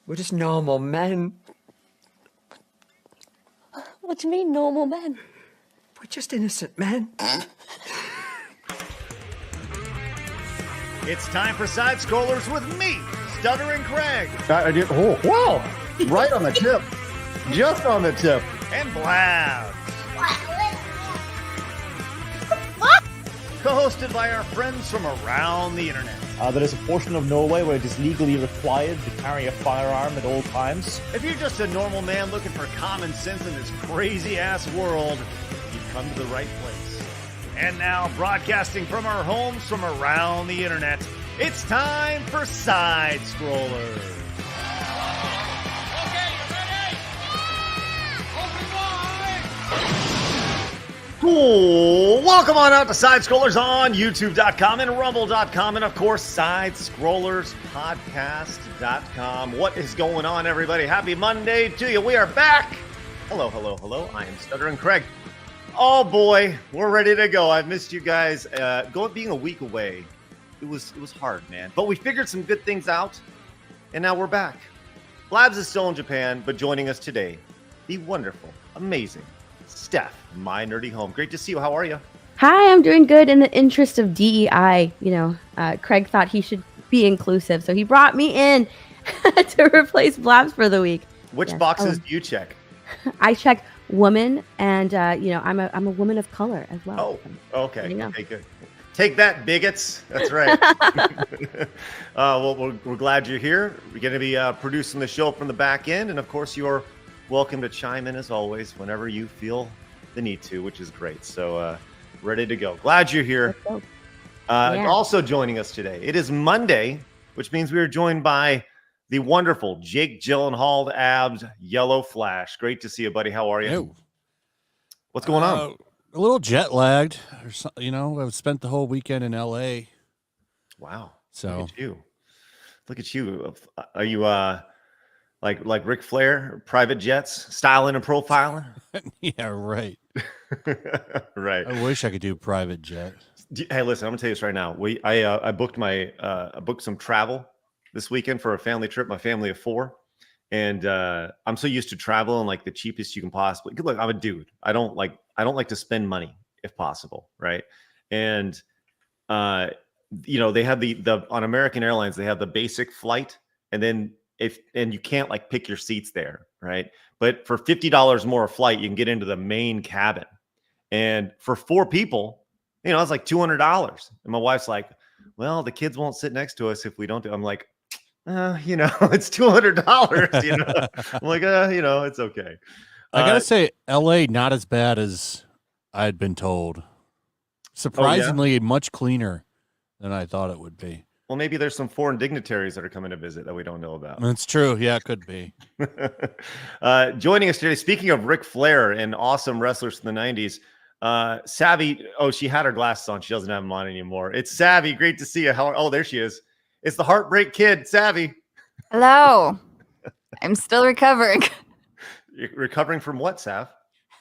We're just normal men. What do you mean, normal men? We're just innocent men. It's time for Side Scrollers with me, Stuttering Craig. I did. Oh, wow. Right on the tip. Just on the tip. And Blabs. Co-hosted by our friends from around the internet. There is a portion of Norway where it is legally required to carry a firearm at all times. If you're just a normal man looking for common sense in this crazy-ass world, you've come to the right place. And now, broadcasting from our homes from around the internet, it's time for Side Scrollers. Cool. Welcome on out to Side Scrollers on YouTube.com and Rumble.com and, of course, SideScrollersPodcast.com. What is going on, everybody? Happy Monday to you. We are back. Hello, hello, hello. I am Stuttering Craig. Oh, boy. We're ready to go. I've missed you guys. Being a week away, it was hard, man. But we figured some good things out, and now we're back. Blabs is still in Japan, but joining us today, the wonderful, amazing Steph, my nerdy home. Great to see you. How are you? Hi, I'm doing good. In the interest of DEI, Craig thought he should be inclusive, so he brought me in to replace Blabs for the week. Which boxes do you check? I check woman, and I'm a woman of color as well. Oh, okay. Okay, good. Take that, bigots. That's right. Well, we're glad you're here. We're going to be producing the show from the back end, and of course, you're welcome to chime in as always whenever you feel the need to, which is great. So ready to go. Glad you're here. Also joining us today, it is Monday, which means we are joined by the wonderful Jake Gyllenhaal abs Yellow Flash. Great to see you, buddy. How are you? Hey. What's going on? A little jet lagged. I've spent the whole weekend in LA. Wow. So look at you. Are you like Ric Flair, private jets, styling and profiling? Yeah, right. Right. I wish I could do private jet. Hey, listen, I'm gonna tell you this right now. I booked some travel this weekend for a family trip. My family of 4, and I'm so used to traveling like the cheapest you can possibly. Look, I'm a dude. I don't like to spend money if possible, right? And they have the on American Airlines they have the basic flight, and then and you can't like pick your seats there, right? But for $50 more a flight, you can get into the main cabin. And for 4 people, it's like $200. And my wife's like, well, the kids won't sit next to us if we don't do. I'm like, it's $200. I'm like, it's okay. I gotta say, LA not as bad as I'd been told. Surprisingly, much cleaner than I thought it would be. Well, maybe there's some foreign dignitaries that are coming to visit that we don't know about. That's true. Yeah, it could be. Joining us today, speaking of Ric Flair and awesome wrestlers from the 90s, Savvy. Oh, she had her glasses on. She doesn't have them on anymore. It's Savvy. Great to see you. Oh, there she is. It's the Heartbreak Kid, Savvy. Hello. I'm still recovering. You're recovering from what, Sav?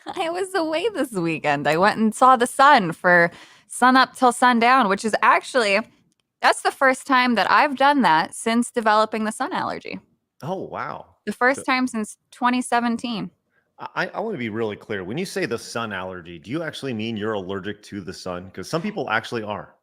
I was away this weekend. I went and saw the sun for sun up till sundown, which is actually... That's the first time that I've done that since developing the sun allergy. Oh, wow. The first time since 2017. I want to be really clear. When you say the sun allergy, do you actually mean you're allergic to the sun? Because some people actually are.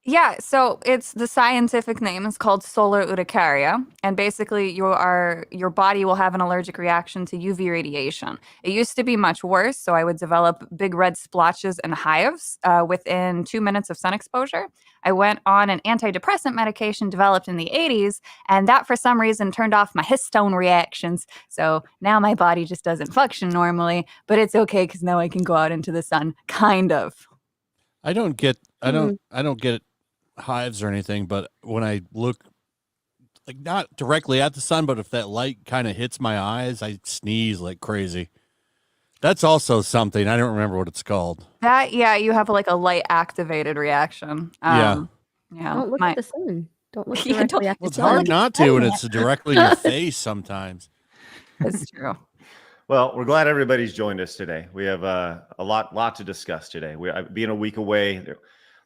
Yeah, so it's the scientific name is called solar urticaria, and basically your body will have an allergic reaction to UV radiation. It used to be much worse, so I would develop big red splotches and hives within 2 minutes of sun exposure. I went on an antidepressant medication developed in the 80s, and that for some reason turned off my histone reactions. So now my body just doesn't function normally, but it's okay because now I can go out into the sun, kind of. I don't get hives or anything, but when I look like not directly at the sun, but if that light kind of hits my eyes, I sneeze like crazy. That's also something. I don't remember what it's called. You have like a light activated reaction. Yeah. Don't look at the sun. Don't look directly at the sun. It's hard not to, and it's directly in your face sometimes. That's true. Well, we're glad everybody's joined us today. We have a lot to discuss today. Being a week away,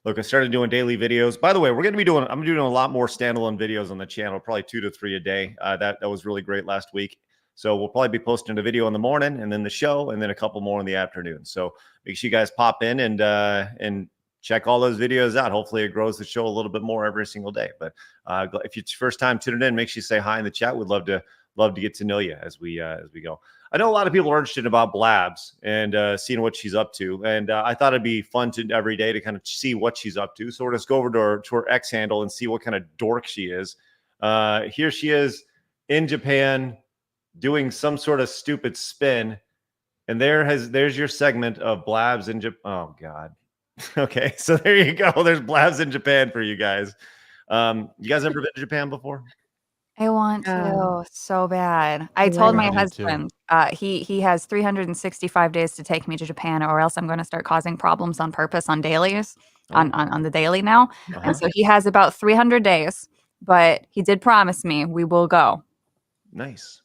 look, I started doing daily videos. By the way, I'm doing a lot more standalone videos on the channel, probably 2 to 3 a day. That was really great last week. So we'll probably be posting a video in the morning, and then the show, and then a couple more in the afternoon. So make sure you guys pop in and check all those videos out. Hopefully it grows the show a little bit more every single day. But if it's your first time tuning in, make sure you say hi in the chat. We'd love to get to know you as we go. I know a lot of people are interested about Blabs and seeing what she's up to. And I thought it'd be fun every day to kind of see what she's up to. So we're just go over to her X handle and see what kind of dork she is. Here she is in Japan doing some sort of stupid spin. And there's your segment of Blabs in Japan. Oh, God. Okay, so there you go. There's Blabs in Japan for you guys. You guys ever been to Japan before? I want to so bad. I told my husband he has 365 days to take me to Japan, or else I'm going to start causing problems on purpose on dailies, on the daily now. And so he has about 300 days, but he did promise me we will go. Nice.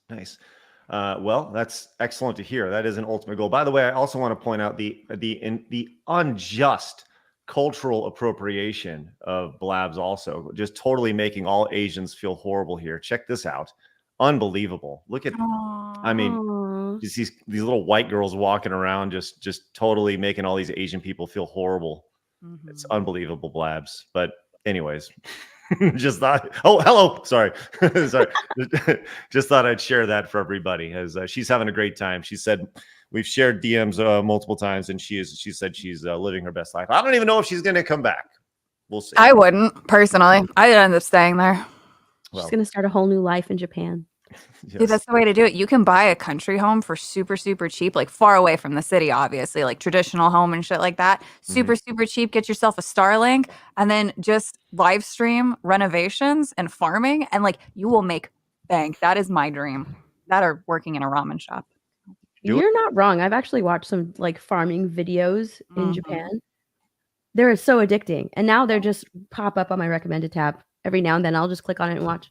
Well, that's excellent to hear. That is an ultimate goal. By the way, I also want to point out the unjust cultural appropriation of Blabs, also just totally making all Asians feel horrible here. Check this out. Unbelievable. Look at, I mean, just these little white girls walking around, just totally making all these Asian people feel horrible. It's unbelievable, Blabs. But anyways, just thought, oh, hello. Sorry. Just thought I'd share that for everybody, as she's having a great time. She said, we've shared DMs multiple times, and she said she's living her best life. I don't even know if she's going to come back. We'll see. I wouldn't, personally. I'd end up staying there. She's going to start a whole new life in Japan. Yes. Dude, that's the way to do it. You can buy a country home for super, super cheap, like far away from the city, obviously, like traditional home and shit like that. Super, super cheap. Get yourself a Starlink and then just live stream renovations and farming, and like you will make bank. That is my dream. That or working in a ramen shop. You're not wrong. I've actually watched some like farming videos in Japan. They're so addicting. And now they're just pop up on my recommended tab. Every now and then I'll just click on it and watch.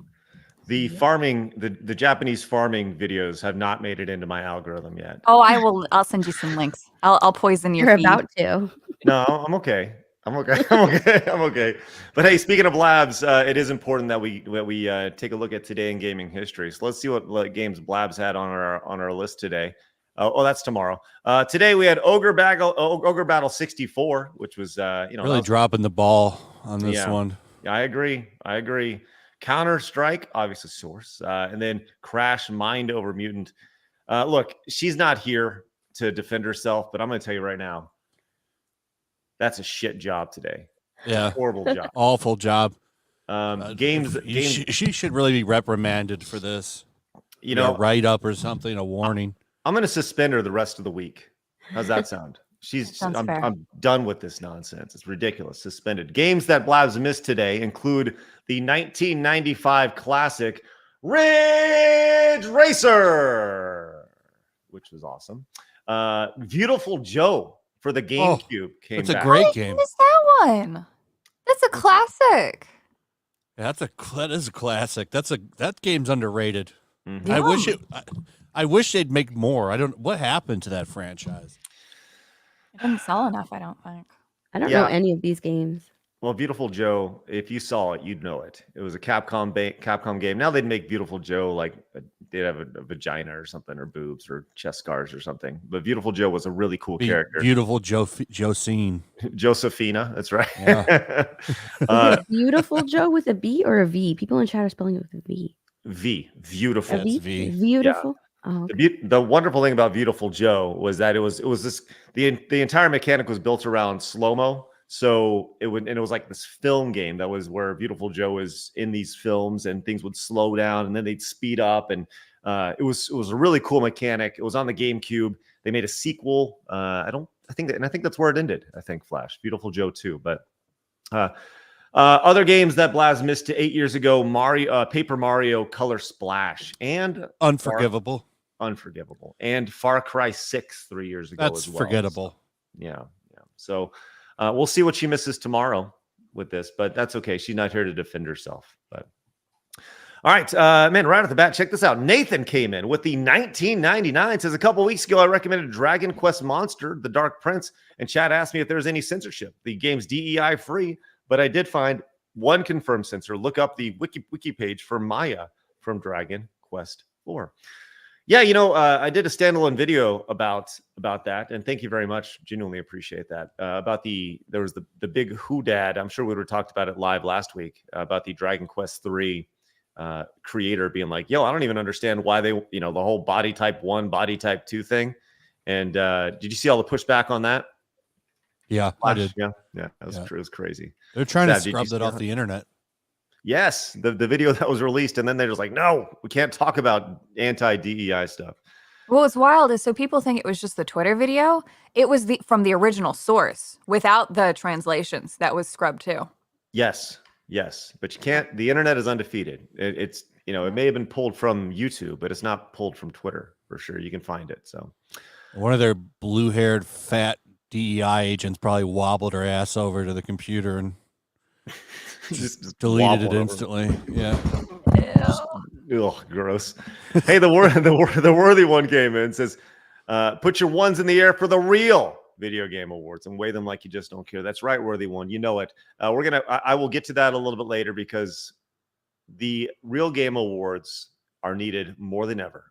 The farming, the Japanese farming videos have not made it into my algorithm yet. Oh, I'll send you some links. I'll poison your You're feed. about to. No, I'm okay. I'm okay. But hey, speaking of Blabs, it is important that we take a look at today in gaming history. So let's see what games Blabs had on our list today. Oh, that's tomorrow. Today we had Ogre Battle 64, which was really dropping the ball on this one. I agree. Counter-Strike, obviously Source, and then Crash Mind Over Mutant. Look, she's not here to defend herself, but I'm going to tell you right now, that's a shit job today. Yeah, horrible job, awful job. Games. She should really be reprimanded for this. Write up or something, a warning. I'm going to suspend her the rest of the week. How's that sound? I'm done with this nonsense. It's ridiculous. Suspended. Games that Blabs missed today include the 1995 classic Ridge Racer, which was awesome. Beautiful Joe for the GameCube came back. It's a great game. What is that one? That's a classic. That is a classic. That game's underrated. Mm-hmm. I wish they'd make more. What happened to that franchise? It didn't sell enough, I don't think. I don't know any of these games. Well, Beautiful Joe, if you saw it, you'd know it. It was a Capcom game. Now they'd make Beautiful Joe like they'd have a vagina or something, or boobs or chest scars or something. But Beautiful Joe was a really cool character. Beautiful Josine. Josephina, that's right. Yeah. Beautiful Joe with a B or a V? People in chat are spelling it with a V. Beautiful. V. Beautiful. Yeah. Oh, okay. The wonderful thing about Beautiful Joe was that it was the entire mechanic was built around slow-mo. So it was like this film game that was where Beautiful Joe was in these films, and things would slow down and then they'd speed up, and it was a really cool mechanic. It was on the GameCube. They made a sequel. I think that's where it ended. I think Flash, Beautiful Joe 2. But other games that Blabs missed 8 years ago: Paper Mario Color Splash, and Unforgivable, and Far Cry 6 3 years ago. That's as well. forgettable. So, yeah. So we'll see what she misses tomorrow with this, but that's okay. She's not here to defend herself. But All right, man, right off the bat, check this out. Nathan came in with the 1999. Says, a couple weeks ago, I recommended Dragon Quest Monster, The Dark Prince, and Chad asked me if there was any censorship. The game's DEI free, but I did find one confirmed censor. Look up the wiki page for Maya from Dragon Quest 4. Yeah, I did a standalone video about that, and thank you very much. Genuinely appreciate that. There was the big whodad. I'm sure we would have talked about it live last week about the Dragon Quest 3 creator being like, yo, I don't even understand why they, the whole body type 1, body type 2 thing. And did you see all the pushback on that? Yeah, I did. Yeah, it was crazy. They're trying Sav, to scrub that off the internet. Yes, the video that was released, and then they're just like, no, we can't talk about anti-DEI stuff. What was wild is, so people think it was just the Twitter video. It was from the original source without the translations that was scrubbed too. Yes, but you can't. The internet is undefeated. It's it may have been pulled from YouTube, but it's not pulled from Twitter for sure. You can find it. So one of their blue-haired fat DEI agents probably wobbled her ass over to the computer and just deleted it instantly. Yeah. Ugh, gross. Hey, the worthy one came in and says, put your ones in the air for the real video game awards and weigh them like you just don't care. That's right, worthy one. You know it. I will get to that a little bit later because the real game awards are needed more than ever.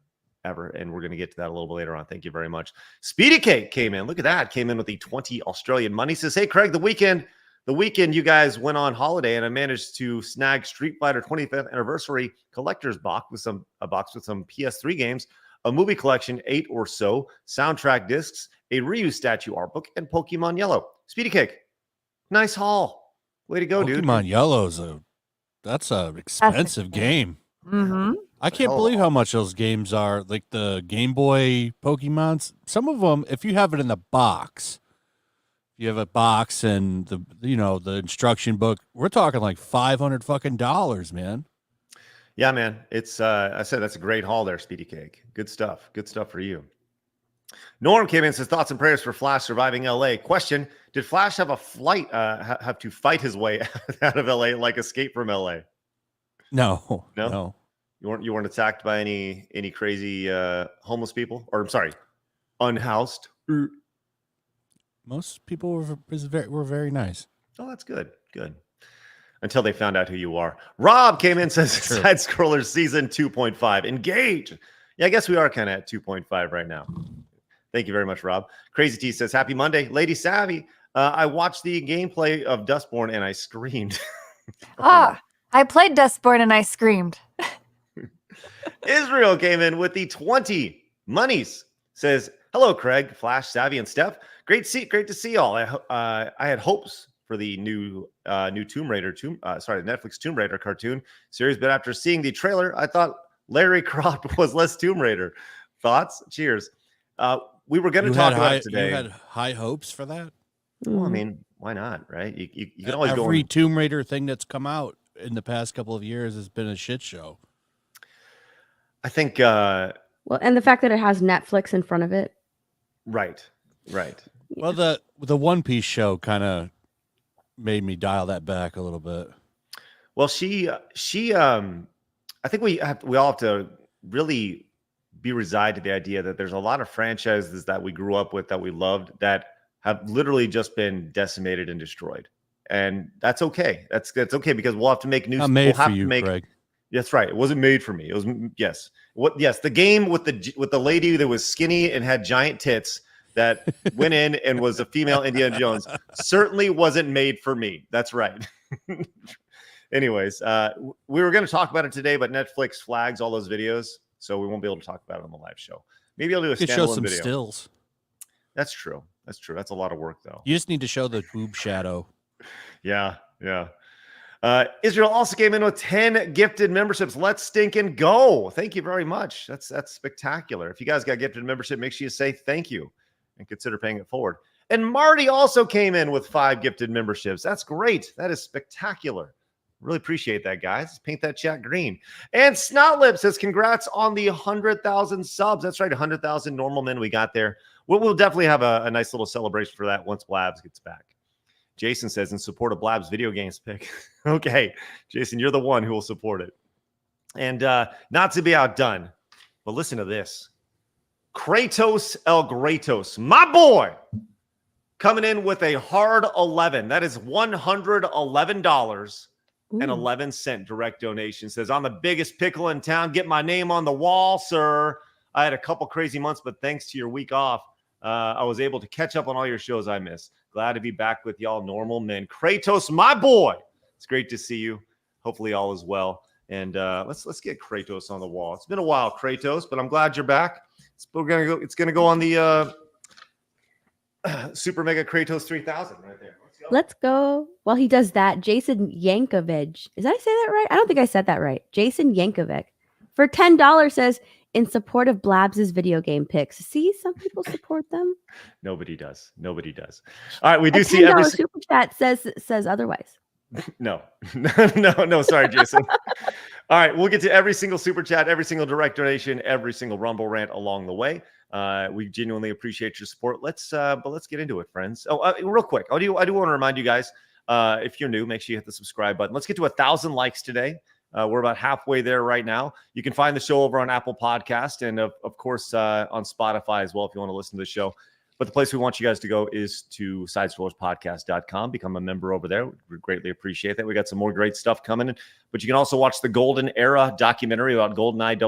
And we're going to get to that a little bit later on. Thank you very much. Speedy Cake came in. Look at that. Came in with the 20 Australian money. Says, hey, Craig, the weekend you guys went on holiday and I managed to snag Street Fighter 25th anniversary collector's box with some PS3 games, a movie collection, 8 or so, soundtrack discs, a Ryu statue art book, and Pokemon Yellow. Speedy Cake, nice haul. Way to go, dude. Pokemon Yellow's that's an expensive game. Mm-hmm. I can't believe how much those games are. Like the Game Boy Pokemons, some of them, if you have it in the box, you have a box and the instruction book, we're talking like $500 man. Yeah, man. It's I said that's a great haul there, Speedy Cake. Good stuff. Good stuff for you. Norm came in and says, thoughts and prayers for Flash surviving LA. Question: did Flash have a flight have to fight his way out of LA like Escape from LA? No. You weren't attacked by any crazy homeless people, or I'm sorry, unhoused. Most people were very nice. Oh, that's good. Good. Until they found out who you are. Rob came in and says, Side Scrollers Season 2.5. Engage. Yeah, I guess we are kind of at 2.5 right now. Thank you very much, Rob. Crazy T says, happy Monday. Lady Savvy, I watched the gameplay of Dustborn and I screamed. I played Dustborn and I screamed. Israel came in with the 20 monies. Says, hello, Craig, Flash, Savvy, and Steph. Great to see y'all. I had hopes for the new Tomb Raider, Netflix Tomb Raider cartoon series, but after seeing the trailer, I thought Larry Croft was less Tomb Raider. Thoughts? Cheers. We were going to talk about it today. You had high hopes for that? Well, I mean, why not, right? You can always go. Every Tomb Raider thing that's come out in the past couple of years has been a shit show. I think. Well, and the fact that it has Netflix in front of it. Right. Well, the One Piece show kind of made me dial that back a little bit. Well, I think we all have to really be resigned to the idea that there's a lot of franchises that we grew up with that we loved that have literally just been decimated and destroyed, and that's okay. That's okay because we'll have to make new. Not made for you, Craig. That's right. It wasn't made for me. It was yes. Yes, the game with the lady that was skinny and had giant tits that went in and was a female Indiana Jones certainly wasn't made for me. That's right. Anyways, we were going to talk about it today, but Netflix flags all those videos, so we won't be able to talk about it on the live show. Maybe I'll do a standalone video. Stills. That's true. That's a lot of work, though. You just need to show the boob shadow. Yeah. Israel also came in with 10 gifted memberships. Let's stinking go. Thank you very much. That's spectacular. If you guys got gifted membership, make sure you say thank you and consider paying it forward. And Marty also came in with 5 gifted memberships. That's great. That is spectacular. Really appreciate that, guys. Paint that chat green. And Snotlip says, congrats on the 100,000 subs. That's right, 100,000 normal men we got there. We'll definitely have a nice little celebration for that once Blabs gets back. Jason says, in support of Blabs video games pick. Okay, Jason, you're the one who will support it. And not to be outdone, but listen to this. Kratos El Gratos, my boy, coming in with a hard 11. That is $111.11 direct donation. Says, I'm the biggest pickle in town. Get my name on the wall, sir. I had a couple crazy months, but thanks to your week off, I was able to catch up on all your shows I missed. Glad to be back with y'all normal men. Kratos, my boy. It's great to see you. Hopefully all is well. And let's get Kratos on the wall. It's been a while, Kratos, but I'm glad you're back. It's gonna go on the Super Mega Kratos 3000 right there. Let's go. While he does that, Jason Yankovic. Did I say that right? I don't think I said that right. Jason Yankovic for $10 says, in support of Blabs' video game picks. See, some people support them. Nobody does. All right, we do A see every super chat says otherwise. No. Sorry, Jason. All right, we'll get to every single super chat, every single direct donation, every single Rumble rant along the way. We genuinely appreciate your support. Let's get into it, friends. Oh, real quick, I do want to remind you guys, if you're new, make sure you hit the subscribe button. Let's get to 1,000 likes today. We're about halfway there right now. You can find the show over on Apple Podcast and of course on Spotify as well if you want to listen to the show. But the place we want you guys to go is to sidescrollerspodcast.com. Become a member over there. We greatly appreciate that. We got some more great stuff coming in. But you can also watch the Golden Era documentary about GoldenEye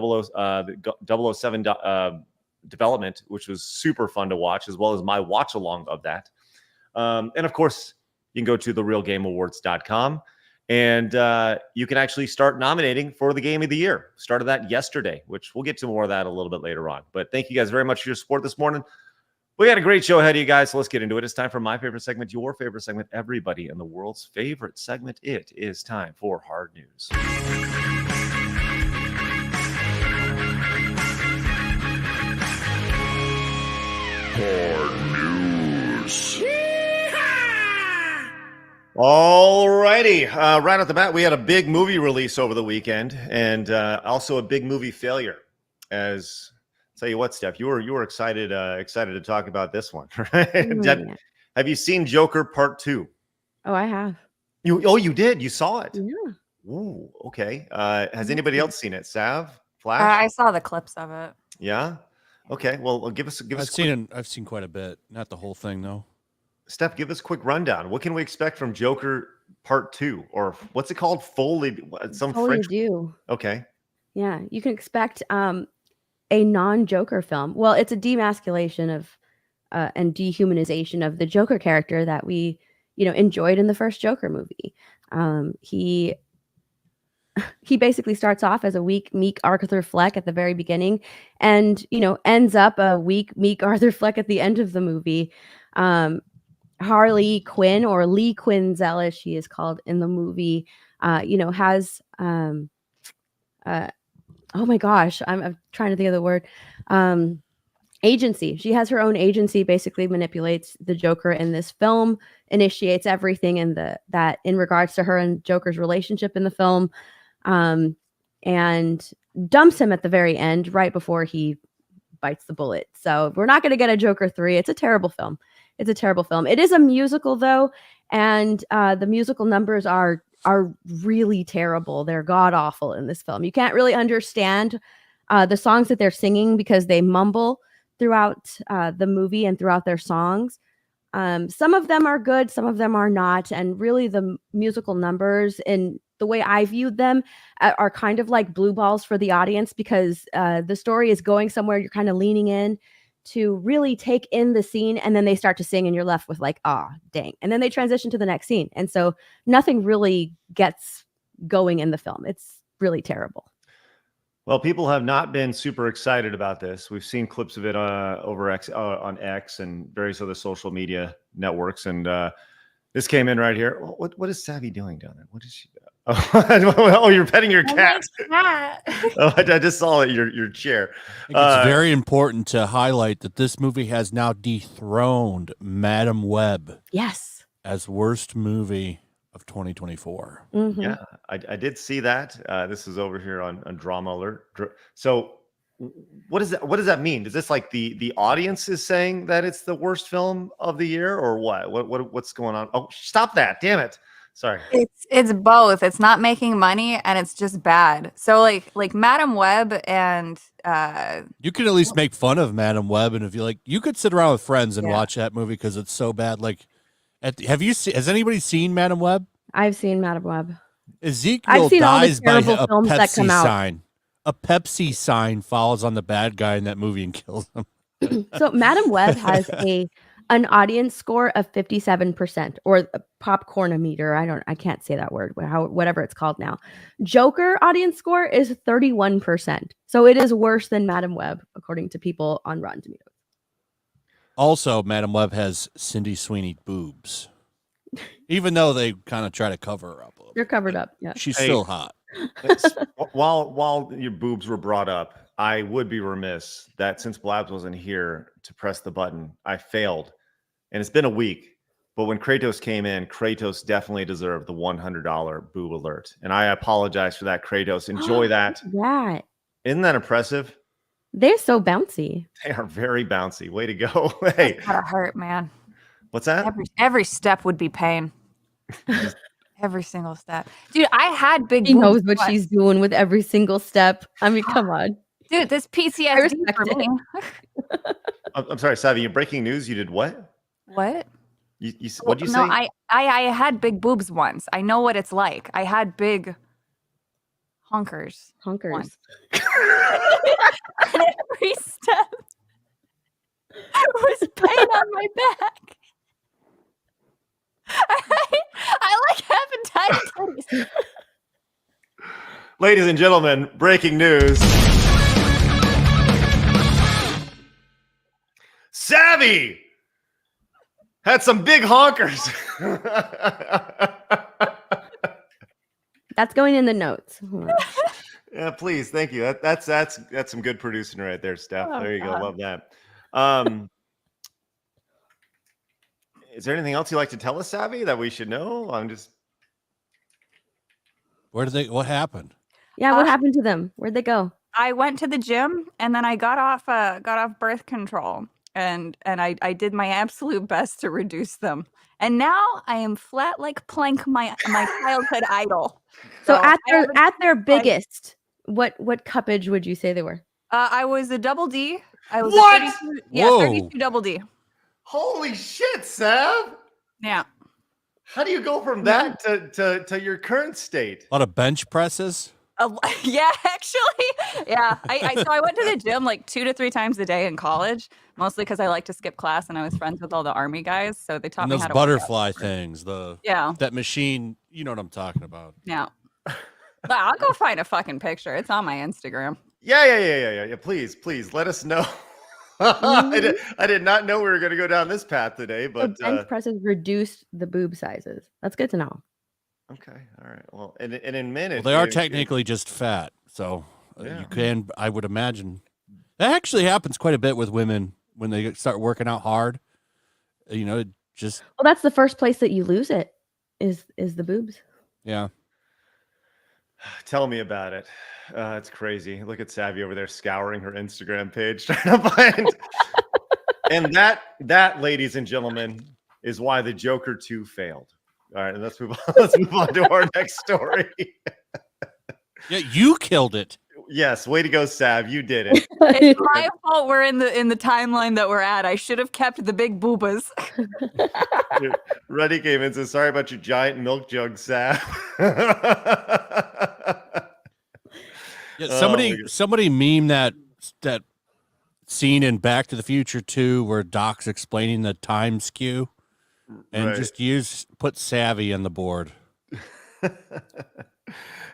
007 development, which was super fun to watch, as well as my watch along of that. And of course, you can go to therealgameawards.com and you can actually start nominating for the game of the year. Started that yesterday, which we'll get to more of that a little bit later on. But thank you guys very much for your support this morning. We got a great show ahead of you guys, so let's get into it. It's time for my favorite segment, your favorite segment, everybody in the world's favorite segment. It is time for Hard News. Hard News. All righty. Right off the bat, we had a big movie release over the weekend and also a big movie failure. As tell you what, Steph, you were excited to talk about this one, right? Yeah. Have you seen Joker Part 2? Oh, I have. You did? You saw it? Yeah. Ooh, okay. Has anybody else seen it? Sav? Flash? I saw the clips of it. Yeah. Okay. Well, give us. I've seen quite a bit, not the whole thing though. Steph, give us a quick rundown. What can we expect from Joker Part 2, or what's it called? Some French. Do. Okay. Yeah, you can expect a non-Joker film. Well, it's a demasculation of and dehumanization of the Joker character that we, enjoyed in the first Joker movie. He basically starts off as a weak, meek Arthur Fleck at the very beginning, and ends up a weak, meek Arthur Fleck at the end of the movie. Harley Quinn, or Lee Quinzel, as she is called in the movie, has oh my gosh, I'm trying to think of the word. Agency. She has her own agency, basically manipulates the Joker in this film, initiates everything in that in regards to her and Joker's relationship in the film, and dumps him at the very end, right before he bites the bullet. So we're not going to get a Joker 3. It's a terrible film. It is a musical though, and the musical numbers are really terrible. They're god awful in this film. You can't really understand the songs that they're singing because they mumble throughout the movie and throughout their songs. Some of them are good, some of them are not. And really the musical numbers, in the way I viewed them, are kind of like blue balls for the audience, because the story is going somewhere. You're kind of leaning in to really take in the scene, and then they start to sing and you're left with like, dang. And then they transition to the next scene. And so nothing really gets going in the film. It's really terrible. Well, people have not been super excited about this. We've seen clips of it over on X and various other social media networks. And this came in right here. What is Savvy doing down there? What is she doing? Oh, you're petting your cat. Oh, I just saw it, your chair. I think it's very important to highlight that this movie has now dethroned Madam Web. Yes. As worst movie of 2024. Mm-hmm. Yeah, I did see that. This is over here on Drama Alert. So what does that mean? Is this like the audience is saying that it's the worst film of the year, or what? What's going on? Oh, stop that. Damn it. Sorry. It's both. It's not making money and it's just bad. So like Madam Web and You can at least make fun of Madam Web, and if you like, you could sit around with friends and Yeah. watch that movie because it's so bad. Like, has anybody seen Madam Web? I've seen Madam Web. Ezekiel seen all the dies by terrible a films that come Pepsi out. sign. A Pepsi sign follows on the bad guy in that movie and kills him. So Madam Web has an audience score of 57%, or a popcornometer. I can't say that word. Whatever it's called now. Joker audience score is 31%. So it is worse than Madam Web, according to people on Rotten Tomatoes. Also, Madam Web has Cindy Sweeney boobs, even though they kind of try to cover her up a little. They're covered up. Yeah. She's Hey. still hot. While your boobs were brought up, I would be remiss that since Blabs wasn't here to press the button, I failed. And it's been a week. But when Kratos came in, Kratos definitely deserved the $100 boob alert. And I apologize for that, Kratos. Enjoy that. That. Isn't that impressive? They're so bouncy. They are very bouncy. Way to go. Hey, That's gotta hurt, man. what's that? Every step would be pain. Every single step. Dude, I had big She boobs knows what once. she's doing with every single step. I mean, come on. Dude, this PTSD respect for it. me. I'm sorry, Savvy. You breaking news? You did what? What? What'd you say? No, I had big boobs once. I know what it's like. I had big honkers. Honkers. Once. And every step was pain on my back. I like having tiny titties. Ladies and gentlemen, breaking news. Savvy had some big honkers. That's going in the notes. Hold on. Yeah, please, thank you. That's some good producing right there, Steph. Oh, There you God. go. Love that. Is there anything else you'd like to tell us, Savvy, that we should know? I'm just What happened? Yeah, what happened to them? Where'd they go? I went to the gym and then I got off birth control and I did my absolute best to reduce them. And now I am flat like Plank, my childhood idol. So I haven't at their tried- biggest, what cuppage would you say they were? I was a double D. I was What? a 32, yeah, Whoa. 32 double D. holy shit, Sav. Yeah. How do you go from that to your current state? A lot of bench presses. Yeah, actually. Yeah. So I went to the gym like 2 to 3 times a day in college, mostly because I like to skip class and I was friends with all the army guys. So they taught And me those how to work out. butterfly things. Yeah. That machine. You know what I'm talking about. Yeah. But I'll go find a fucking picture. It's on my Instagram. Yeah. Please let us know. I did not know we were going to go down this path today, So but bench presses reduced the boob sizes. That's good to know. okay, all right. Well, and in minutes, Well, they are technically just fat, so Yeah. you can. I would imagine that actually happens quite a bit with women when they start working out hard. You know, it just Well, that's the first place that you lose it is the boobs. yeah. Tell me about it. It's crazy. Look at Savvy over there scouring her Instagram page trying to find. And that, ladies and gentlemen, is why the Joker 2 failed. All right, and let's move on. Let's move on to our next story. Yeah, you killed it. Yes, way to go, Sav. You did it. It's my fault we're in the timeline that we're at. I should have kept the big boobas. Ruddy came in and says, sorry about your giant milk jug, Sav. Yeah, Oh, my somebody meme that scene in Back to the Future 2 where Doc's explaining the time skew, and Right. just put Savvy on the board.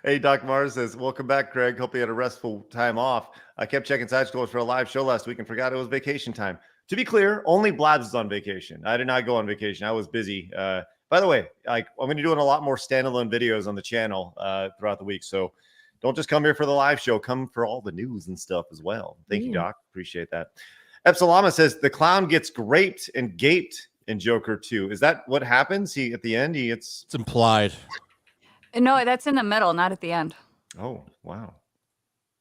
Hey, Doc Mars says, welcome back, Craig. Hope you had a restful time off. I kept checking side scrolls for a live show last week and forgot it was vacation time. To be clear, only Blabs is on vacation. I did not go on vacation. I was busy. By the way, I'm going to be doing a lot more standalone videos on the channel throughout the week. So don't just come here for the live show. Come for all the news and stuff as well. Thank you, Doc. Appreciate that. Epsilama says, the clown gets graped and gaped in Joker 2. Is that what happens? At the end, he gets... It's implied. No, that's in the middle, not at the end. Oh, wow.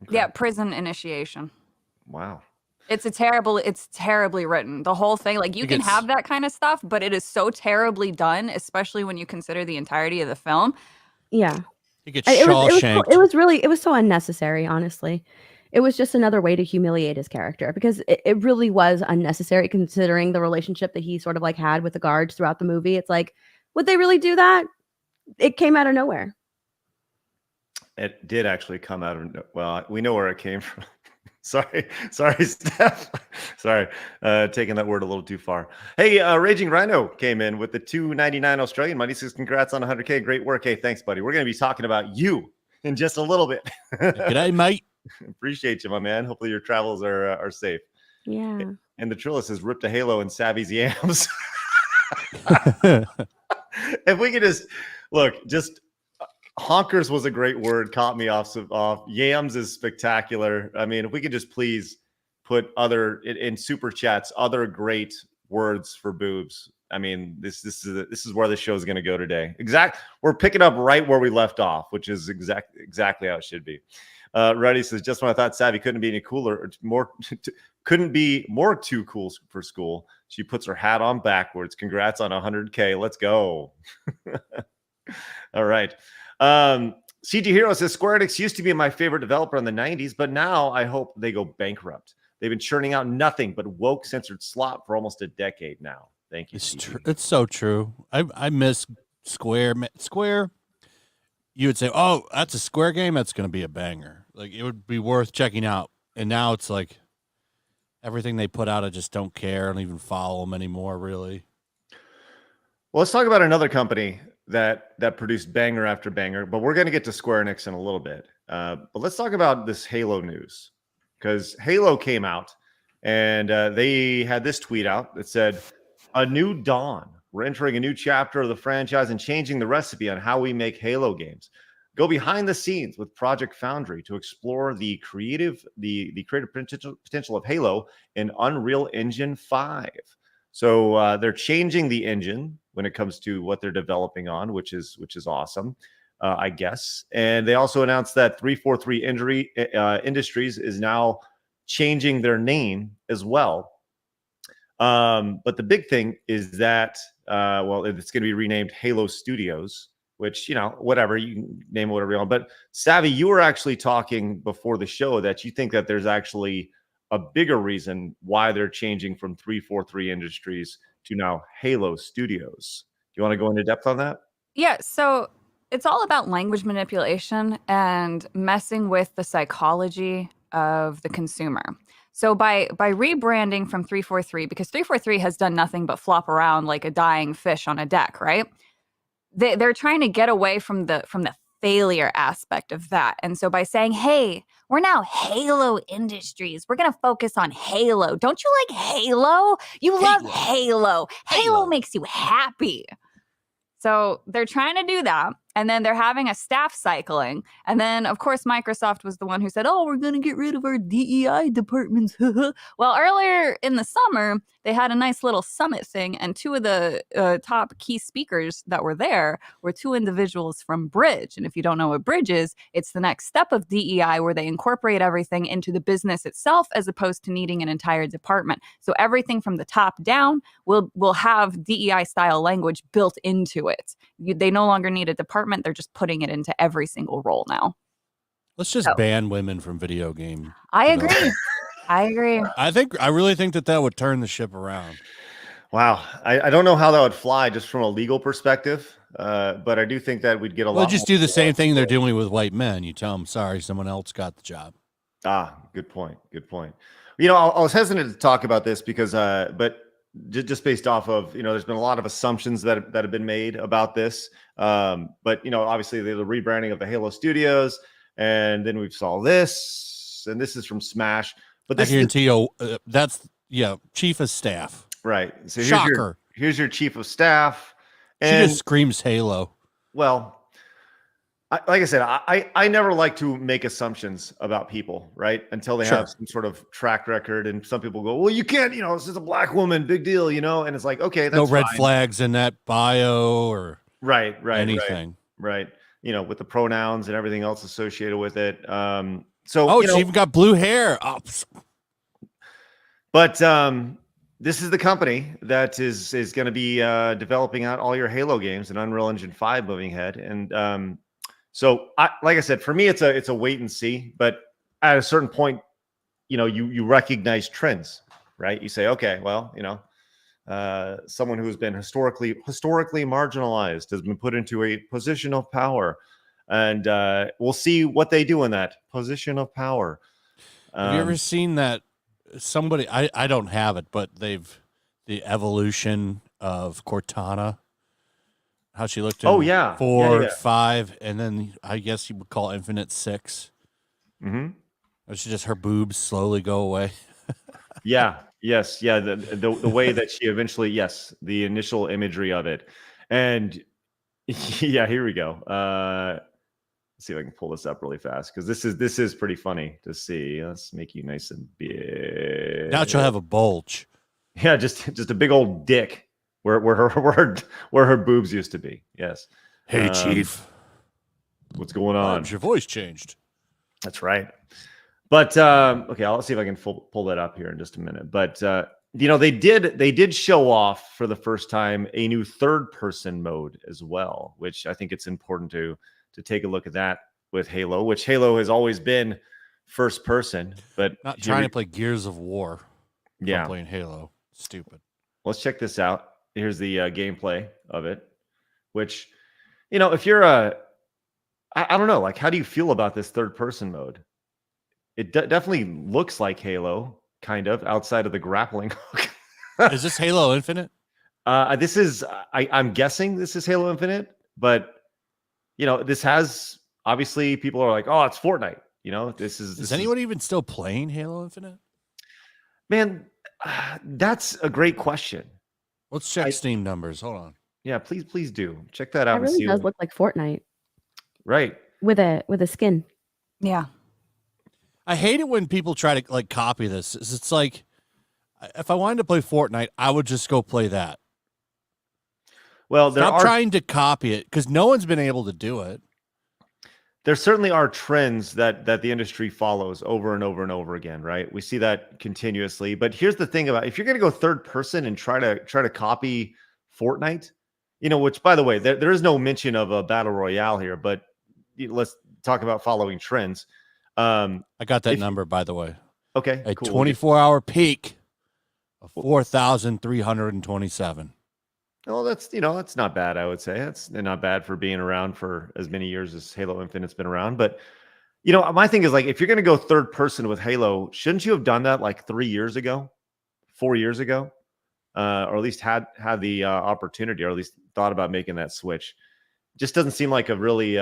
Okay. Yeah, prison initiation. Wow. It's terribly written. The whole thing, like you can have that kind of stuff, but it is so terribly done, especially when you consider the entirety of the film. Yeah. He gets It Shawshanked. it was so unnecessary, honestly. It was just another way to humiliate his character because it really was unnecessary considering the relationship that he sort of like had with the guards throughout the movie. It's like, would they really do that? It came out of nowhere. It did actually come out of, well, we know where it came from. Sorry, Steph. Sorry, taking that word a little too far. Hey, Raging Rhino came in with the $2.99 Australian money. Says congrats on 100K. Great work. Hey, thanks, buddy. We're going to be talking about you in just a little bit. G'day, mate. Appreciate you, my man. Hopefully your travels are safe. Yeah. And the Trillis has ripped a halo in Savvy's yams. If we could just look, just honkers was a great word, caught me off. Yams is spectacular. I mean, if we could just please put other in super chats, other great words for boobs. I mean, this is where the show is going to go today. We're picking up right where we left off, which is exactly how it should be. Ruddy says, just when I thought Savvy couldn't be any cooler or more, couldn't be more too cool for school, she puts her hat on backwards. Congrats on 100K. Let's go. All right. CG Hero says, Square Enix used to be my favorite developer in the 90s, but now I hope they go bankrupt. They've been churning out nothing but woke censored slop for almost a decade now. Thank you. It's so true. I miss Square. Square, you would say, oh, that's a Square game. That's going to be a banger. Like, it would be worth checking out. And now it's like everything they put out, I just don't care. I don't even follow them anymore, really. Well, let's talk about another company that produced banger after banger, but we're going to get to Square Enix in a little bit. But let's talk about this Halo news, because Halo came out and they had this tweet out that said, "A new dawn. We're entering a new chapter of the franchise and changing the recipe on how we make Halo games. Go behind the scenes with Project Foundry to explore the creative potential of Halo in Unreal Engine 5. So they're changing the engine when it comes to what they're developing on, which is awesome, I guess. And they also announced that 343 Industries is now changing their name as well. But the big thing is that, it's going to be renamed Halo Studios, which, whatever, you can name it whatever you want. But Savvy, you were actually talking before the show that you think that there's actually a bigger reason why they're changing from 343 Industries to now Halo Studios. Do you want to go into depth on that? Yeah, so it's all about language manipulation and messing with the psychology of the consumer. So by rebranding from 343, because 343 has done nothing but flop around like a dying fish on a deck, right? They're trying to get away from the failure aspect of that. And so by saying, hey, we're now Halo Industries, we're going to focus on Halo. Don't you like Halo? You love Halo. Halo makes you happy. So they're trying to do that. And then they're having a staff cycling. And then, of course, Microsoft was the one who said, oh, we're going to get rid of our DEI departments. Well, earlier in the summer, they had a nice little summit thing. And two of the top key speakers that were there were two individuals from Bridge. And if you don't know what Bridge is, it's the next step of DEI where they incorporate everything into the business itself as opposed to needing an entire department. So everything from the top down will have DEI style language built into it. They no longer need a department. They're just putting it into every single role now. Let's just ban women from video game. I agree. I really think that would turn the ship around. Wow. I don't know how that would fly just from a legal perspective, but I do think that we'd get a lot. Well, just do the same thing they're doing with white men. You tell them, sorry, someone else got the job. Good point. I was hesitant to talk about this because, but just based off of, there's been a lot of assumptions that have been made about this. But, obviously the rebranding of the Halo Studios, and then we saw this, and this is from Smash. But this I guarantee you, that's chief of staff. Right. So Shocker. Here's your chief of staff. And she just screams Halo. Well, like I said, I never like to make assumptions about people, right? Until they have some sort of track record. And some people go, well, you can't, this is a black woman, big deal, And it's like, okay, that's no red fine. flags in that bio or right, anything. Right. With the pronouns and everything else associated with it. She even got blue hair. But this is the company that is going to be developing out all your Halo games in Unreal Engine 5 moving ahead. And so, like I said, for me, it's a wait and see. But at a certain point, you recognize trends, right? You say, okay, well, someone who's been historically marginalized has been put into a position of power, and we'll see what they do in that position of power. Have you ever seen that? Somebody, I don't have it, but the evolution of Cortana, how she looked in 4, 5, and then I guess you would call Infinite 6. Mm-hmm. It's just her boobs slowly go away. Yes. The way that she eventually, the initial imagery of it. And yeah, here we go. Let's see if I can pull this up really fast, because this is pretty funny to see. Let's make you nice and big. Now she'll have a bulge. Yeah, just a big old dick where her boobs used to be. Yes. Hey, Chief. What's going on? Your voice changed. That's right. But okay, I'll see if I can pull that up here in just a minute. But they did show off for the first time a new third-person mode as well, which I think it's important to take a look at that with Halo, which Halo has always been first person, but not trying to play Gears of War. Yeah, playing Halo. Stupid. Let's check this out. Here's the gameplay of it, which, if you're I don't know, like, how do you feel about this third person mode? It definitely looks like Halo, kind of, outside of the grappling hook. Is this Halo Infinite? This is, I'm guessing this is Halo Infinite, but this has, obviously people are like, oh, it's Fortnite. Is anyone even still playing Halo Infinite? Man, that's a great question. Let's check Steam numbers. Hold on. Yeah, please do. Check that out. It really does look like Fortnite. Right. With a skin. Yeah. I hate it when people try to copy this. It's like, if I wanted to play Fortnite, I would just go play that. Well, stop trying to copy it, because no one's been able to do it. There certainly are trends that the industry follows over and over and over again, right? We see that continuously. But here's the thing about, if you're going to go third person and try to copy Fortnite, which, by the way, there is no mention of a battle royale here, but let's talk about following trends. I got that number, by the way. Okay, a cool. 24-hour peak of 4,327. Well, that's not bad, I would say. That's not bad for being around for as many years as Halo Infinite's been around. But, my thing is, like, if you're going to go third person with Halo, shouldn't you have done that like 3 years ago, 4 years ago? Or at least had the opportunity, or at least thought about making that switch. Just doesn't seem like a really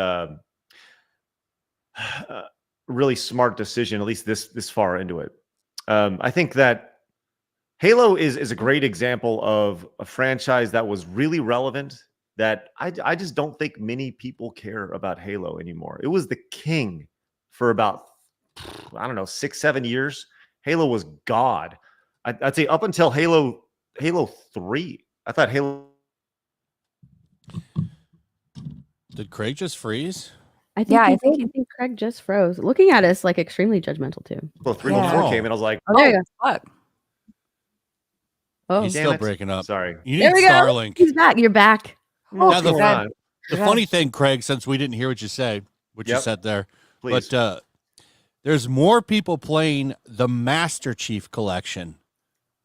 really smart decision, at least this far into it. I think that Halo is a great example of a franchise that was really relevant, that I just don't think many people care about Halo anymore. It was the king for about, 6-7 years. Halo was God. I'd say up until Halo 3. I thought Halo. Did Craig just freeze? I think Craig just froze. Looking at us extremely judgmental too. Well, 3 and 4 came, and I was like, oh, there you go. Fuck. Oh, he's still breaking up. Sorry. You need Starlink. He's back. You're back. Now the funny thing, Craig, since we didn't hear what you said there, please. But there's more people playing the Master Chief Collection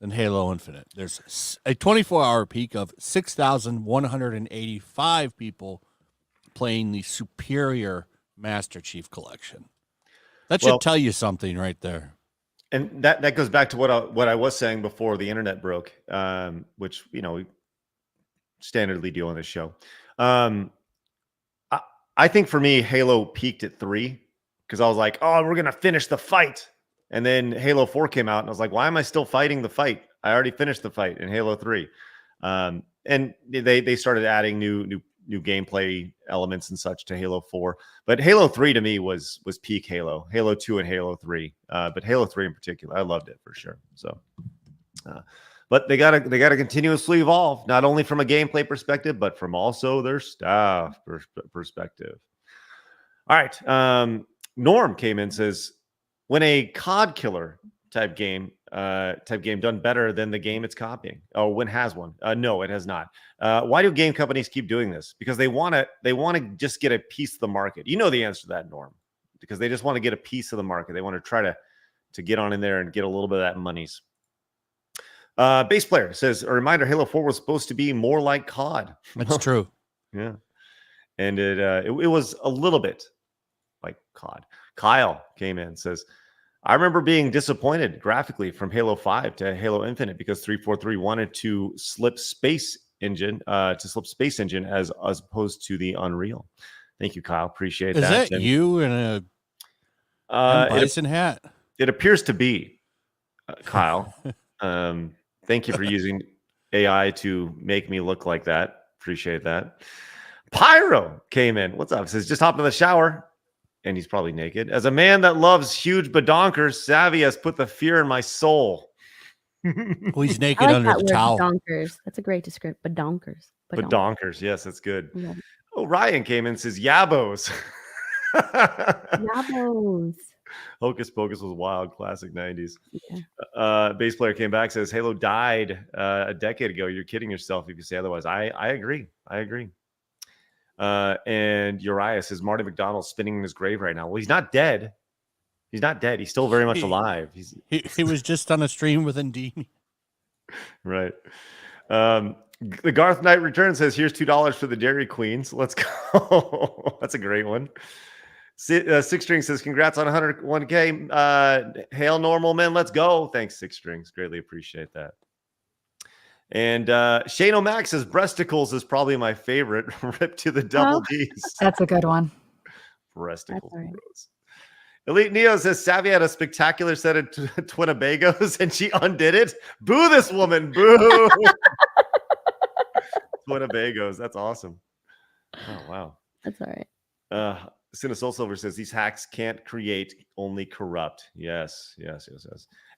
than Halo Infinite. There's a 24-hour peak of 6,185 people playing the superior Master Chief Collection. That should tell you something right there. And that goes back to what I was saying before the internet broke, which we standardly do on this show. I think for me, Halo peaked at 3, because I was like, oh, we're gonna finish the fight, and then Halo 4 came out, and I was like, why am I still fighting the fight? I already finished the fight in Halo 3, and they started adding new gameplay elements and such to Halo 4. But Halo 3 to me was peak Halo. Halo 2 and Halo 3. But Halo 3 in particular, I loved it for sure. So but they gotta continuously evolve, not only from a gameplay perspective, but from also their staff perspective. All right. Norm came in and says, when a COD killer type game done better than the game it's copying? Oh, when has one? No, it has not. Why do game companies keep doing this? Because they want to just get a piece of the market. You know the answer to that, Norm, because they just want to get a piece of the market. They want to try to get on in there and get a little bit of that monies. Bass player says, a reminder, Halo 4 was supposed to be more like COD. That's true. Yeah. And it was a little bit like COD. Kyle came in, says, I remember being disappointed graphically from Halo 5 to Halo Infinite because 343 wanted to slip Space Engine as opposed to the Unreal. Thank you, Kyle. Appreciate that. Is that you in a bison hat? It appears to be, Kyle. Thank you for using AI to make me look like that. Appreciate that. Pyro came in. What's up? Says, just hopped in the shower. And he's probably naked. As a man that loves huge badonkers, Savvy has put the fear in my soul. Well, he's naked I like under that the word, towel. badonkers. That's a great description. Badonkers. Badonkers. Yes, that's good. Yeah. Oh, Ryan came in and says, Yabos. Yabos. Hocus Pocus was wild. Classic 90s. Yeah. Bass player came back, says, Halo died a decade ago. You're kidding yourself if you say otherwise. I agree. I agree. And Uriah says Marty McDonald's spinning in his grave right now. Well, he's not dead. He's not dead. He's still very much alive. He was just on a stream with Indeed. Right. The Garth Knight Return says, here's $2 for the Dairy Queens. Let's go. That's a great one. Six String says, congrats on 101K. Hail normal men. Let's go. Thanks, Six Strings. Greatly appreciate that. And Shane O'Mac says breasticles is probably my favorite. Rip to the double D's. That's a good one. Breasticles. Right. Elite Neo says Savvy had a spectacular set of Twinnebagos and she undid it. Boo this woman. Boo. Twinnebagos. That's awesome. Oh, wow. That's all right. Cinesoul Silver says these hacks can't create, only corrupt. Yes.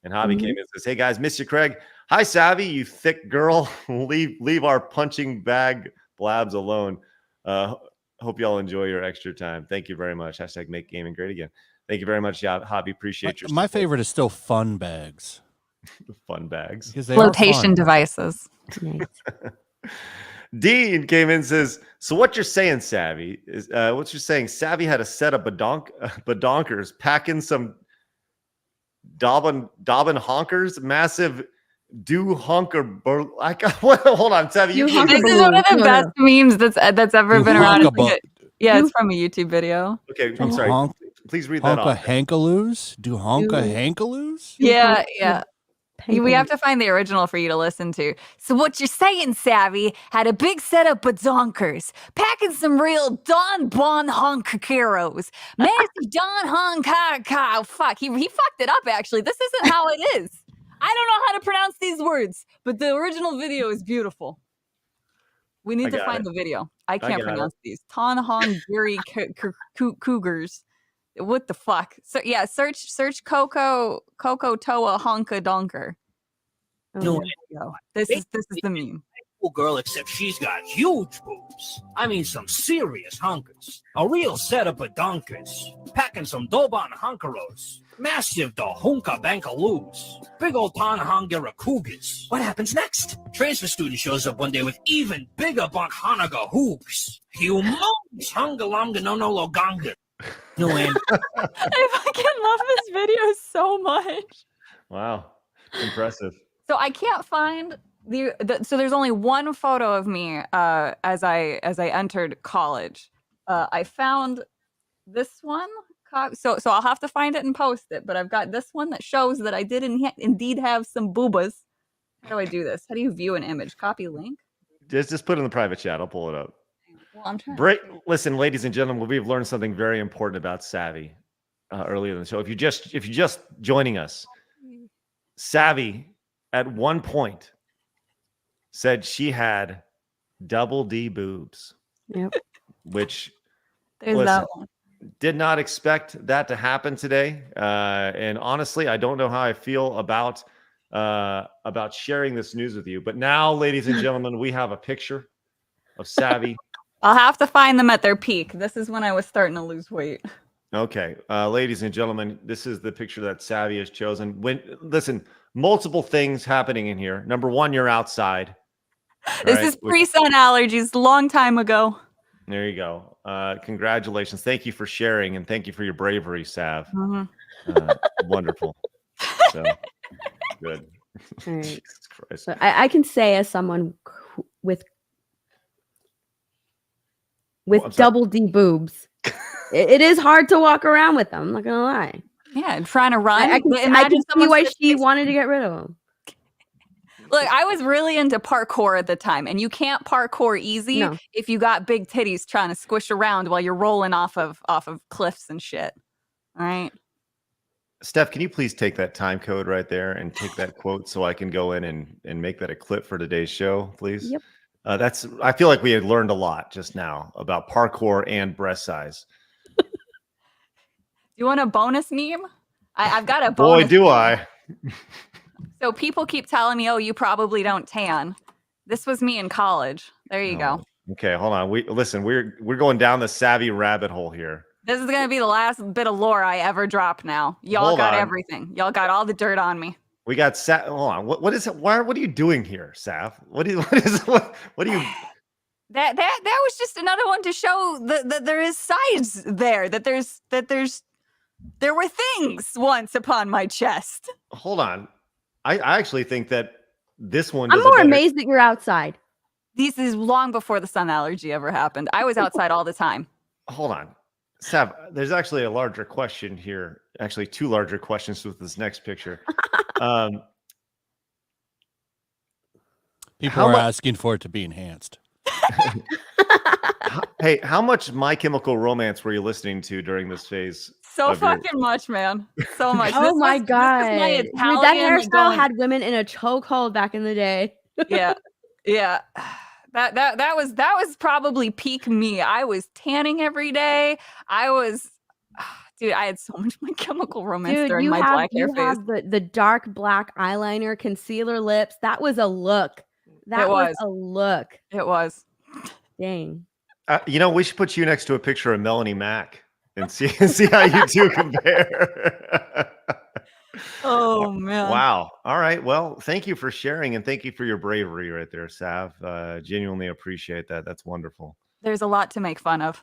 And Hobby came in and says, hey guys, miss you, Craig. Hi, Savvy, you thick girl. leave our punching bag blabs alone. Hope y'all enjoy your extra time. Thank you very much. # make gaming great again. Thank you very much, Hobby. Appreciate your support. My favorite is still fun bags. Fun bags. Because they Flotation devices. Nice. Dean came in and says, so what you're saying, Savvy, is what you're saying, Savvy had a set of badonkers packing some Dobbin honkers, massive do honker. Hold on, Savvy. This is one of the best memes that's ever been around. It's from a YouTube video. Okay, I'm sorry. Please read that off. Hankaloos? Do honka hankaloos? Yeah. We have to find the original for you to listen to. So what you're saying, Savvy, had a big set of badonkers, packing some real Don Bon Honkeros. Massive Don Honk. Fuck, he fucked it up, actually. This isn't how it is. I don't know how to pronounce these words, but the original video is beautiful. We need to find the video. I can't pronounce these. Ton Hong Giri Cougars. What the fuck? So yeah, search Coco Toa Honka Donker. No, this is the meme. Cool girl, except she's got huge boobs. I mean, some serious hunkers. A real setup of donkers. Packing some Doban hunkeros. Massive da hunka bankaloos. Big old Tanhangira cougars. What happens next? Transfer student shows up one day with even bigger Bankhanaga hoogs. Humongous hungalamga no loganga. No end. I fucking love this video so much. Wow, impressive. So I can't find so there's only one photo of me as I entered college. I found this one. So I'll have to find it and post it. But I've got this one that shows that I did indeed have some boobas. How do I do this? How do you view an image? Copy link. Just put it in the private chat. I'll pull it up. Well, I'm trying. Listen, ladies and gentlemen, we've learned something very important about Savvy earlier in the show. If you're just joining us, Savvy at one point said she had double D boobs. Yep. Which There's that one. Did not expect that to happen today. And honestly, I don't know how I feel about sharing this news with you. But now, ladies and gentlemen, we have a picture of Savvy. I'll have to find them at their peak. This is when I was starting to lose weight. Okay, ladies and gentlemen, this is the picture that Savvy has chosen. Listen, multiple things happening in here. Number one, you're outside. This is pre-sun allergies, long time ago. There you go. Congratulations. Thank you for sharing, and thank you for your bravery, Sav. Wonderful. So good. All right. Jesus Christ. So I can say, as someone with double D boobs, it is hard to walk around with them. I'm not gonna lie. Yeah, and trying to run. I can see why she wanted to get rid of them. Look, I was really into parkour at the time, and you can't parkour easy if you got big titties trying to squish around while you're rolling off of cliffs and shit. All right. Steph, can you please take that time code right there and take that quote so I can go in and make that a clip for today's show, please? Yep. I feel like we had learned a lot just now about parkour and breast size. You want a bonus meme? I've got a Boy, bonus. do meme. I. So people keep telling me, "Oh, you probably don't tan." This was me in college. There you go. Okay, hold on. We're going down the Savvy rabbit hole here. This is gonna be the last bit of lore I ever drop. Now, y'all got everything. Y'all got all the dirt on me. We got Hold on. What is it? What are you doing here, Sav? What are you? That was just another one to show that there is sides there. There were things once upon my chest. Hold on. I actually think that this one. I'm more amazed that you're outside. This is long before the sun allergy ever happened. I was outside all the time. Hold on. Sav, there's actually a larger question here. Actually, two larger questions with this next picture. People are asking for it to be enhanced. Hey, how much My Chemical Romance were you listening to during this phase? So fucking much, man. So much. Oh my god. Dude, that hairstyle had women in a chokehold back in the day. Yeah. Yeah. That was probably peak me. I was tanning every day. Dude, I had so much My Chemical Romance during my black hair phase. You have the dark black eyeliner, concealer lips. That was a look. That was a look. It was. Dang. We should put you next to a picture of Melanie Mack and see how you two compare. Oh man. Wow. All right. Well, thank you for sharing and thank you for your bravery right there, Sav. Genuinely appreciate that. That's wonderful. There's a lot to make fun of.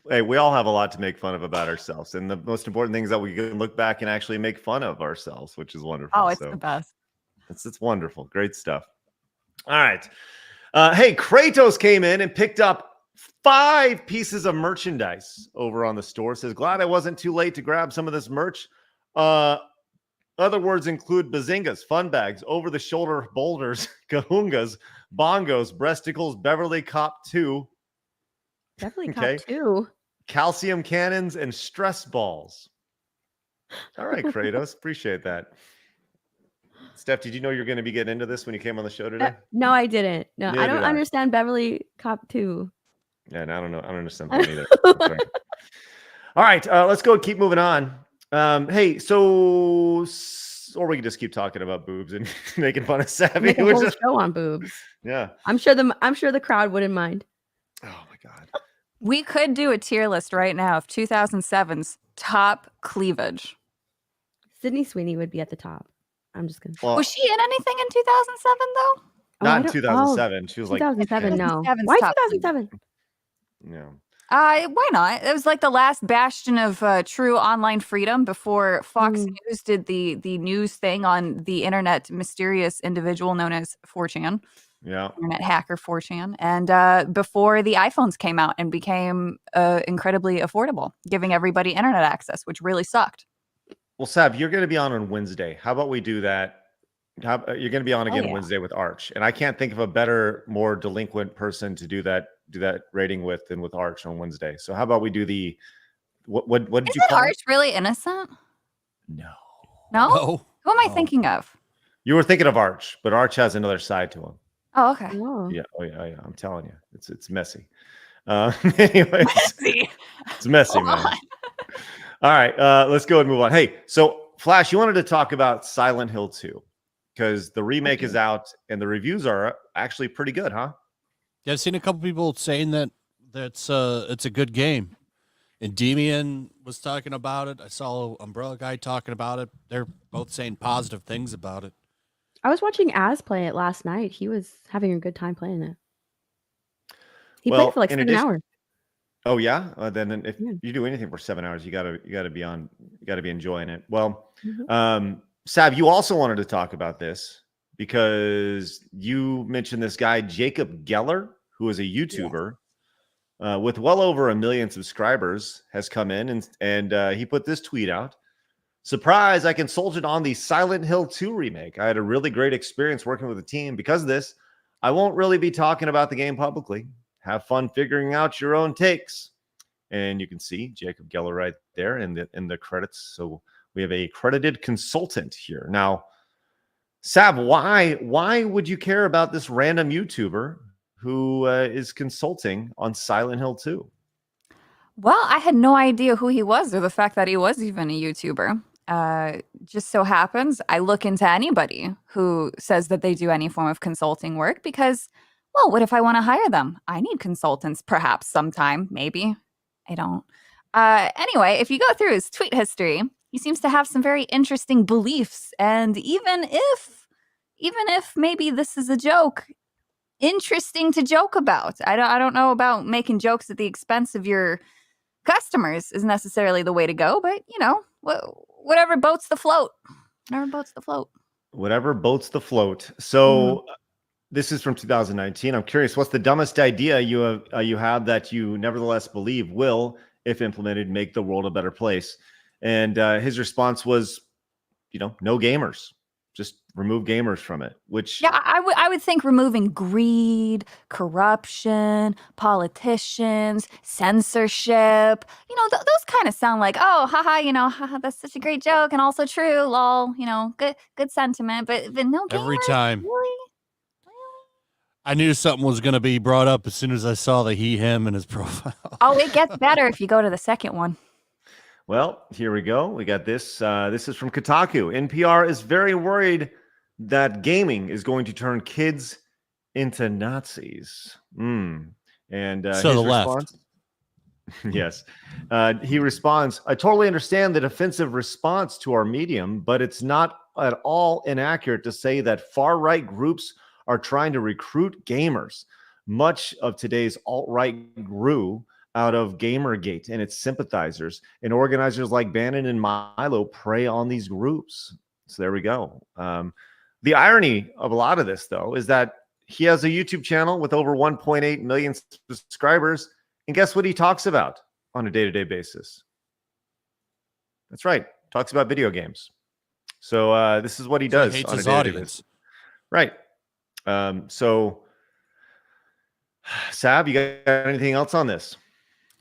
Hey, we all have a lot to make fun of about ourselves. And the most important thing is that we can look back and actually make fun of ourselves, which is wonderful. Oh, it's the best. It's wonderful. Great stuff. All right. Hey, Kratos came in and picked up 5 pieces of merchandise over on the store. Says, glad I wasn't too late to grab some of this merch. Other words include bazingas, fun bags, over-the-shoulder boulders, kahungas, bongos, breasticles, Beverly Cop 2. Beverly Cop 2. Calcium cannons, and stress balls. All right, Kratos. Appreciate that. Steph, did you know you're going to be getting into this when you came on the show today? No, I didn't. No, Neither I don't did I. understand Beverly Cop 2. Yeah, and I don't know. I don't understand that either. Okay. All right, let's go. Keep moving on. Hey, or we can just keep talking about boobs and making fun of Savvy. Make a whole show on boobs. Yeah, I'm sure the crowd wouldn't mind. Oh my god. We could do a tier list right now of 2007's top cleavage. Sydney Sweeney would be at the top. I'm just gonna. Was she in anything in 2007 though? Not in 2007. She was 2007. Like 2007. No. 2007's Why top 2007? No. Why not? It was like the last bastion of true online freedom before Fox News did the news thing on the internet mysterious individual known as 4chan. Yeah. Internet hacker 4chan. And before the iPhones came out and became incredibly affordable, giving everybody internet access, which really sucked. Well, Sav, you're going to be on Wednesday. How about we do that? You're going to be on again Wednesday with Arch. And I can't think of a better, more delinquent person to do that rating with than with Arch on Wednesday. So how about we do the what did you call Arch really innocent? No. No? Who am I thinking of? You were thinking of Arch, but Arch has another side to him. Oh, okay. Yeah. Oh, yeah. I'm telling you. It's messy. Anyways, it's messy, man. All right. Let's go and move on. Hey, so Flash, you wanted to talk about Silent Hill 2 because the remake is out and the reviews are actually pretty good, huh? Yeah, I've seen a couple people saying that it's a good game. Endymion was talking about it. I saw Umbrella Guy talking about it. They're both saying positive things about it. I was watching Az play it last night. He was having a good time playing it. He played for like in 7 hours. Oh yeah, then if Yeah. you do anything for 7 hours, you gotta be enjoying it. Well, Mhm. Sav, you also wanted to talk about this because you mentioned this guy Jacob Geller, who is a YouTuber with well over 1 million subscribers, has come in and he put this tweet out. Surprise! I consulted on the Silent Hill 2 remake. I had a really great experience working with the team. Because of this, I won't really be talking about the game publicly. Have fun figuring out your own takes. And you can see Jacob Geller right there in the credits. So we have a credited consultant here. Now, Sav, why would you care about this random YouTuber who is consulting on Silent Hill 2? Well, I had no idea who he was or the fact that he was even a YouTuber. Just so happens I look into anybody who says that they do any form of consulting work because, well, what if I want to hire them? I need consultants perhaps sometime, maybe. I don't. Anyway, if you go through his tweet history, he seems to have some very interesting beliefs. And even if maybe this is a joke, interesting to joke about. I don't know about making jokes at the expense of your customers is necessarily the way to go, but you know, whatever boats the float. Whatever boats the float. Whatever boats the float. So this is from 2019. I'm curious, what's the dumbest idea you have that you nevertheless believe will, if implemented, make the world a better place? And his response was, no gamers. Just remove gamers from it. Which I would think removing greed, corruption, politicians, censorship. Those kind of sound like, oh, haha, haha, that's such a great joke and also true. Lol, good sentiment. But no gamers. Every time. Really? I knew something was going to be brought up as soon as I saw the he, him in his profile. Oh, it gets better if you go to the second one. Well, here we go. We got this. This is from Kotaku. NPR is very worried that gaming is going to turn kids into Nazis. And so his the response, left. Yes. He responds, I totally understand the defensive response to our medium, but it's not at all inaccurate to say that far-right groups are trying to recruit gamers. Much of today's alt-right grew out of Gamergate and its sympathizers, and organizers like Bannon and Milo prey on these groups. So there we go. The irony of a lot of this, though, is that he has a YouTube channel with over 1.8 million subscribers, and guess what he talks about on a day-to-day basis? That's right, talks about video games. So this is what he does. He hates on a his day-to-day audience. basis. Right. So, Sab, you got anything else on this?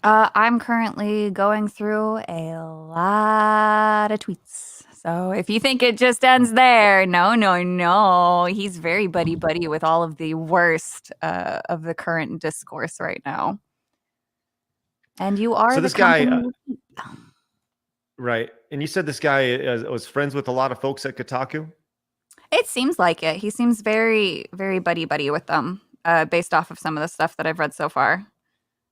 I'm currently going through a lot of tweets. So if you think it just ends there, no. He's very buddy with all of the worst of the current discourse right now. And you are So the this guy, company. right? And you said this guy was friends with a lot of folks at Kotaku? It seems like it. He seems very, very buddy with them, based off of some of the stuff that I've read so far.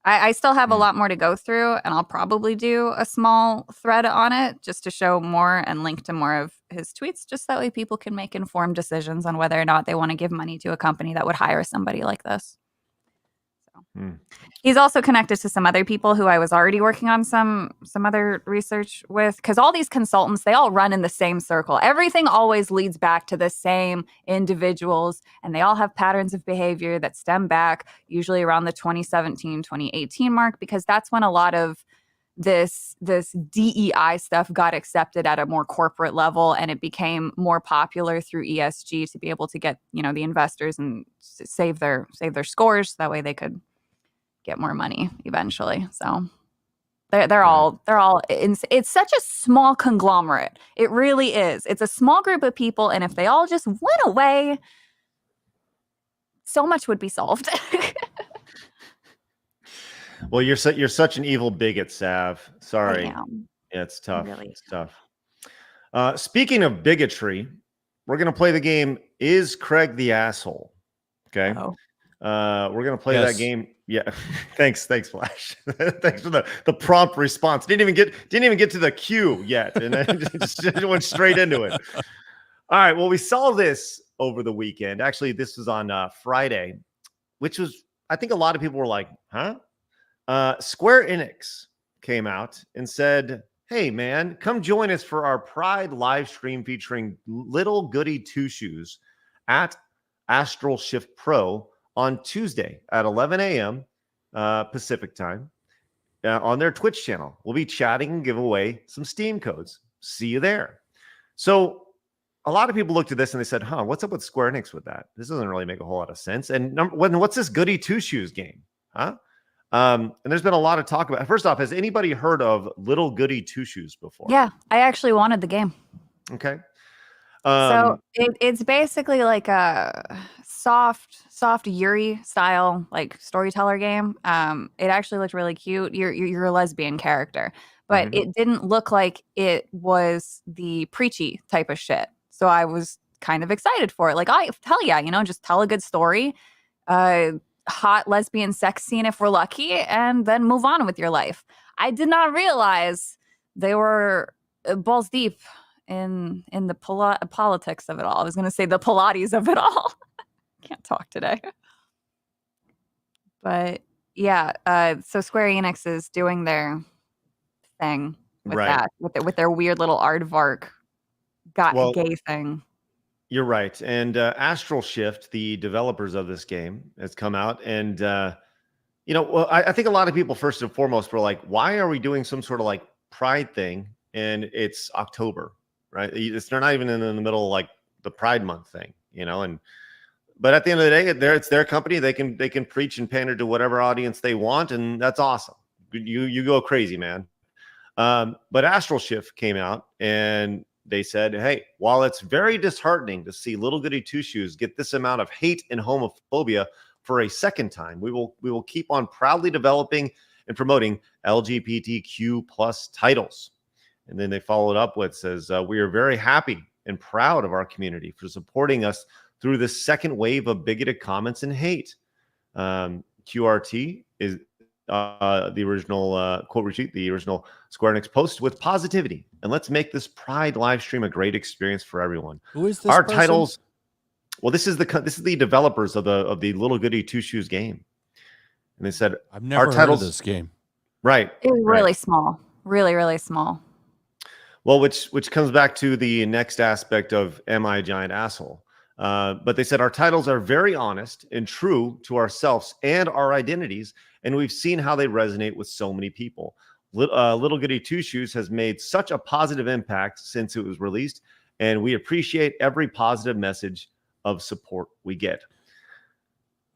I still have a lot more to go through, and I'll probably do a small thread on it just to show more and link to more of his tweets, just that way people can make informed decisions on whether or not they want to give money to a company that would hire somebody like this. So. He's also connected to some other people who I was already working on some other research with, because all these consultants, they all run in the same circle. Everything always leads back to the same individuals, and they all have patterns of behavior that stem back usually around the 2017, 2018 mark, because that's when a lot of this DEI stuff got accepted at a more corporate level, and it became more popular through ESG to be able to get, the investors and save their scores. That way they could get more money eventually. So they're all it's such a small conglomerate. It really is. It's a small group of people, and if they all just went away, so much would be solved. Well, you're such an evil bigot, Sav. Sorry. I am. Yeah, it's tough. Really. It's tough. Speaking of bigotry, we're gonna play the game Is Craig the Asshole? Okay. Oh. We're gonna play Yes. that game. Yeah, thanks, Flash. Thanks for the prompt response. Didn't even get to the cue yet, and then just went straight into it. All right. Well, we saw this over the weekend. Actually, this was on Friday, which was, I think a lot of people were like, huh? Square Enix came out and said, hey, man, come join us for our Pride live stream featuring Little Goody Two Shoes at Astral Shift Pro on Tuesday at 11 a.m. Pacific time on their Twitch channel. We'll be chatting and give away some Steam codes. See you there. So a lot of people looked at this and they said, huh, what's up with Square Enix with that? This doesn't really make a whole lot of sense. And what's this Goody Two Shoes game? Huh? And there's been a lot of talk about it. First off, has anybody heard of Little Goody Two Shoes before? Yeah, I actually wanted the game. Okay. So it's basically like a soft Yuri style like storyteller game. It actually looked really cute. You're a lesbian character, but it didn't look like it was the preachy type of shit. So I was kind of excited for it. Like, hell yeah, just tell a good story, hot lesbian sex scene if we're lucky, and then move on with your life. I did not realize they were balls deep in the politics of it all. I was going to say the Pilates of it all. Can't talk today. But yeah, so Square Enix is doing their thing with that, with their weird little aardvark gay thing. You're right. And Astral Shift, the developers of this game, has come out. And, I think a lot of people, first and foremost, were like, why are we doing some sort of like Pride thing? And it's October, right? They're not even in the middle of like the Pride Month thing, but at the end of the day, it's their company. They can preach and pander to whatever audience they want. And that's awesome. You go crazy, man. But Astral Shift came out and they said, hey, while it's very disheartening to see Little Goody Two Shoes get this amount of hate and homophobia for a second time, we will keep on proudly developing and promoting LGBTQ plus titles. And then they followed up with says, we are very happy and proud of our community for supporting us through this second wave of bigoted comments and hate. QRT is the original quote retweet, the original Square Enix post with positivity. And let's make this Pride live stream a great experience for everyone. Who is this Our person? titles? Well, this is the developers of the Little Goody Two Shoes game. And they said, I've never heard of this game. Right. It was really small. Really, really small. Well, which comes back to the next aspect of Am I a Giant Asshole? But they said our titles are very honest and true to ourselves and our identities, and we've seen how they resonate with so many people. Little Goody Two Shoes has made such a positive impact since it was released, and we appreciate every positive message of support we get.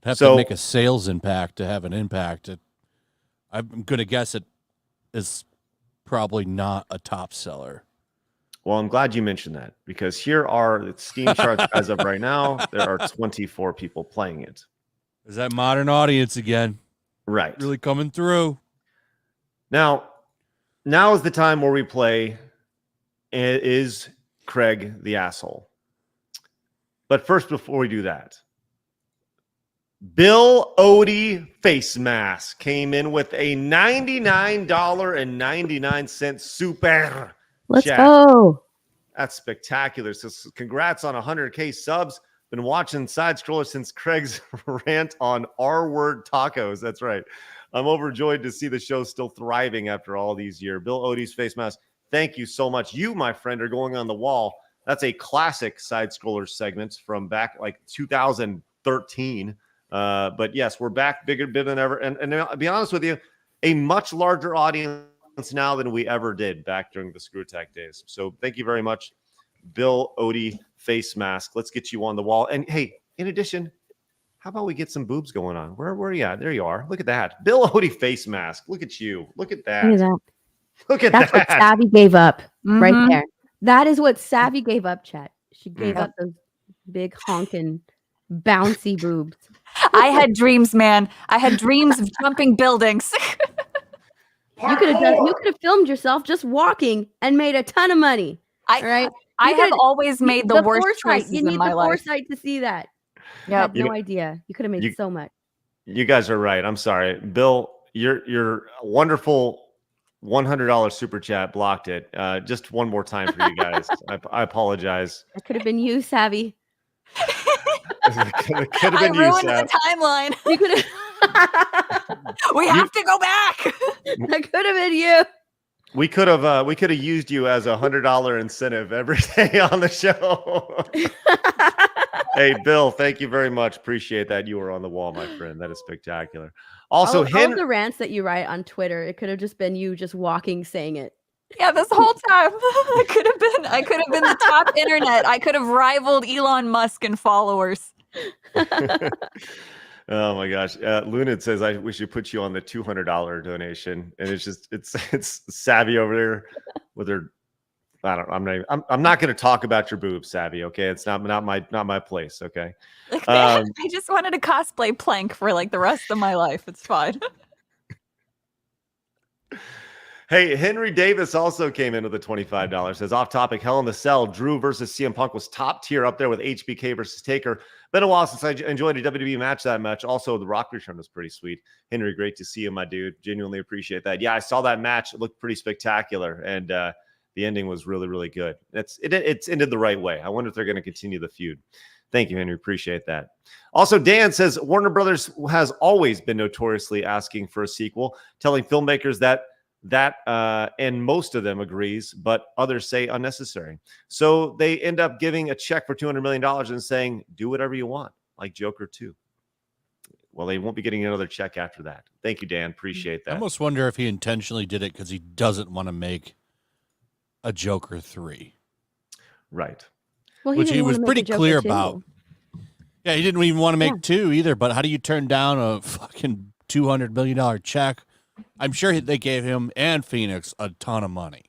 Have to make a sales impact to have an impact. I'm going to guess it is probably not a top seller. Well, I'm glad you mentioned that, because here are the Steam charts as of right now. There are 24 people playing it. Is that modern audience again? Right. Really coming through. Now is the time where we play Is Craig the Asshole? But first, before we do that, Bill Odie face mask came in with a $99.99 super Let's chat. go. That's spectacular. So congrats on 100K subs. Been watching Side Scroller since Craig's rant on R-word tacos. That's right. I'm overjoyed to see the show still thriving after all these years. Bill Odie's face mask, thank you so much. You, my friend, are going on the wall. That's a classic Side Scroller segment from back like 2013. But yes, we're back bigger than ever. And to be honest with you, a much larger audience now than we ever did back during the Screw Attack days. So thank you very much, Bill Odie face mask. Let's get you on the wall. And hey, in addition, how about we get some boobs going on? Where are you at? There you are. Look at that. Bill Odie face mask. Look at you. Look at that. Look at that. Look at That's that. what Savvy gave up right there. That is what Savvy gave up, Chet. She gave up those big honking bouncy boobs. I had dreams, man. I had dreams of jumping buildings. You could have filmed yourself just walking and made a ton of money. I have always made the worst choices you need in my the life. foresight to see that. You had no idea. You could have made so much. You guys are right. I'm sorry, Bill. Your wonderful $100 super chat blocked it. Just one more time for you guys. I apologize. That could have been you, Savvy. It could have I been you, ruined Sab. the timeline. You could have. We have to go back. That could have been you. We could have used you as $100 incentive every day on the show. Hey, Bill, thank you very much. Appreciate that. You were on the wall, my friend. That is spectacular. Also, all of the rants that you write on Twitter, it could have just been you just walking saying it. Yeah, this whole time I could have been the top internet. I could have rivaled Elon Musk in followers. Oh my gosh. Lunid says we should put you on the $200 donation. And it's Savvy over there with her. I'm not going to talk about your boobs, Savvy. Okay. It's not my place. Okay. Like, man, I just wanted to cosplay Plank for like the rest of my life. It's fine. Hey, Henry Davis also came in with a $25. Says off topic, Hell in the Cell, Drew versus CM Punk was top tier up there with HBK versus Taker. Been a while since I enjoyed a WWE match that much. Also, the Rock return was pretty sweet. Henry, great to see you, my dude. Genuinely appreciate that. Yeah, I saw that match. It looked pretty spectacular, and the ending was really, really good. It's ended the right way. I wonder if they're going to continue the feud. Thank you, Henry. Appreciate that. Also, Dan says Warner Brothers has always been notoriously asking for a sequel, telling filmmakers that and most of them agrees, but others say unnecessary. So they end up giving a check for $200 million and saying, do whatever you want, like Joker 2. Well, they won't be getting another check after that. Thank you, Dan. Appreciate that. I almost wonder if he intentionally did it because he doesn't want to make a Joker 3. Right. Well, Which he was pretty clear 2. about. Yeah, he didn't even want to make 2 either, but how do you turn down a fucking $200 million check? I'm sure they gave him and Phoenix a ton of money.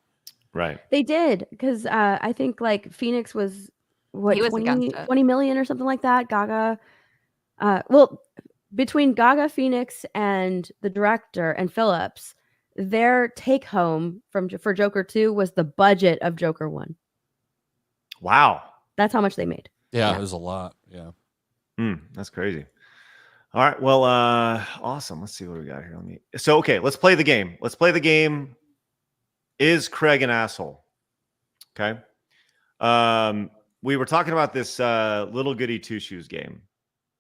Right. They did, because I think like Phoenix was what, He was 20 against it. 20 million or something like that. Gaga, well, between Gaga, Phoenix, and the director and Phillips, their take home for Joker 2 was the budget of Joker 1. Wow. That's how much they made. Yeah, Yeah. it was a lot. Yeah. That's crazy. All right. Well, awesome. Let's see what we got here. Okay, let's play the game. Let's play the game. Is Craig an asshole? Okay. We were talking about this little goody two shoes game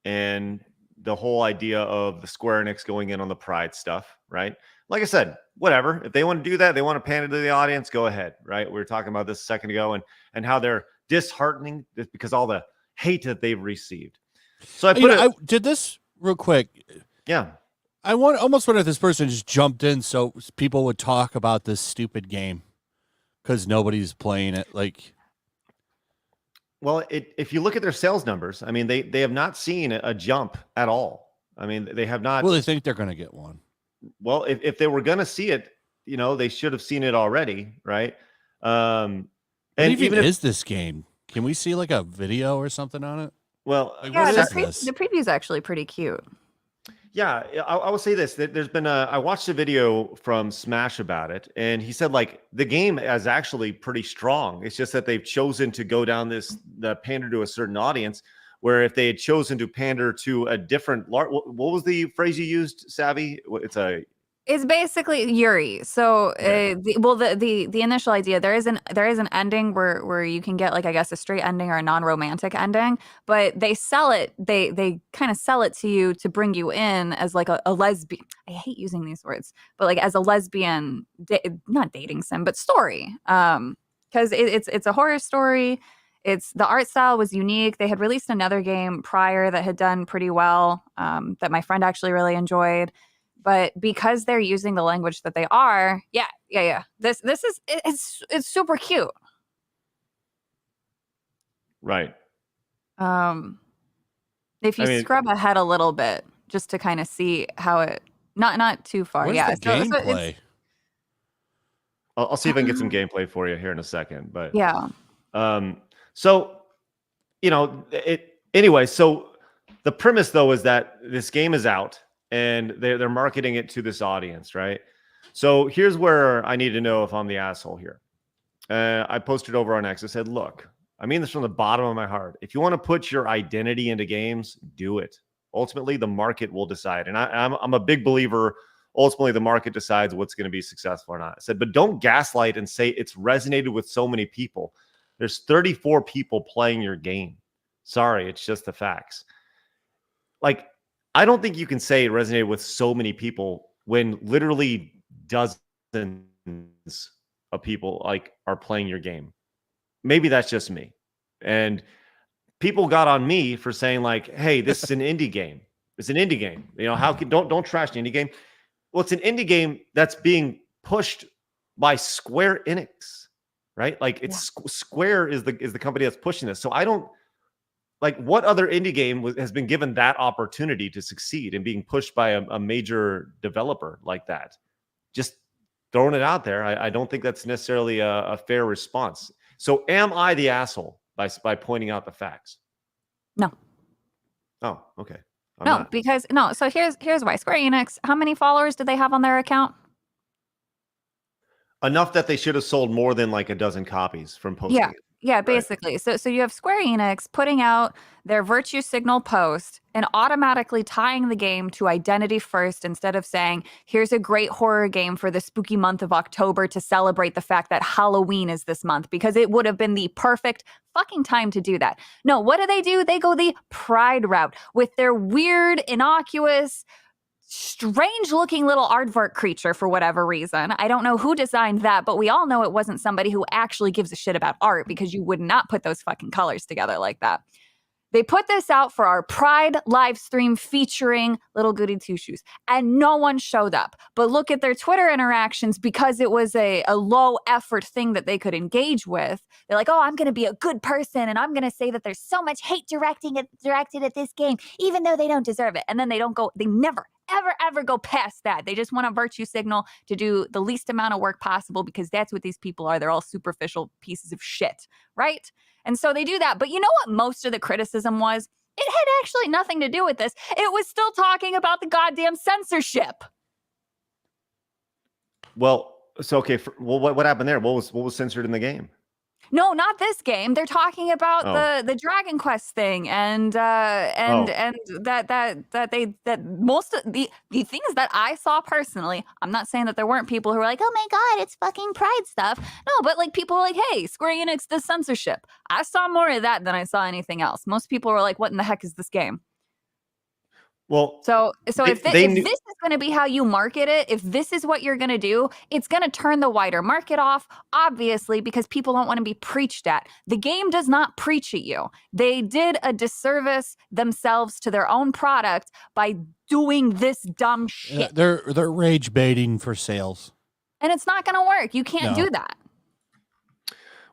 and the whole idea of the Square Enix going in on the Pride stuff, right? Like I said, whatever. If they want to do that, they want to pan it to the audience, go ahead, right? We were talking about this a second ago and how they're disheartening because all the hate that they've received. So I did this real quick. Yeah. I almost wonder if this person just jumped in so people would talk about this stupid game because nobody's playing it. Like, well, if you look at their sales numbers, I mean, they have not seen a jump at all. I mean, they have not. Well, they think they're going to get one. Well, if they were going to see it, they should have seen it already, right? And even is this game? Can we see like a video or something on it? Well, like, Yeah, what is this? the preview is actually pretty cute. Yeah, I will say this. There's been I watched a video from Smash about it, and he said like the game is actually pretty strong. It's just that they've chosen to go down the pander to a certain audience, where if they had chosen to pander to a different, what was the phrase you used, Savvy? It's basically Yuri. So, the initial idea there is an ending where you can get like I guess a straight ending or a non-romantic ending, but they sell it. They kind of sell it to you to bring you in as like a lesbian. I hate using these words, but like as a lesbian, not dating sim, but story. Because it's a horror story. The art style was unique. They had released another game prior that had done pretty well. That my friend actually really enjoyed. But because they're using the language that they are, yeah. This is it's super cute. Right. If you scrub ahead a little bit just to kind of see how it not too far. Where's the gameplay? I'll see if I can get some gameplay for you here in a second. But yeah. So anyway, so the premise though is that this game is out. And they're marketing it to this audience, right? So here's where I need to know if I'm the asshole here. I posted over on X. I said, look, I mean this from the bottom of my heart. If you want to put your identity into games, do it. Ultimately, the market will decide. And I'm a big believer. Ultimately, the market decides what's going to be successful or not. I said, but don't gaslight and say it's resonated with so many people. There's 34 people playing your game. Sorry, it's just the facts. Like, I don't think you can say it resonated with so many people when literally dozens of people like are playing your game. Maybe that's just me. And people got on me for saying like, hey, this is an indie game. It's an indie game. You know, how can don't trash the indie game. Well, it's an indie game that's being pushed by Square Enix, right? Like it's Square is the company that's pushing this. So I don't like what other indie game has been given that opportunity to succeed and being pushed by a major developer like that. Just throwing it out there. I don't think that's necessarily a fair response. So am I the asshole by pointing out the facts? No. Oh, okay. No, because no. So here's why. Square Enix, how many followers do they have on their account? Enough that they should have sold more than like a dozen copies from posting it. Yeah, basically. Right. So you have Square Enix putting out their virtue signal post and automatically tying the game to identity first instead of saying, here's a great horror game for the spooky month of October to celebrate the fact that Halloween is this month, because it would have been the perfect fucking time to do that. No, what do? They go the Pride route with their weird, innocuous, strange looking little aardvark creature for whatever reason. I don't know who designed that, but we all know it wasn't somebody who actually gives a shit about art, because you would not put those fucking colors together like that. They put this out for our Pride live stream featuring Little Goody Two Shoes, and no one showed up. But look at their Twitter interactions, because it was a low effort thing that they could engage with. They're like, oh, I'm going to be a good person, and I'm going to say that there's so much hate directed at this game, even though they don't deserve it. And then they never, ever go past that. They just want a virtue signal to do the least amount of work possible, because that's what these people are. They're all superficial pieces of shit, right? And so they do that. But you know what most of the criticism was? It had actually nothing to do with this. It was still talking about the goddamn censorship. Well, so okay, what happened there? What was censored in the game? No, not this game. They're talking about the Dragon Quest thing, and that most of the things that I saw personally. I'm not saying that there weren't people who were like, oh my god, it's fucking Pride stuff. No, but like people were like, hey, Square Enix does censorship. I saw more of that than I saw anything else. Most people were like, what in the heck is this game? Well, so if this is going to be how you market it, if this is what you're going to do, it's going to turn the wider market off, obviously, because people don't want to be preached at. The game does not preach at you. They did a disservice themselves to their own product by doing this dumb shit. They're rage baiting for sales. And it's not going to work. You can't do that.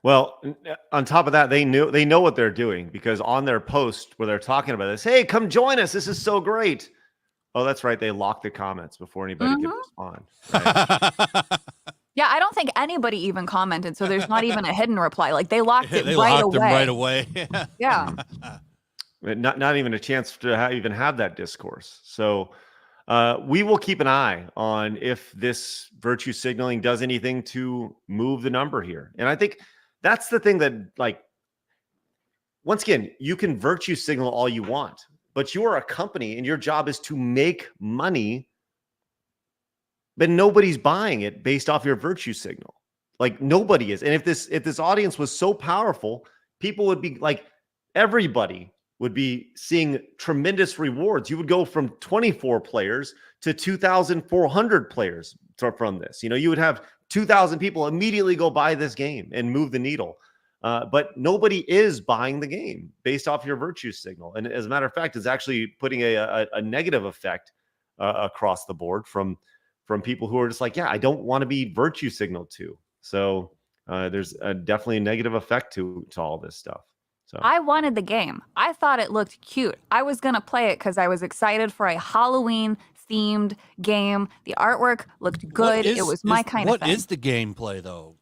Well, on top of that, they know what they're doing, because on their post where they're talking about this, hey, come join us. This is so great. Oh, that's right. They locked the comments before anybody could respond. Right? Yeah, I don't think anybody even commented, so there's not even a hidden reply. Like they locked it they right locked away. them right away. Yeah. Not even a chance to even have that discourse. So we will keep an eye on if this virtue signaling does anything to move the number here. And I think that's the thing that, like, once again, you can virtue signal all you want, but you are a company and your job is to make money, but nobody's buying it based off your virtue signal. Like nobody is. And if this audience was so powerful, people would be like, everybody would be seeing tremendous rewards. You would go from 24 players to 2,400 players from this. You know, you would have 2,000 people immediately go buy this game and move the needle. But nobody is buying the game based off your virtue signal. And as a matter of fact, it's actually putting a negative effect across the board from people who are just like, yeah, I don't want to be virtue signaled to. So there's definitely a negative effect to all this stuff. So I wanted the game. I thought it looked cute. I was going to play it because I was excited for a Halloween themed game. The artwork looked good. It was my kind of thing. What is the gameplay though?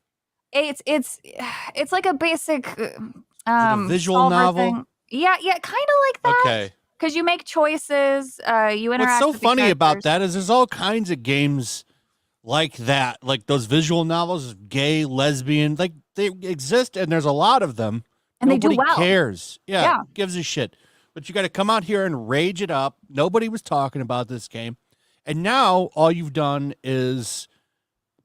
It's like a basic visual novel thing. Yeah, kind of like that. Okay. Because you make choices, you interact. What's so with the funny about characters. that is there's all kinds of games like that, like those visual novels, gay, lesbian, like they exist, and there's a lot of them. And Nobody they do well. cares. Yeah, gives a shit. But you got to come out here and rage it up. Nobody was talking about this game. And now all you've done is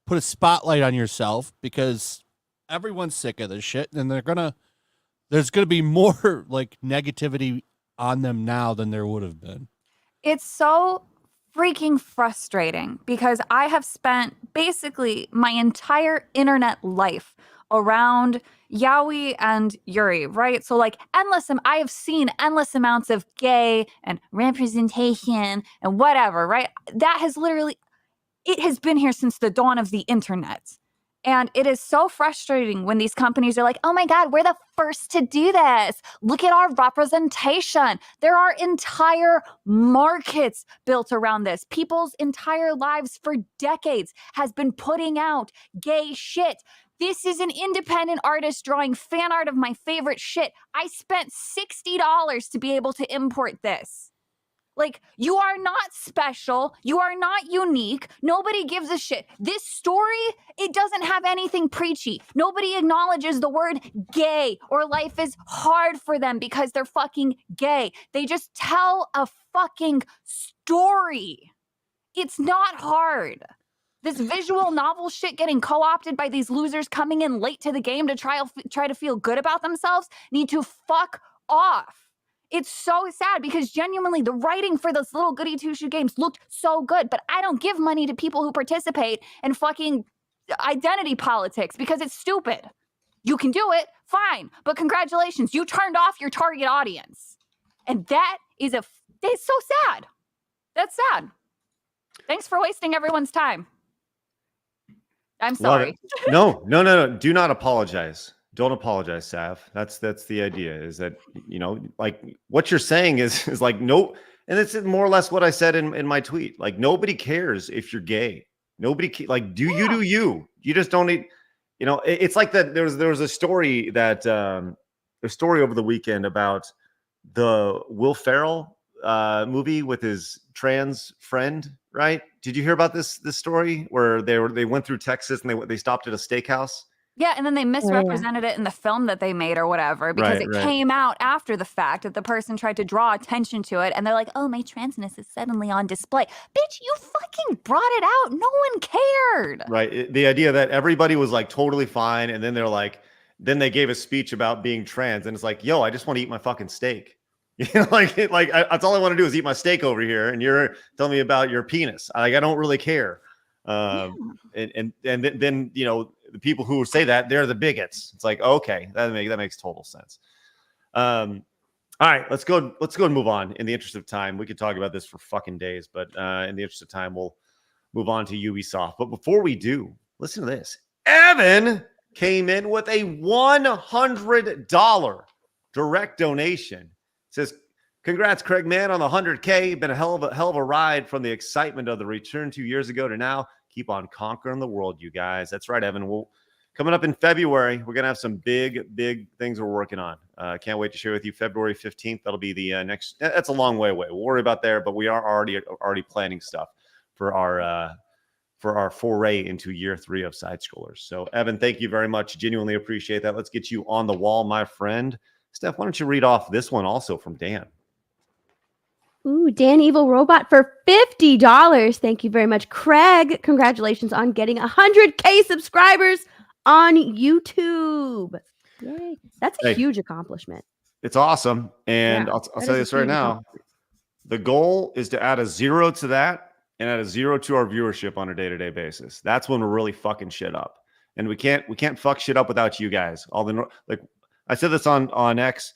put a spotlight on yourself because everyone's sick of this shit. And there's going to be more like negativity on them now than there would have been. It's so freaking frustrating because I have spent basically my entire internet life around Yaoi and Yuri, right? So like I have seen endless amounts of gay and representation and whatever, right? That has literally, it has been here since the dawn of the internet. And it is so frustrating when these companies are like, oh my God, we're the first to do this. Look at our representation. There are entire markets built around this. People's entire lives for decades has been putting out gay shit. This is an independent artist drawing fan art of my favorite shit. I spent $60 to be able to import this. Like, you are not special. You are not unique. Nobody gives a shit. This story, it doesn't have anything preachy. Nobody acknowledges the word gay or life is hard for them because they're fucking gay. They just tell a fucking story. It's not hard. This visual novel shit getting co-opted by these losers coming in late to the game to try to feel good about themselves need to fuck off. It's so sad because genuinely the writing for those little goody two-shoe games looked so good, but I don't give money to people who participate in fucking identity politics because it's stupid. You can do it, fine, but congratulations, you turned off your target audience. And that is it's so sad. That's sad. Thanks for wasting everyone's time. I'm sorry. No. Do not apologize. Don't apologize, Sav. That's the idea, is that, you know, like what you're saying is like, no, and it's more or less what I said in my tweet. Like, nobody cares if you're gay. Nobody you do you. You just don't need, you know, it's like that. There was a story that a story over the weekend about the Will Ferrell movie with his trans friend, right? Did you hear about this story where they went through Texas and they stopped at a steakhouse? Yeah, and then they misrepresented it in the film that they made or whatever because it came out after the fact that the person tried to draw attention to it and they're like, oh, my transness is suddenly on display. Bitch, you fucking brought it out. No one cared. Right. The idea that everybody was like totally fine. And then they're like, then they gave a speech about being trans. And it's like, yo, I just want to eat my fucking steak. You know, that's all I want to do is eat my steak over here. And you're telling me about your penis. I don't really care. And then, you know, the people who say that, they're the bigots. It's like, okay, that makes total sense. All right, let's go and move on. In the interest of time, we could talk about this for fucking days, but in the interest of time, we'll move on to Ubisoft. But before we do, listen to this. Evan came in with a $100 direct donation. Says, congrats, Craig, man, on the 100K. Been a hell of a ride from the excitement of the return 2 years ago to now. Keep on conquering the world, you guys. That's right, Evan. Coming up in February, we're going to have some big things we're working on. Can't wait to share with you February 15th. That'll be the next. That's a long way away. We'll worry about there, but we are already planning stuff for our foray into year 3 of side scrollers. So, Evan, thank you very much. Genuinely appreciate that. Let's get you on the wall, my friend. Steph, why don't you read off this one also from Dan? Ooh, Dan Evil Robot for $50. Thank you very much. Craig, congratulations on getting 100K subscribers on YouTube. Yay. That's a huge accomplishment. It's awesome. And I'll tell you this right now. The goal is to add a 0 to that and add a 0 to our viewership on a day-to-day basis. That's when we're really fucking shit up. And we can't fuck shit up without you guys. Like I said this on X.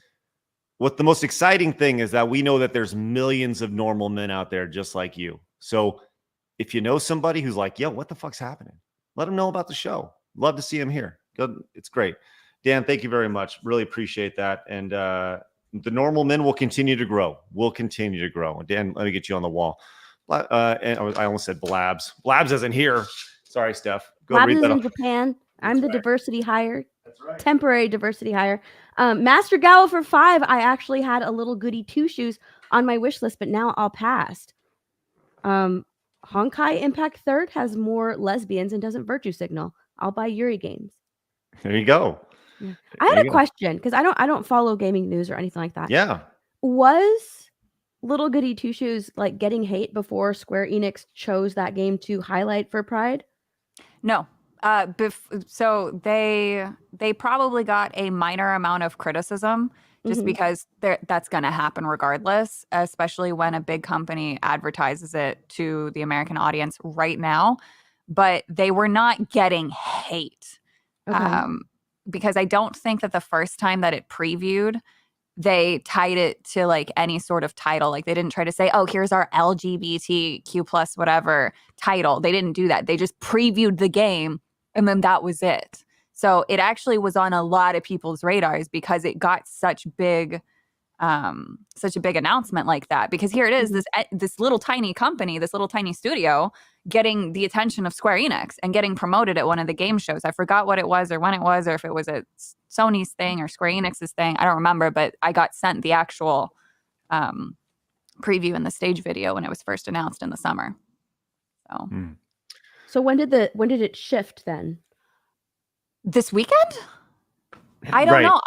What the most exciting thing is that we know that there's millions of normal men out there just like you. So if you know somebody who's like, yo, what the fuck's happening? Let them know about the show. Love to see him here. It's great. Dan, thank you very much. Really appreciate that. And the normal men will continue to grow. Dan, let me get you on the wall. And I almost said Blabs. Blabs isn't here. Sorry, Steph. Blabs is in Japan. I'm the diversity hire. That's right. Temporary diversity hire. Master Gallo for 5. I actually had a little goody 2 shoes on my wish list, but now all passed. Honkai Impact 3rd has more lesbians and doesn't virtue signal. I'll buy Yuri games. There you go. Yeah. I had a question because I don't follow gaming news or anything like that. Yeah. Was Little Goody Two Shoes like getting hate before Square Enix chose that game to highlight for Pride? No. So they probably got a minor amount of criticism just because that's going to happen regardless, especially when a big company advertises it to the American audience right now. But they were not getting hate. Okay. Because I don't think that the first time that it previewed, they tied it to like any sort of title. Like they didn't try to say, oh, here's our LGBTQ plus whatever title. They didn't do that. They just previewed the game and then that was it. So it actually was on a lot of people's radars because it got such a big announcement like that. Because here it is, this little tiny company, this little tiny studio getting the attention of Square Enix and getting promoted at one of the game shows. I forgot what it was or when it was, or if it was a Sony's thing or Square Enix's thing. I don't remember, but I got sent the actual preview in the stage video when it was first announced in the summer. So when did it shift then? This weekend? I don't know.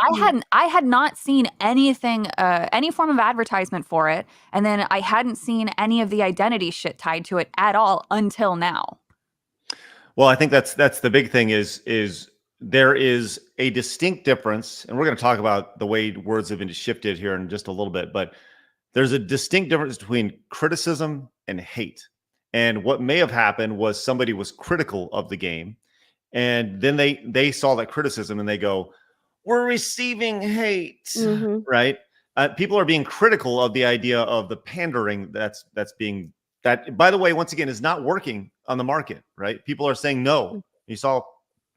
I had not seen anything, any form of advertisement for it, and then I hadn't seen any of the identity shit tied to it at all until now. Well, I think that's the big thing is there is a distinct difference, and we're going to talk about the way words have been shifted here in just a little bit, but there's a distinct difference between criticism and hate. And what may have happened was somebody was critical of the game, and then they saw that criticism and they go, we're receiving hate, right? People are being critical of the idea of the pandering that's being, that, by the way, once again, is not working on the market, right? People are saying no. You saw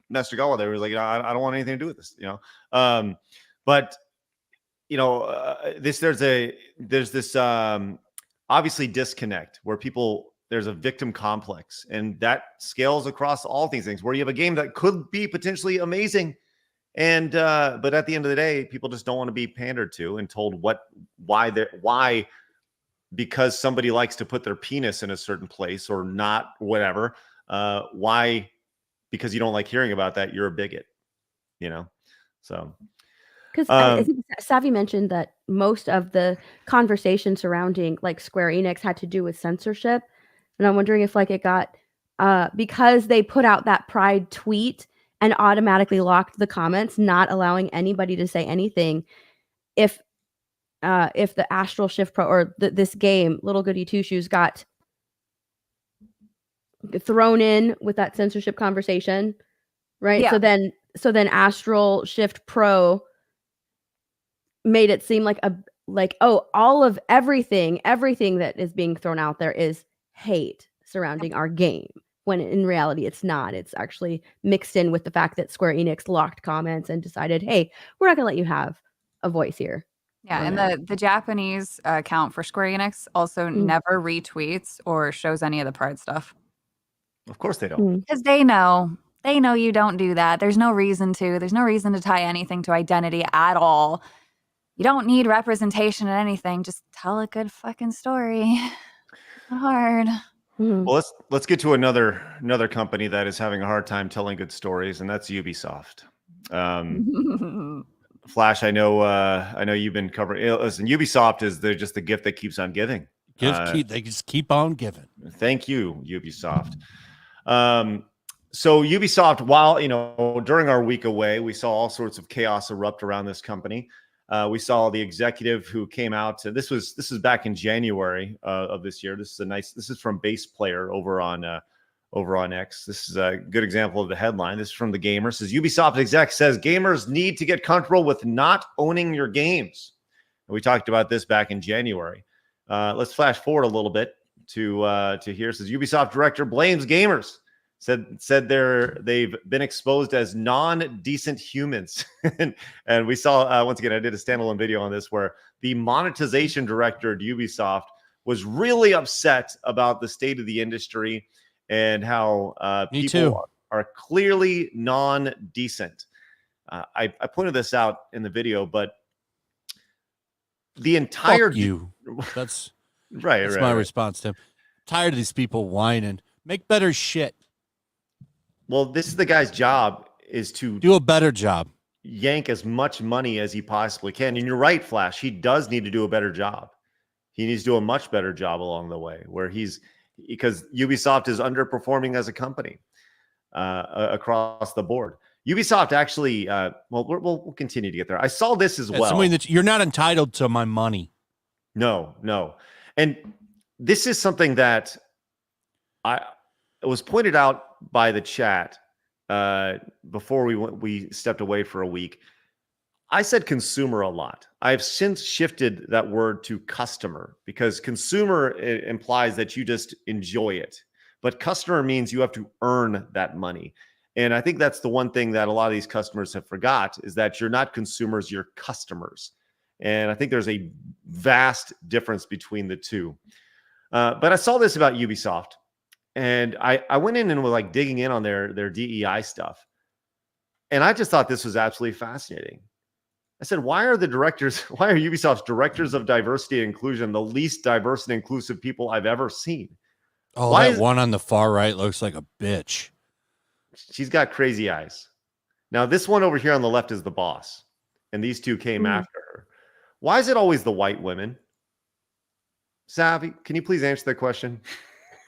Master Gala there was like, I don't want anything to do with this, but there's this obviously disconnect where there's a victim complex, and that scales across all these things where you have a game that could be potentially amazing. And but at the end of the day, people just don't want to be pandered to and told why because somebody likes to put their penis in a certain place or not, whatever. Why? Because you don't like hearing about that, you're a bigot, So because I think Savvy mentioned that most of the conversation surrounding like Square Enix had to do with censorship, and I'm wondering if like it got because they put out that Pride tweet and automatically locked the comments, not allowing anybody to say anything. If the Astral Shift Pro or this game, Little Goody Two Shoes, got thrown in with that censorship conversation, right? Yeah. So then Astral Shift Pro made it seem like all of everything that is being thrown out there is hate surrounding our game. When in reality, it's not. It's actually mixed in with the fact that Square Enix locked comments and decided, hey, we're not going to let you have a voice here. Yeah, and the Japanese account for Square Enix also never retweets or shows any of the Pride stuff. Of course they don't. Because they know you don't do that. There's no reason to. There's no reason to tie anything to identity at all. You don't need representation in anything. Just tell a good fucking story. Not hard. Well, let's get to another company that is having a hard time telling good stories, and that's Ubisoft. Flash, I know you've been covering. Listen, Ubisoft is just the gift that keeps on giving. They just keep on giving. Thank you, Ubisoft. So Ubisoft, while during our week away, we saw all sorts of chaos erupt around this company. We saw the executive who came out. This is back in January of this year. This is from Base Player over on X. This is a good example of the headline. This is from the Gamer. It says Ubisoft exec says gamers need to get comfortable with not owning your games. And we talked about this back in January. Let's flash forward a little bit to here. It says Ubisoft director blames gamers. Said they've been exposed as non-decent humans. and we saw, once again, I did a standalone video on this where the monetization director at Ubisoft was really upset about the state of the industry and how people are clearly non-decent. I pointed this out in the video, but the entire... Fuck you. That's right. That's my response to him. Tired of these people whining. Make better shit. Well, this is the guy's job, is to do a better job. yank as much money as he possibly can. And you're right, Flash. He does need to do a better job. He needs to do a much better job along the way, because Ubisoft is underperforming as a company across the board. Ubisoft actually, we'll continue to get there. I saw this as well. Something that you're not entitled to my money. No. And this is something that it was pointed out by the chat before we stepped away for a week. I said consumer a lot. I've since shifted that word to customer, because consumer implies that you just enjoy it, but customer means you have to earn that money. And I think that's the one thing that a lot of these customers have forgot, is that you're not consumers, you're customers. And I think there's a vast difference between the two. But I saw this about Ubisoft, and I went in and was like digging in on their DEI stuff. And I just thought this was absolutely fascinating. I said, why are Ubisoft's directors of diversity and inclusion the least diverse and inclusive people I've ever seen? Oh, that one on the far right looks like a bitch. She's got crazy eyes. Now, this one over here on the left is the boss, and these two came after her. Why is it always the white women? Savvy, can you please answer that question?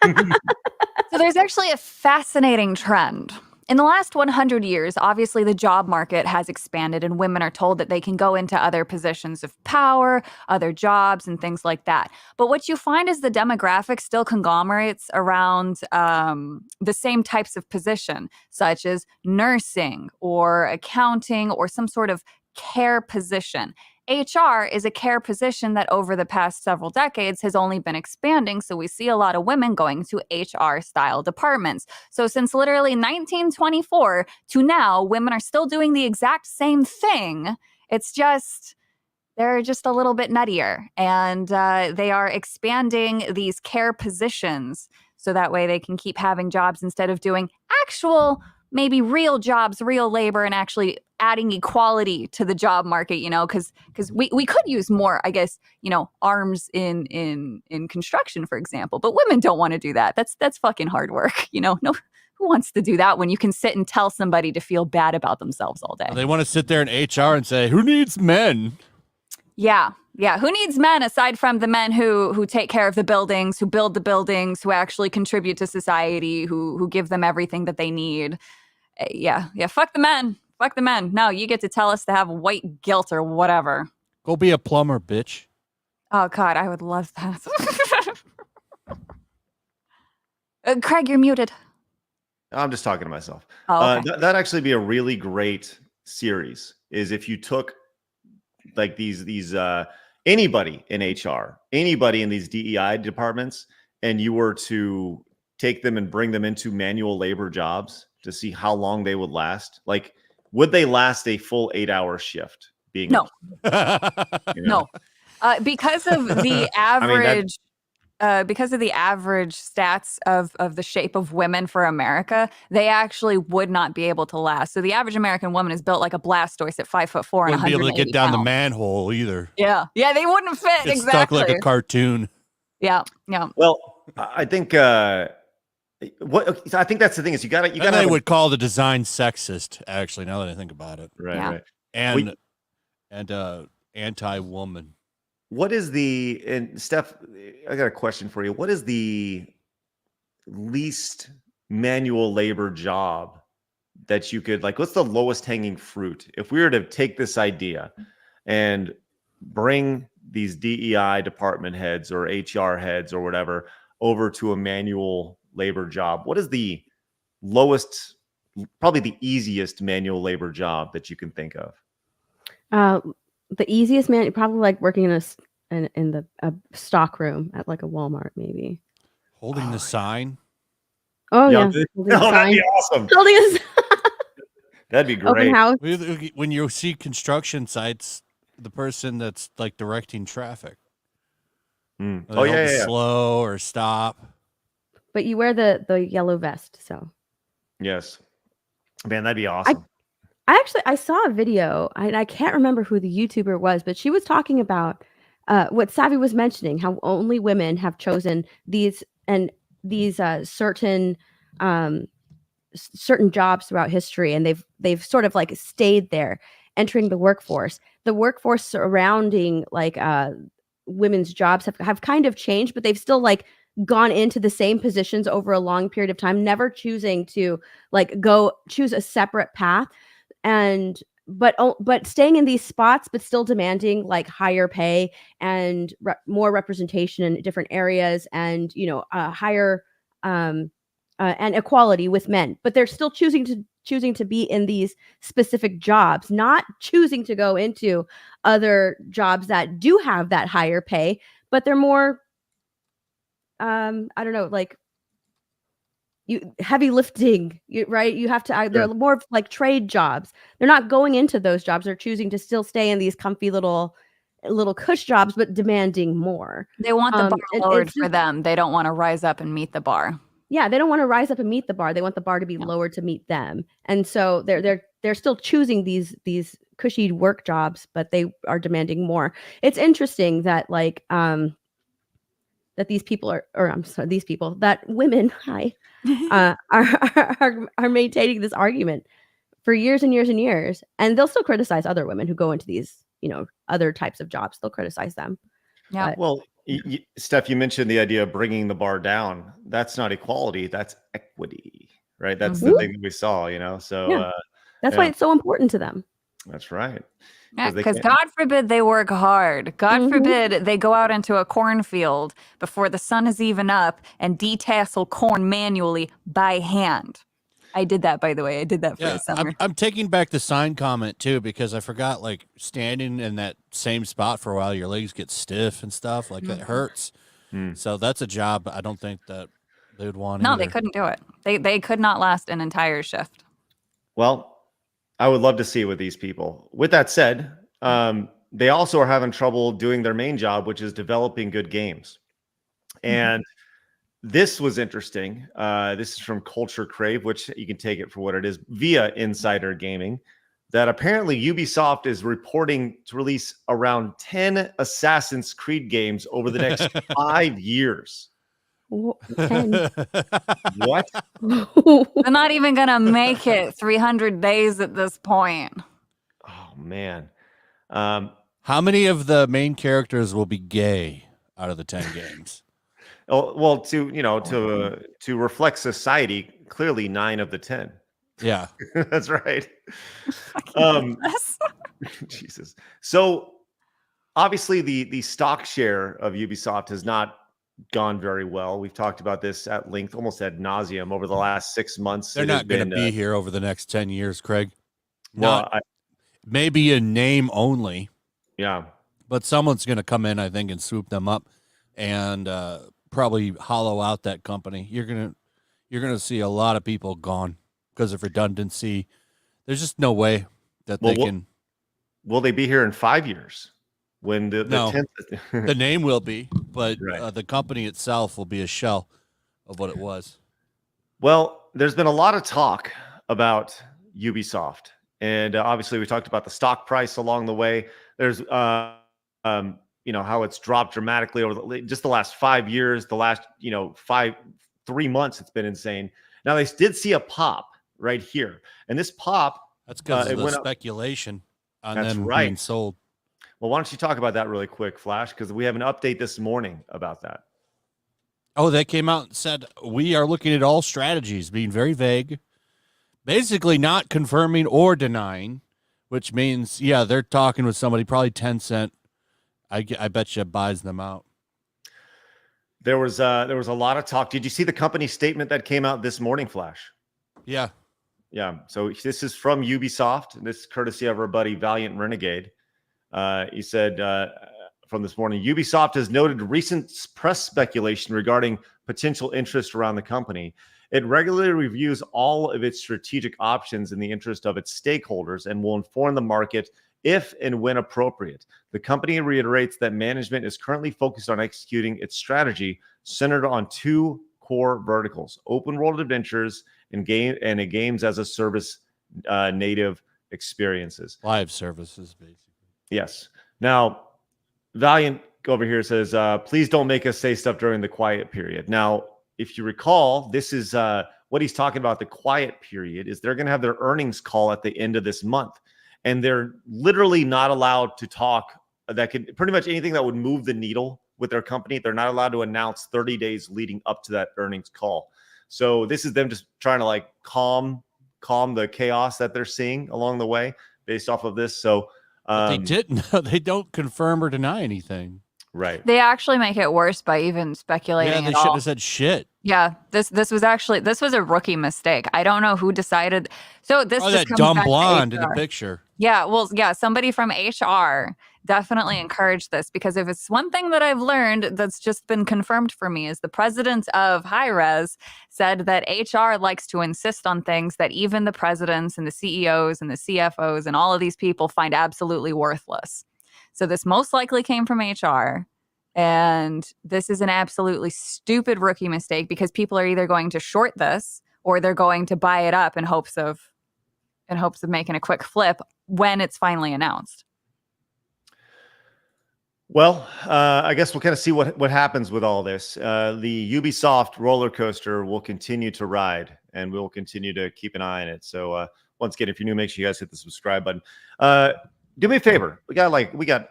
So there's actually a fascinating trend. In the last 100 years, obviously the job market has expanded and women are told that they can go into other positions of power, other jobs, and things like that. But what you find is the demographic still conglomerates around the same types of position, such as nursing or accounting or some sort of care position. HR is a care position that over the past several decades has only been expanding. So we see a lot of women going to HR style departments. So since literally 1924 to now, women are still doing the exact same thing. It's just, they're just a little bit nuttier, and they are expanding these care positions so that way they can keep having jobs instead of doing actual, maybe real jobs, real labor, and actually adding equality to the job market, because we could use more, I guess, arms in construction, for example, but women don't want to do that. That's fucking hard work. No, who wants to do that when you can sit and tell somebody to feel bad about themselves all day? They want to sit there in HR and say, who needs men? Yeah. Who needs men aside from the men who take care of the buildings, who build the buildings, who actually contribute to society, who give them everything that they need? Yeah. Fuck the men. Fuck the men. No, you get to tell us to have white guilt or whatever. Go be a plumber, bitch. Oh, God, I would love that. Craig, you're muted. I'm just talking to myself. Oh, okay. That'd actually be a really great series, is if you took like these anybody in HR, anybody in these DEI departments, and you were to take them and bring them into manual labor jobs to see how long they would last. Like, would they last a full 8-hour shift? No. No. Because of the average, because of the average stats of the shape of women for America, they actually would not be able to last. So the average American woman is built like a Blastoise at 5'4" and 180 Wouldn't be able to get down pounds. the manhole either. Yeah, they wouldn't fit. It's exactly. stuck like a cartoon. Yeah. Well, I think I think that's the thing, is you got to. They would call the design sexist. Actually, now that I think about it, right. And anti-woman. What is and Steph, I got a question for you. What is the least manual labor job that you could, what's the lowest hanging fruit? If we were to take this idea and bring these DEI department heads or HR heads or whatever over to a manual labor job, what is the lowest, probably the easiest manual labor job that you can think of? The easiest probably like working in the stock room at like a Walmart, maybe. Holding the sign. Oh yeah, that'd be awesome. That'd be great. Open house. When you see construction sites, the person that's like directing traffic. Oh yeah. Slow or stop. But you wear the yellow vest, so. Yes, man, that'd be awesome. I saw a video, and I can't remember who the YouTuber was, but she was talking about what Savvy was mentioning, how only women have chosen these certain jobs throughout history, and they've sort of like stayed there. entering the workforce. The workforce surrounding like women's jobs have kind of changed, but they've still like gone into the same positions over a long period of time, never choosing to like go choose a separate path, and but staying in these spots, but still demanding like higher pay and more representation in different areas, and higher and equality with men. But they're still choosing to be in these specific jobs, not choosing to go into other jobs that do have that higher pay, but they're more I don't know, like heavy lifting, right? You have to they're more of like trade jobs. They're not going into those jobs. They're choosing to still stay in these comfy little cush jobs, but demanding more. They want the bar lowered for them. They don't want to rise up and meet the bar. Yeah, they don't want to rise up and meet the bar. They want the bar to be lowered to meet them. And so they're still choosing these cushy work jobs, but they are demanding more. It's interesting that like that these people that women are maintaining this argument for years and years and years, and they'll still criticize other women who go into these other types of jobs. They'll criticize them. Yeah. Well, Steph, you mentioned the idea of bringing the bar down. That's not equality. That's equity, right? That's the thing that we saw, So that's why it's so important to them. That's right. Yeah, because God forbid they work hard. God forbid they go out into a cornfield before the sun is even up and detassel corn manually by hand. I did that, by the way. I did that for the summer. I'm taking back the sign comment too, because I forgot, like, standing in that same spot for a while, your legs get stiff and stuff. Like, that hurts. So that's a job I don't think that they would want. No, either. they couldn't do it. They could not last an entire shift. Well, I would love to see it with these people. With that said, they also are having trouble doing their main job, which is developing good games. And this was interesting. This is from Culture Crave, which you can take it for what it is via Insider Gaming, that apparently Ubisoft is reporting to release around 10 Assassin's Creed games over the next 5 years. 10. What? They're not even going to make it 300 days at this point. Oh, man. How many of the main characters will be gay out of the 10 games? Well, to reflect society, clearly 9 of the 10. Yeah. That's right. Jesus. So obviously the stock share of Ubisoft has not gone very well. We've talked about this at length, almost ad nauseum over the last 6 months. They're not going to be here over the next 10 years, Craig. Well, maybe in name only. Yeah. But someone's going to come in, I think, and swoop them up and probably hollow out that company. You're going to see a lot of people gone because of redundancy. There's just no way that they can. Will they be here in 5 years? When the 10th... the name will be, but right. The company itself will be a shell of what it was. Well, there's been a lot of talk about Ubisoft, and obviously we talked about the stock price along the way. There's, how it's dropped dramatically over just the last 5 years. The last, 3 months, it's been insane. Now they did see a pop right here, and this pop. That's because of the speculation on them being sold. Well, why don't you talk about that really quick, Flash? Because we have an update this morning about that. Oh, they came out and said, we are looking at all strategies, being very vague, basically not confirming or denying, which means, they're talking with somebody, probably Tencent. I bet you buys them out. There was a lot of talk. Did you see the company statement that came out this morning, Flash? Yeah. Yeah. So this is from Ubisoft. This is courtesy of our buddy Valiant Renegade. He said from this morning, Ubisoft has noted recent press speculation regarding potential interest around the company. It regularly reviews all of its strategic options in the interest of its stakeholders and will inform the market if and when appropriate. The company reiterates that management is currently focused on executing its strategy centered on 2 core verticals: open world adventures and games as a service native experiences. Live services, basically. Yes. Now, Valiant over here says, please don't make us say stuff during the quiet period. Now, if you recall, this is what he's talking about. The quiet period is they're going to have their earnings call at the end of this month. and they're literally not allowed to talk. That could pretty much anything that would move the needle with their company. They're not allowed to announce 30 days leading up to that earnings call. So this is them just trying to like calm the chaos that they're seeing along the way based off of this. So they didn't. They don't confirm or deny anything. Right. They actually make it worse by even speculating. Yeah, they at should all. have said shit. Yeah, this was a rookie mistake. I don't know who decided. So this Oh, just that comes dumb back to blonde in the HR. picture. Yeah, well, yeah, somebody from HR definitely encouraged this, because if it's one thing that I've learned that's just been confirmed for me is the president of Hi-Res said that HR likes to insist on things that even the presidents and the CEOs and the CFOs and all of these people find absolutely worthless. So this most likely came from HR. And this is an absolutely stupid rookie mistake, because people are either going to short this or they're going to buy it up in hopes of making a quick flip when it's finally announced. Well, I guess we'll kind of see what happens with all this. The Ubisoft roller coaster will continue to ride, and we'll continue to keep an eye on it. So once again, if you're new, make sure you guys hit the subscribe button. Do me a favor. We got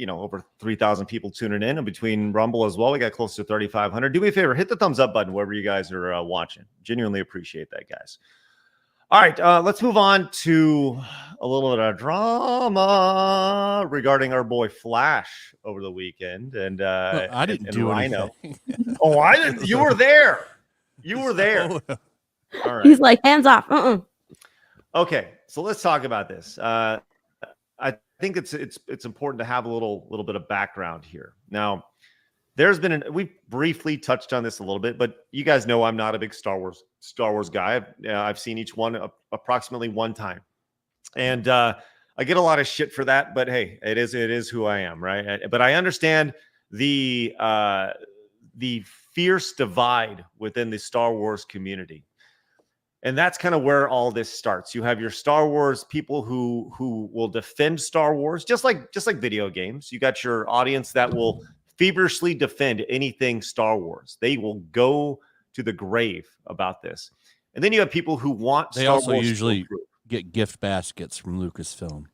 over 3,000 people tuning in, and between Rumble as well, we got close to 3,500. Do me a favor, hit the thumbs up button wherever you guys are watching. Genuinely appreciate that, guys. All right, let's move on to a little bit of drama regarding our boy Flash over the weekend. And I didn't do Rhino. anything. Oh, I didn't. You were there. You were there. All right. He's like, hands off. Okay, so let's talk about this. I think it's important to have a little bit of background here. Now, we briefly touched on this a little bit, but you guys know I'm not a big Star Wars guy. I've seen each one approximately one time, and I get a lot of shit for that. But hey, it is who I am, right? But I understand the fierce divide within the Star Wars community. And that's kind of where all this starts. You have your Star Wars people who will defend Star Wars, just like video games. You got your audience that will feverishly defend anything Star Wars. They will go to the grave about this. And then you have people who want They Star also Wars usually get gift baskets from Lucasfilm.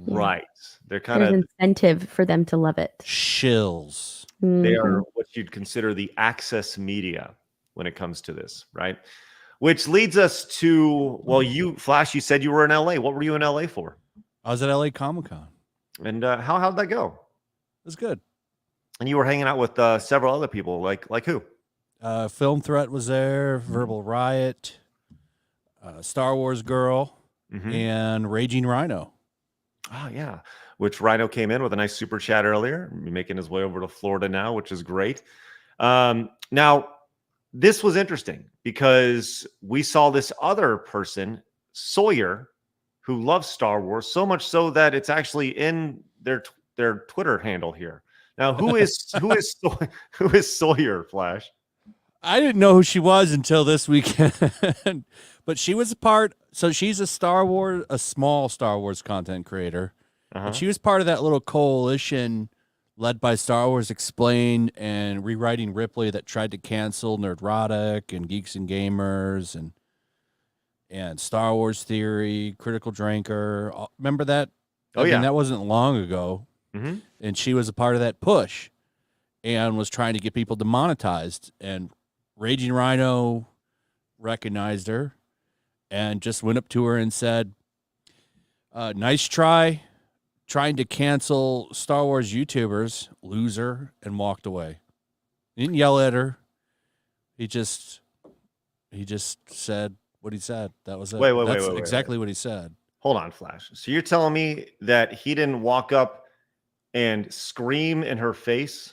Right. They're kind There's of incentive for them to love it. Shills. they are what you'd consider the access media when it comes to this, right? Which leads us to, well, Flash, you said you were in LA. What were you in LA for? I was at LA Comic-Con. And how'd that go? It was good. And you were hanging out with several other people, like who? Film Threat was there, Verbal Riot, Star Wars Girl, and Raging Rhino. Oh, yeah. Which Rhino came in with a nice super chat earlier, making his way over to Florida now, which is great. Now, this was interesting because we saw this other person, Sawyer, who loves Star Wars, so much so that it's actually in their Twitter handle here. Now, who is Sawyer, Flash? I didn't know who she was until this weekend, but she was a part. So she's a small Star Wars content creator, and she was part of that little coalition led by Star Wars Explained and Rewriting Ripley that tried to cancel Nerdrotic and Geeks and Gamers and Star Wars Theory, Critical Drinker. Remember that? I mean, that wasn't long ago. And she was a part of that push and was trying to get people demonetized. And Raging Rhino recognized her and just went up to her and said, nice try trying to cancel Star Wars YouTubers, loser, and walked away. He didn't yell at her. He just said what he said. That was it. That's exactly what he said. Hold on, Flash. So you're telling me that he didn't walk up and scream in her face?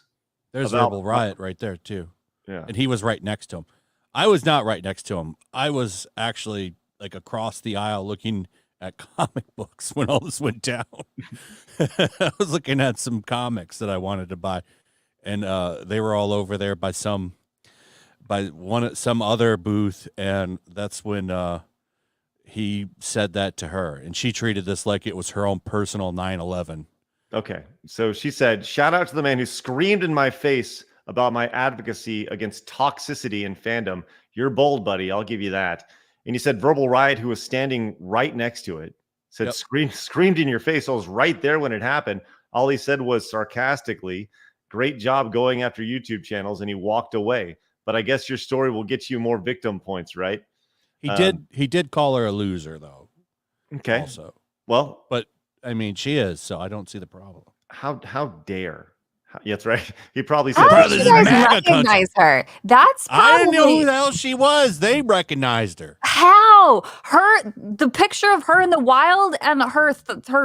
There's Verbal Riot right there, too. Yeah. And he was right next to him. I was not right next to him. I was actually like across the aisle looking at comic books when all this went down. I was looking at some comics that I wanted to buy, and they were all over there by some other booth, and that's when he said that to her, and she treated this like it was her own personal 9/11. Okay, so she said, "Shout out to the man who screamed in my face about my advocacy against toxicity in fandom. You're bold, buddy. I'll give you that." And he said Verbal Riot, who was standing right next to it, Said Yep. screamed in your face. I was right there when it happened. All he said was sarcastically, "Great job going after YouTube channels," and he walked away. But I guess your story will get you more victim points, right? He did call her a loser though. Okay. Also, well, but I mean, she is, so I don't see the problem. How dare? Yeah, that's right. He probably said, How Brothers did in you guys MAGA recognize her? That's I didn't know who probably the hell she was. They recognized her. how the picture of her in the wild and her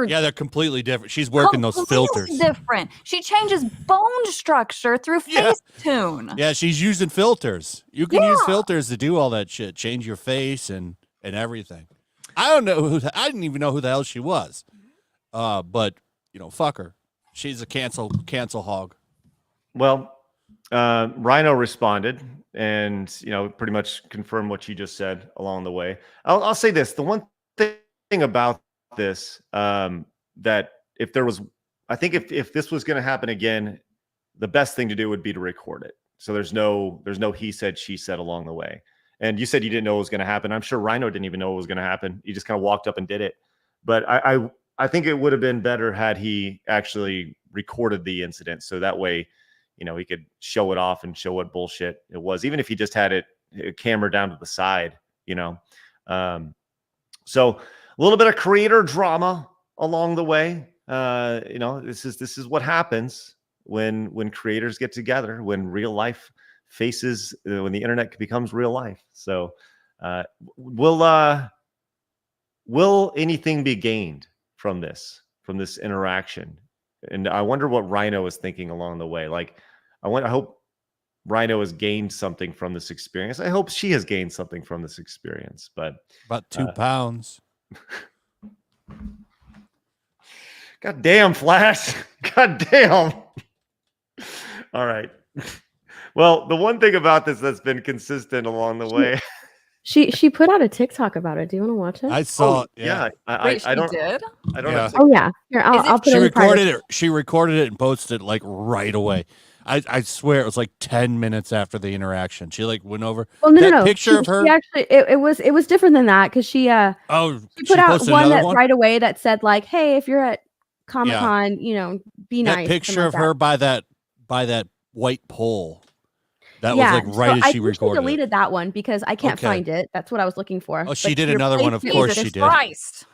Yeah, they're completely different. She's working those completely filters. different. She changes bone structure through Yeah. Facetune. Yeah, she's using filters. You can use filters to do all that shit, change your face and everything. I don't know I didn't even know who the hell she was. But fuck her. She's a cancel hog. Well, Rhino responded and pretty much confirmed what you just said along the way. I'll say this: the one thing about this that if there was, I think if this was going to happen again, the best thing to do would be to record it. So there's no he said she said along the way. And you said you didn't know it was going to happen. I'm sure Rhino didn't even know it was going to happen. He just kind of walked up and did it. But I think it would have been better had he actually recorded the incident, so that way, he could show it off and show what bullshit it was, even if he just had it camera down to the side, So a little bit of creator drama along the way. This is what happens when creators get together, when real life faces, when the internet becomes real life. So will anything be gained from this interaction? And I wonder what Rhino is thinking along the way. Like, I hope Rhino has gained something from this experience. I hope she has gained something from this experience. But about 2 pounds. God damn, Flash. God damn. All right. Well, the one thing about this that's been consistent along the way. She put out a TikTok about it. Do you want to watch it? I saw it. Yeah. Wait, I don't did? I don't Yeah. know. Oh yeah. Here, I'll put She it in recorded private. it. She recorded it and posted it like right away. I swear it was like 10 minutes after the interaction. She like went over. Well, no, that no. picture of her. She actually, it was different than that because she She put out posted one another that right away that said like, hey, if you're at Comic-Con, be that nice. picture something of like her by that white pole. That yeah, was like right so as she recorded. She deleted that one because I can't Okay. find it. That's what I was looking for. Oh, she But did another one. Of replaced it course with she this- did. Christ.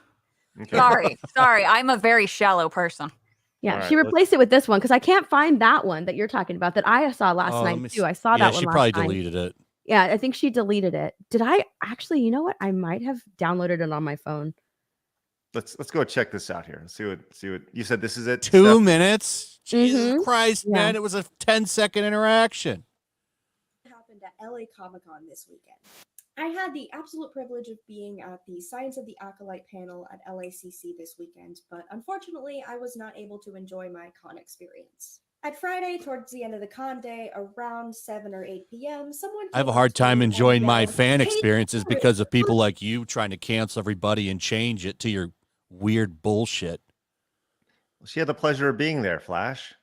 Okay. Sorry. I'm a very shallow person. Yeah, All right, she replaced it with this one because I can't find that one that you're talking about that I saw last Oh, let night me too. s- I saw yeah, that one she last probably night. deleted it. Yeah, I think she deleted it. Did I actually? You know what? I might have downloaded it on my phone. Let's go check this out here. See what you said. This is it. 2 Steph? minutes. Jesus Mhm. Christ, Yeah. man! It was a 10-second interaction. Happened at LA Comic-Con this weekend. I had the absolute privilege of being at the Science of the Acolyte panel at LACC this weekend, but unfortunately, I was not able to enjoy my con experience. At Friday, towards the end of the con day, around 7 or 8 p.m., someone I have a came hard up to time me and enjoying my yelled, fan "Hey, experiences Prairie, because of people like you trying to cancel everybody and change it to your weird bullshit. She had the pleasure of being there, Flash.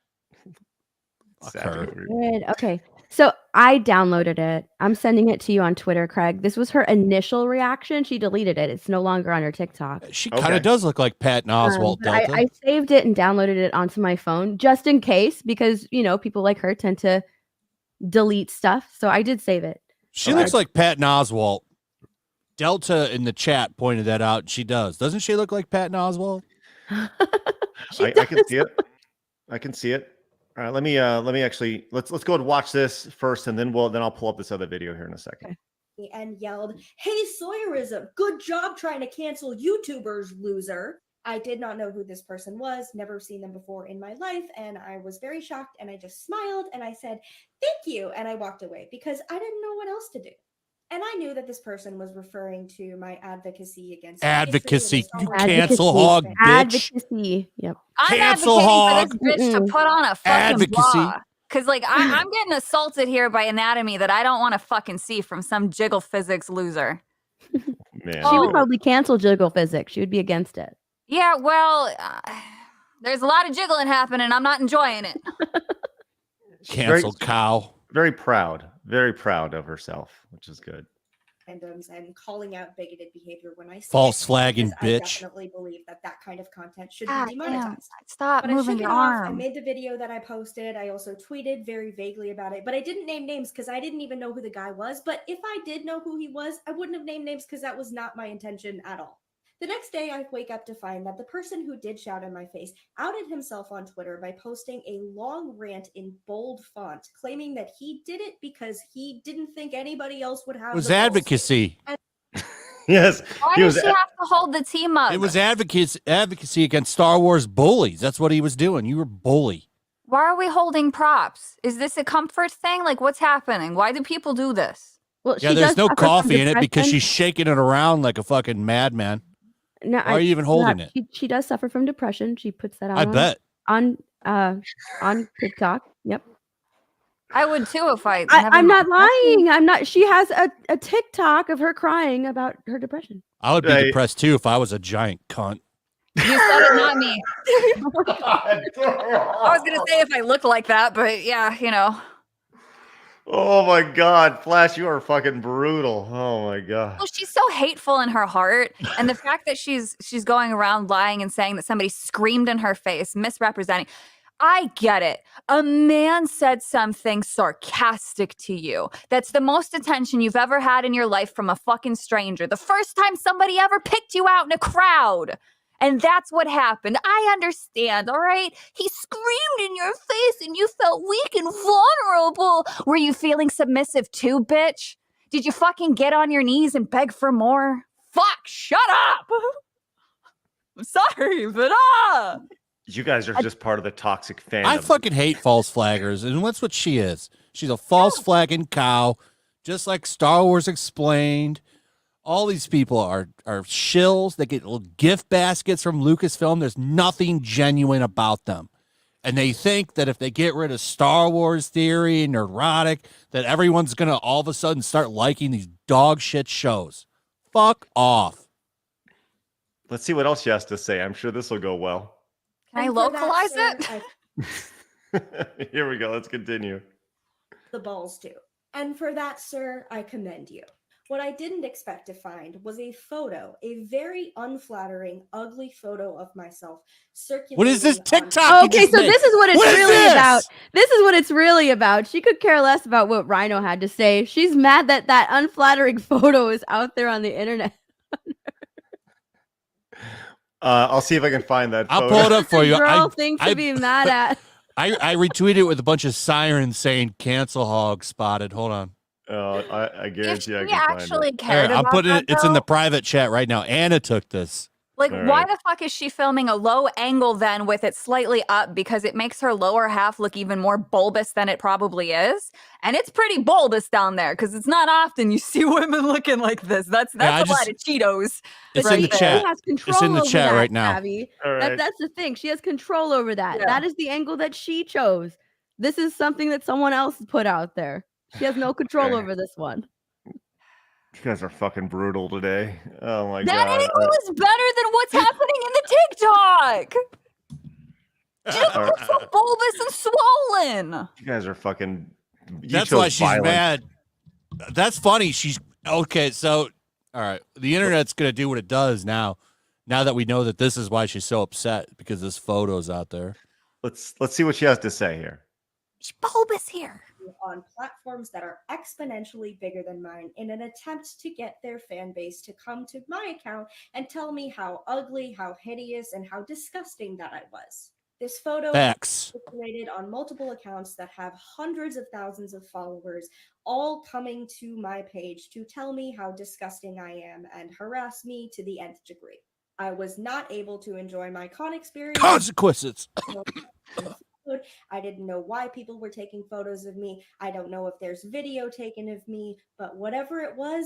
Fuck Sad her. to hear. Good. Okay. So I downloaded it. I'm sending it to you on Twitter, Craig. This was her initial reaction. She deleted it. It's no longer on her TikTok. She Okay. kind of does look like Patton Oswalt But Delta. I saved it and downloaded it onto my phone just in case because, people like her tend to delete stuff. So I did save it. She Okay. looks like Patton Oswalt. Delta in the chat pointed that out. She does. Doesn't she look like Patton Oswalt? She I can does. see it. I can see it. All right, let me actually let's go and watch this first, and then I'll pull up this other video here in a second. and yelled, "Hey, Sawyerism, good job trying to cancel YouTubers, loser." I did not know who this person was, never seen them before in my life, and I was very shocked, and I just smiled, and I said, "Thank you," and I walked away because I didn't know what else to do. And I knew that this person was referring to my advocacy against Advocacy. bigotry and You Star Wars. cancel hog, bitch. Advocacy. Yep. I'm Cancel advocating for hog. this bitch to Mm-mm. put on a fucking Advocacy. bra. Because, I'm getting assaulted here by anatomy that I don't want to fucking see from some jiggle physics loser. Man, She would Oh. probably cancel jiggle physics. She would be against it. Yeah, well, there's a lot of jiggling happening. I'm not enjoying it. she's very, Canceled cow. very proud of herself, which is good. fandoms and calling out bigoted behavior when I see False it, flagging because I bitch. definitely believe that kind of content should God be damn. demonetized. Stop But I moving shook your it off. I arm. made the video that I posted. I also tweeted very vaguely about it, but I didn't name names because I didn't even know who the guy was. But if I did know who he was, I wouldn't have named names because that was not my intention at all. The next day, I wake up to find that the person who did shout in my face outed himself on Twitter by posting a long rant in bold font, claiming that he did it because he didn't think anybody else would have It was the balls to. advocacy. Yes. Why he does was she have to hold the team up? It was advocacy against Star Wars bullies. That's what he was doing. You were bully. Why are we holding props? Is this a comfort thing? Like, what's happening? Why do people do this? Well, Yeah, she there's does no suffer from coffee in it because depression. she's shaking it around like a fucking madman. No, Why are you even holding it? She does suffer from depression. She puts that out I bet. on TikTok. Yep. I would too if I. I'm not lying. I'm not. She has a TikTok of her crying about her depression. I would be Right. depressed too if I was a giant cunt. You said it, not me. I was gonna say if I looked like that, but yeah, you know. Oh my God, Flash, you are fucking brutal. Oh my God. Well, she's so hateful in her heart, and the fact that she's going around lying and saying that somebody screamed in her face, misrepresenting. I get it. A man said something sarcastic to you. That's the most attention you've ever had in your life from a fucking stranger. The first time somebody ever picked you out in a crowd. And that's what happened. I understand, all right? He screamed in your face and you felt weak and vulnerable. Were you feeling submissive too, bitch? Did you fucking get on your knees and beg for more? Fuck, shut up! I'm sorry, but You guys are just part of the toxic fandom. I fucking hate false flaggers, and that's what she is. She's a false flagging cow, just like Star Wars Explained. All these people are shills. They get little gift baskets from Lucasfilm. There's nothing genuine about them. And they think that if they get rid of Star Wars Theory and Neurotic, that everyone's going to all of a sudden start liking these dog shit shows. Fuck off. Let's see what else she has to say. I'm sure this will go well. Can I And for that, localize sir, it? Here we go. Let's continue. the balls to. And for that, sir, I commend you. What I didn't expect to find was a photo, a very unflattering, ugly photo of myself circulating. What is this on- TikTok? Okay, so this is what it's What is really this? about. This is what it's really about. She could care less about what Rhino had to say. She's mad that that unflattering photo is out there on the internet. I'll see if I can find that I'll photo. pull it up for you. Girl thing to I- be mad at. I retweeted it with a bunch of sirens saying "cancel hog spotted." Hold on. Oh, I If guarantee she I can find actually it. cared Here, I'm about putting that, it. It's in the though, private chat right now. Anna took this. like, All why right. the fuck is she filming a low angle then with it slightly up? Because it makes her lower half look even more bulbous than it probably is. And it's pretty bulbous down there because it's not often you see women looking like this. That's I a lot just- of Cheetos. It's right in the there. chat. She has control It's in the over chat that, right now. Savvy. All right. That's the thing. She has control over that. Yeah. That is the angle that she chose. This is something that someone else put out there. She has no control Okay. over this one. You guys are fucking brutal today. Oh my That God. angle is better than what's happening in the TikTok. She doesn't All look so bulbous and swollen. You guys are fucking. You That's chose why she's violence. mad. That's funny. She's okay. So, all right, the internet's gonna do what it does now. Now that we know that this is why she's so upset because this photo's out there. Let's see what she has to say here. She's bulbous here. on platforms that are exponentially bigger than mine in an attempt to get their fan base to come to my account and tell me how ugly, how hideous, and how disgusting that I was. This photo Facts. is circulated on multiple accounts that have hundreds of thousands of followers, all coming to my page to tell me how disgusting I am and harass me to the nth degree. I was not able to enjoy my con experience. Consequences. I didn't know why people were taking photos of me. I don't know if there's video taken of me, but whatever it was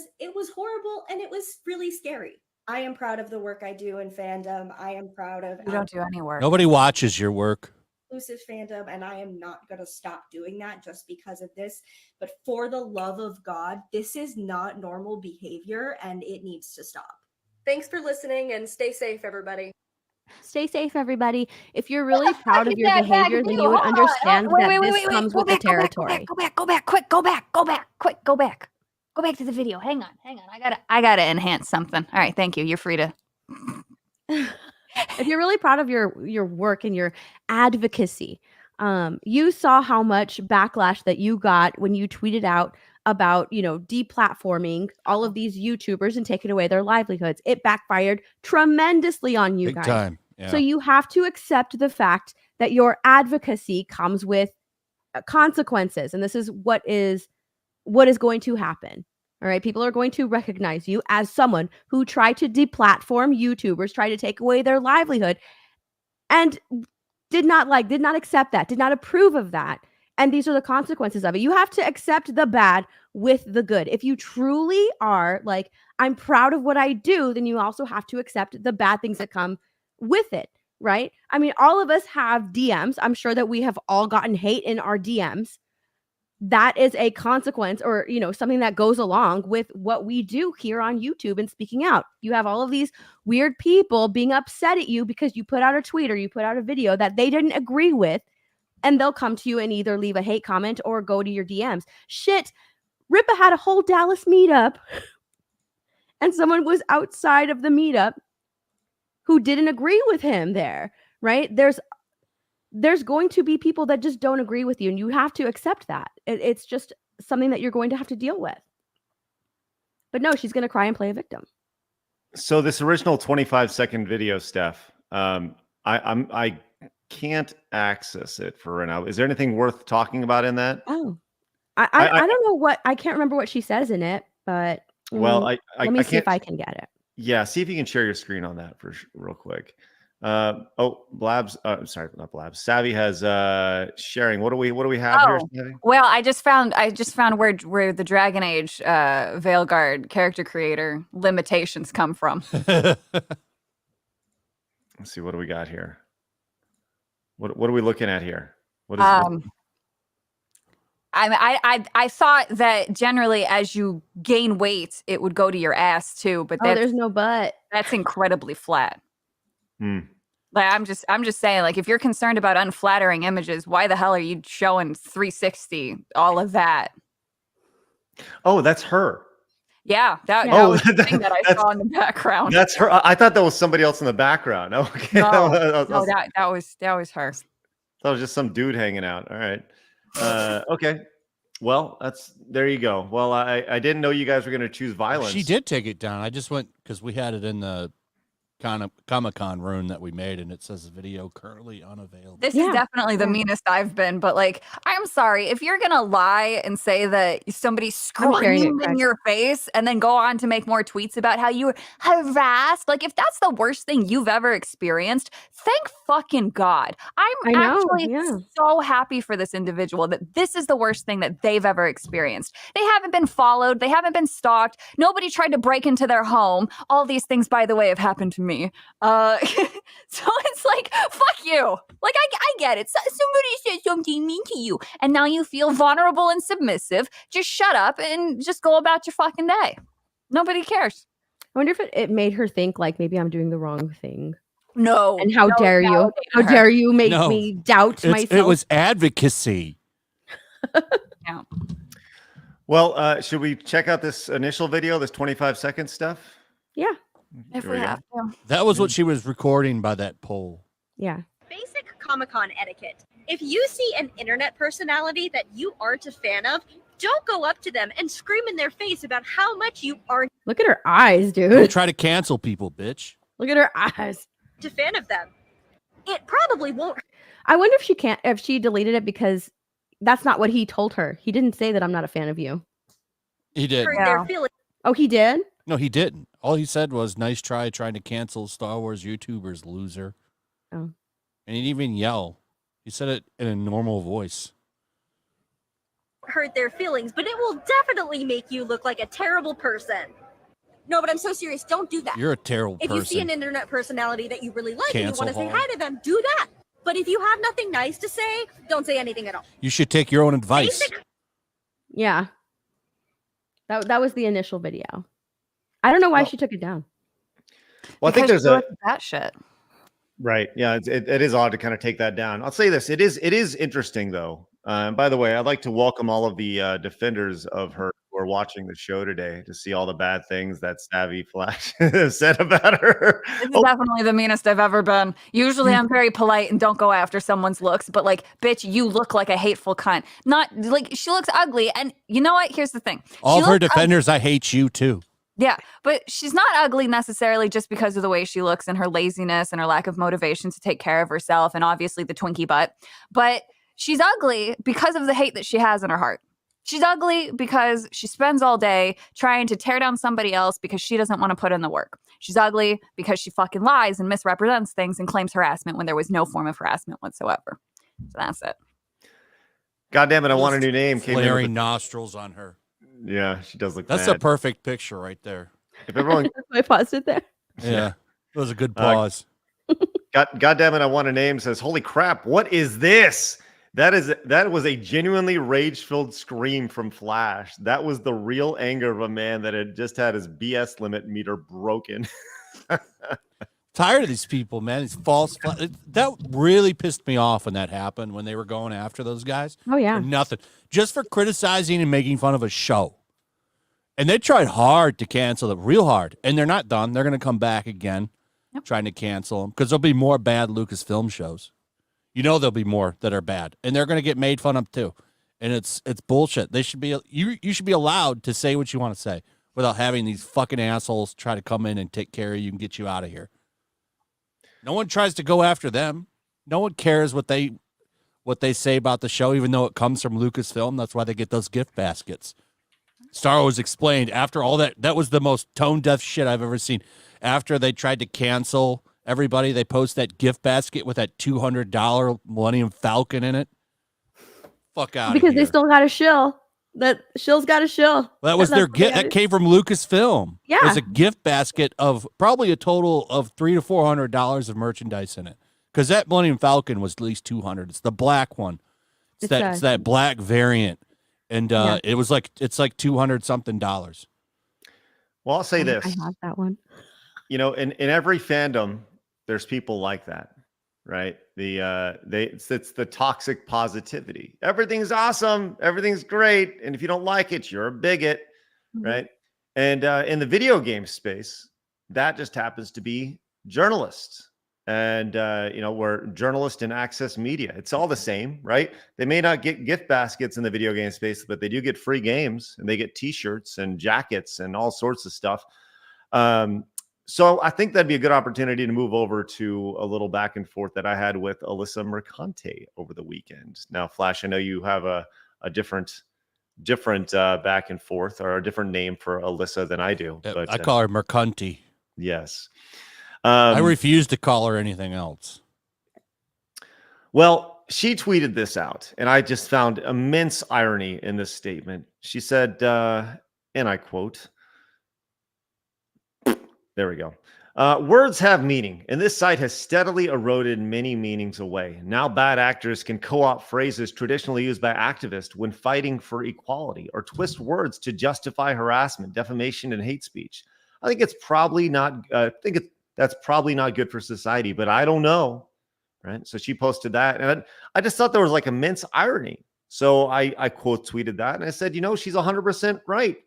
horrible and it was really scary. I am proud of the work I do in fandom. I am proud of You don't do any work. Nobody watches your work. inclusive fandom, and I am not going to stop doing that just because of this. But for the love of God, this is not normal behavior and it needs to stop. Thanks for listening and stay safe, everybody. Stay safe, everybody. If you're really proud of Is your that behavior, bag then new? you would Hold on. understand Wait, that wait, this wait, wait, comes go with the back, go back, territory. Go back, quick, go back, quick, go back. Go back to the video. Hang on. I gotta enhance something. All right, thank you. You're free to. If you're really proud of your work and your advocacy, you saw how much backlash that you got when you tweeted out about, deplatforming all of these YouTubers and taking away their livelihoods. It backfired tremendously on you Big guys. time. Yeah. So you have to accept the fact that your advocacy comes with consequences, and this is what is going to happen. All right, people are going to recognize you as someone who tried to deplatform YouTubers, tried to take away their livelihood, and did not accept that, did not approve of that. And these are the consequences of it. You have to accept the bad with the good. If you truly are like, I'm proud of what I do, then you also have to accept the bad things that come with it, right? I mean, all of us have DMs. I'm sure that we have all gotten hate in our DMs. That is a consequence, or something that goes along with what we do here on YouTube and speaking out. You have all of these weird people being upset at you because you put out a tweet or you put out a video that they didn't agree with, and they'll come to you and either leave a hate comment or go to your DMs. Shit, Ripa had a whole Dallas meetup and someone was outside of the meetup who didn't agree with him there, right? There's going to be people that just don't agree with you, and you have to accept that. It's just something that you're going to have to deal with. But no, she's going to cry and play a victim. So this original 25-second video, Steph, I can't access it for right now. Is there anything worth talking about in that? Oh, I don't know what, I can't remember what she says in it, but well, let me see if I can get it. Yeah, see if you can share your screen on that real quick. Blabs, sorry, not Blabs. Savvy has sharing. What do we have here, Savvy? Well, I just found where the Dragon Age Veilguard character creator limitations come from. Let's see, what do we got here? What are we looking at here? What is I thought that generally as you gain weight, it would go to your ass too, but there's no butt. That's incredibly flat. Hmm. Like I'm just saying, like, if you're concerned about unflattering images, why the hell are you showing 360 all of that? Oh, that's her. Yeah, that was the thing that I saw in the background. That's her. I thought that was somebody else in the background. Okay, no, that was her. That was just some dude hanging out. All right. Okay. Well, there you go. Well, I didn't know you guys were going to choose violence. She did take it down. I just went because we had it in the Comic-Con room that we made, and it says video currently unavailable. This is definitely the meanest I've been, but like, I'm sorry if you're gonna lie and say that somebody screamed in your face and then go on to make more tweets about how you were harassed. Like, if that's the worst thing you've ever experienced, thank fucking God. I'm actually so happy for this individual that this is the worst thing that they've ever experienced. They haven't been followed, they haven't been stalked, nobody tried to break into their home. All these things, by the way, have happened to me. So it's like, fuck you. Like, I get it. Somebody said something mean to you, and now you feel vulnerable and submissive. Just shut up and just go about your fucking day. Nobody cares. I wonder if it made her think like maybe I'm doing the wrong thing. No. And how dare you? How dare you make me doubt myself? It was advocacy. Yeah. Well, should we check out this initial video, this 25-second stuff? Yeah. If we have to. That was what she was recording by that poll. Yeah. Basic Comic-Con etiquette. If you see an internet personality that you aren't a fan of, don't go up to them and scream in their face about how much you aren't. Look at her eyes, dude. Don't try to cancel people, bitch. Look at her eyes. A fan of them. It probably won't. I wonder if she deleted it because that's not what he told her. He didn't say that I'm not a fan of you. He did. Their feelings. Oh, he did? No, he didn't. All he said was, nice try trying to cancel Star Wars YouTubers, loser. Oh. And he didn't even yell. He said it in a normal voice. Hurt their feelings, but it will definitely make you look like a terrible person. No, but I'm so serious. Don't do that. You're a terrible person. If you see an internet personality that you really like and you Cancel want to say hard. hi to them, do that. But if you have nothing nice to say, don't say anything at all. You should take your own advice. Yeah. That was the initial video. I don't know why she took it down. Well, I think there's that shit. Right. Yeah, it is odd to kind of take that down. I'll say this. It is interesting, though. By the way, I'd like to welcome all of the defenders of her who before watching the show today to see all the bad things that Savvy Flash said about her. This is definitely the meanest I've ever been. Usually I'm very polite and don't go after someone's looks, but like, bitch, you look like a hateful cunt. Not like she looks ugly. And you know what? Here's the thing. All She of her looks defenders, I hate you too. Yeah, but she's not ugly necessarily just because of the way she looks and her laziness and her lack of motivation to take care of herself and obviously the Twinkie butt. But she's ugly because of the hate that she has in her heart. She's ugly because she spends all day trying to tear down somebody else because she doesn't want to put in the work. She's ugly because she fucking lies and misrepresents things and claims harassment when there was no form of harassment whatsoever. So that's it. God damn it, I want a new name. Flaring nostrils on her. Yeah, she does look That's bad. a perfect picture right there. If everyone I paused it there. Yeah. That was a good pause. God damn it, I want a name says, holy crap, what is this? That was a genuinely rage-filled scream from Flash. That was the real anger of a man that had just had his BS limit meter broken. Tired of these people, man. These false. That really pissed me off when that happened, when they were going after those guys. Oh, yeah. For nothing. Just for criticizing and making fun of a show. And they tried hard to cancel it, real hard. And they're not done. They're going to come back again, trying to cancel them. Because there'll be more bad Lucasfilm shows. You know there'll be more that are bad. And they're going to get made fun of, too. And it's bullshit. They should be you should be allowed to say what you want to say without having these fucking assholes try to come in and take care of you and get you out of here. No one tries to go after them. No one cares what they say about the show, even though it comes from Lucasfilm. That's why they get those gift baskets. Star Wars explained after all that was the most tone-deaf shit I've ever seen. After they tried to cancel everybody, they post that gift basket with that $200 Millennium Falcon in it. Fuck out Because of here. they still got a shill. That shill's got a shill. Well, that was their gift. That came from Lucasfilm. Yeah. It was a gift basket of probably a total of $300 to $400 of merchandise in it. Because that Millennium Falcon was at least $200. It's the black one. It's that black variant, and it's like $200 something. Well, I'll say this. I have that one. You know, in every fandom, there's people like that, right? It's the toxic positivity. Everything's awesome, everything's great, and if you don't like it, you're a bigot, right? And in the video game space, that just happens to be journalists, and we're journalists in access media. It's all the same, right? They may not get gift baskets in the video game space, but they do get free games, and they get T-shirts and jackets and all sorts of stuff. So I think that'd be a good opportunity to move over to a little back and forth that I had with Alyssa Mercante over the weekend. Now, Flash, I know you have a different back and forth, or a different name for Alyssa than I do. But I call her Mercante. Yes. I refuse to call her anything else. Well, she tweeted this out, and I just found immense irony in this statement. She said, and I quote, there we go. Words have meaning, and this site has steadily eroded many meanings away. Now bad actors can co-opt phrases traditionally used by activists when fighting for equality, or twist words to justify harassment, defamation, and hate speech. I think it's probably not. That's probably not good for society, but I don't know, right? So she posted that, and I just thought there was like immense irony. So I quote tweeted that, and I said, she's 100% right.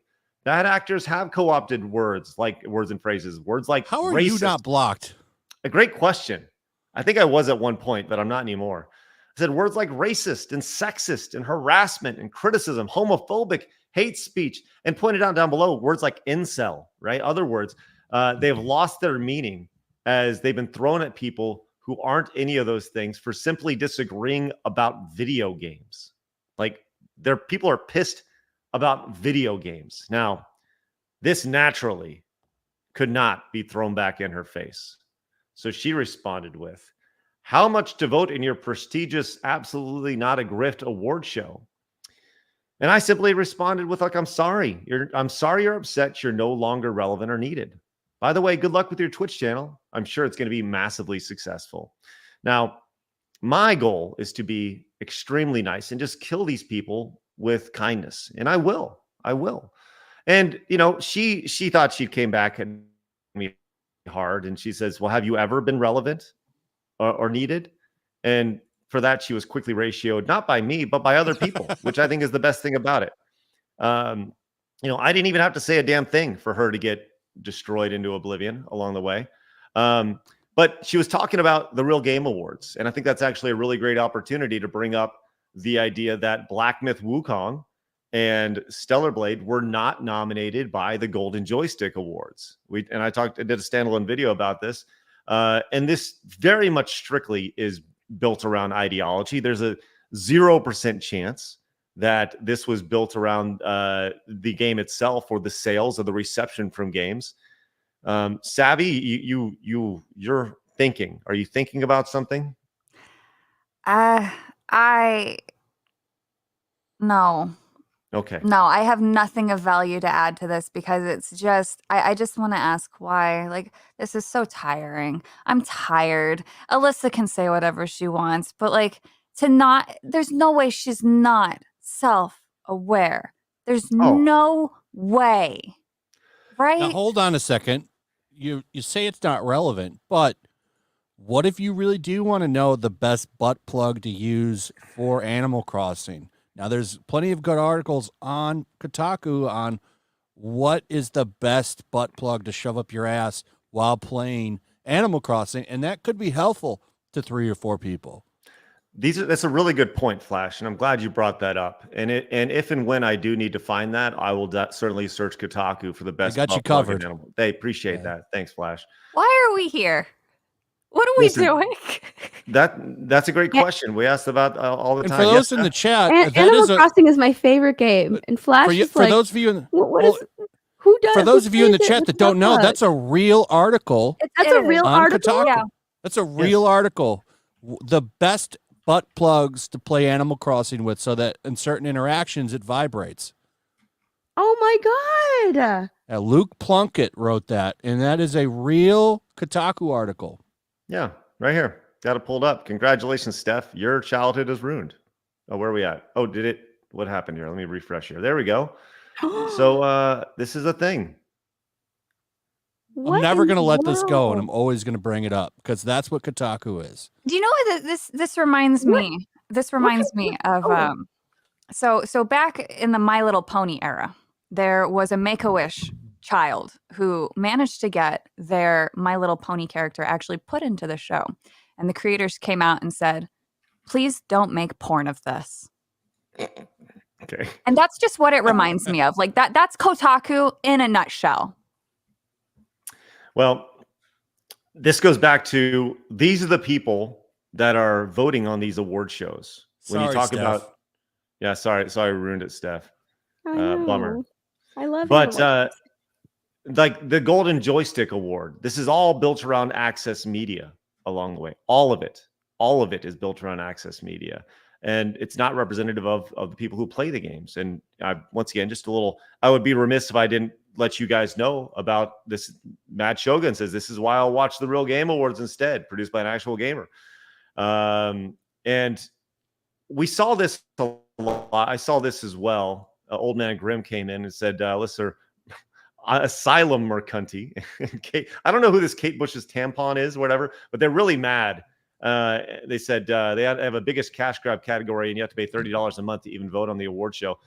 Bad actors have co-opted words and phrases. Words like how are racist. You not blocked? A great question. I think I was at one point, but I'm not anymore. I said words like racist and sexist and harassment and criticism, homophobic, hate speech, and pointed out down below words like incel, right? Other words, they've lost their meaning as they've been thrown at people who aren't any of those things for simply disagreeing about video games. Like people are pissed about video games. Now, this naturally could not be thrown back in her face. So she responded with, how much to vote in your prestigious, absolutely not a grift award show? And I simply responded with, I'm sorry. I'm sorry you're upset. You're no longer relevant or needed. By the way, good luck with your Twitch channel. I'm sure it's going to be massively successful. Now, my goal is to be extremely nice and just kill these people with kindness. And I will. And, she thought she came back at me hard, and she says, well, have you ever been relevant or needed? And for that, she was quickly ratioed, not by me, but by other people, which I think is the best thing about it. I didn't even have to say a damn thing for her to get destroyed into oblivion along the way. But she was talking about the Real Game Awards, and I think that's actually a really great opportunity to bring up the idea that Black Myth Wukong and Stellar Blade were not nominated by the Golden Joystick Awards. I did a standalone video about this, and this very much strictly is built around ideology. There's a 0% chance that this was built around the game itself or the sales or the reception from games. Savvy, you're thinking. Are you thinking about something? No. Okay. No, I have nothing of value to add to this because it's just, I just want to ask why. Like, this is so tiring. I'm tired. Alyssa can say whatever she wants, but like, there's no way she's not self-aware. There's no way. Right? Now, hold on a second. You say it's not relevant, but what if you really do want to know the best butt plug to use for Animal Crossing? Now, there's plenty of good articles on Kotaku on what is the best butt plug to shove up your ass while playing Animal Crossing, and that could be helpful to 3 or 4 people. That's a really good point, Flash, and I'm glad you brought that up. And if and when I do need to find that, I will certainly search Kotaku for the best. I got you covered. They appreciate that. Thanks, Flash. Why are we here? What are we doing? That's a great question. We asked about all the and time. For those in the chat, Animal Crossing is my favorite game. And Flash for those of you who does? For those of you in the chat that don't know, that's a real article. That's a real article. Kotaku. Yeah. That's a real article. The best butt plugs to play Animal Crossing with, so that in certain interactions it vibrates. Oh my god! Luke Plunkett wrote that, and that is a real Kotaku article. Yeah, right here. Got it pulled up. Congratulations, Steph. Your childhood is ruined. Oh, where are we at? Oh, did it? What happened here? Let me refresh here. There we go. So this is a thing. I'm never going to let this go, and I'm always going to bring it up because that's what Kotaku is. Do you know what this reminds me? This reminds me of so back in the My Little Pony era, there was a Make-A-Wish child who managed to get their My Little Pony character actually put into the show, and the creators came out and said, "Please don't make porn of this." Okay. And that's just what it reminds me of. Like that's Kotaku in a nutshell. Well, this goes back to these are the people that are voting on these award shows. When you talk about, yeah, sorry, I ruined it, Steph. Bummer. I love it. But like the Golden Joystick Award, this is all built around Access Media along the way. All of it is built around Access Media. And it's not representative of the people who play the games. And once again, just a little, I would be remiss if I didn't let you guys know about this. Matt Shogun says, this is why I'll watch the Real Game Awards instead, produced by an actual gamer. And we saw this a lot. I saw this as well. Old Man Grimm came in and said, listen, Asylum Mercante. I don't know who this Kate Bush's tampon is, or whatever, but they're really mad. They said they have a biggest cash grab category, and you have to pay $30 a month to even vote on the award show.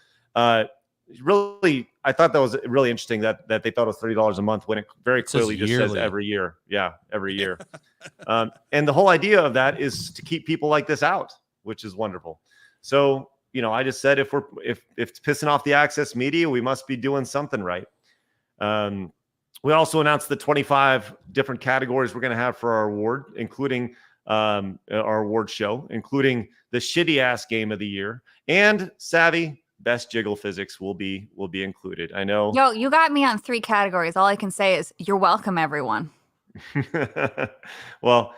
Really, I thought that was really interesting that they thought it was $30 a month when it very clearly just says every year. Yeah, every year. And the whole idea of that is to keep people like this out, which is wonderful. So, I just said if it's pissing off the Access Media, we must be doing something right. We also announced the 25 different categories we're going to have for our award, including our award show, including the shitty ass game of the year, and Savvy best jiggle physics will be included. I know. Yo, you got me on 3 categories. All I can say is you're welcome, everyone. Well,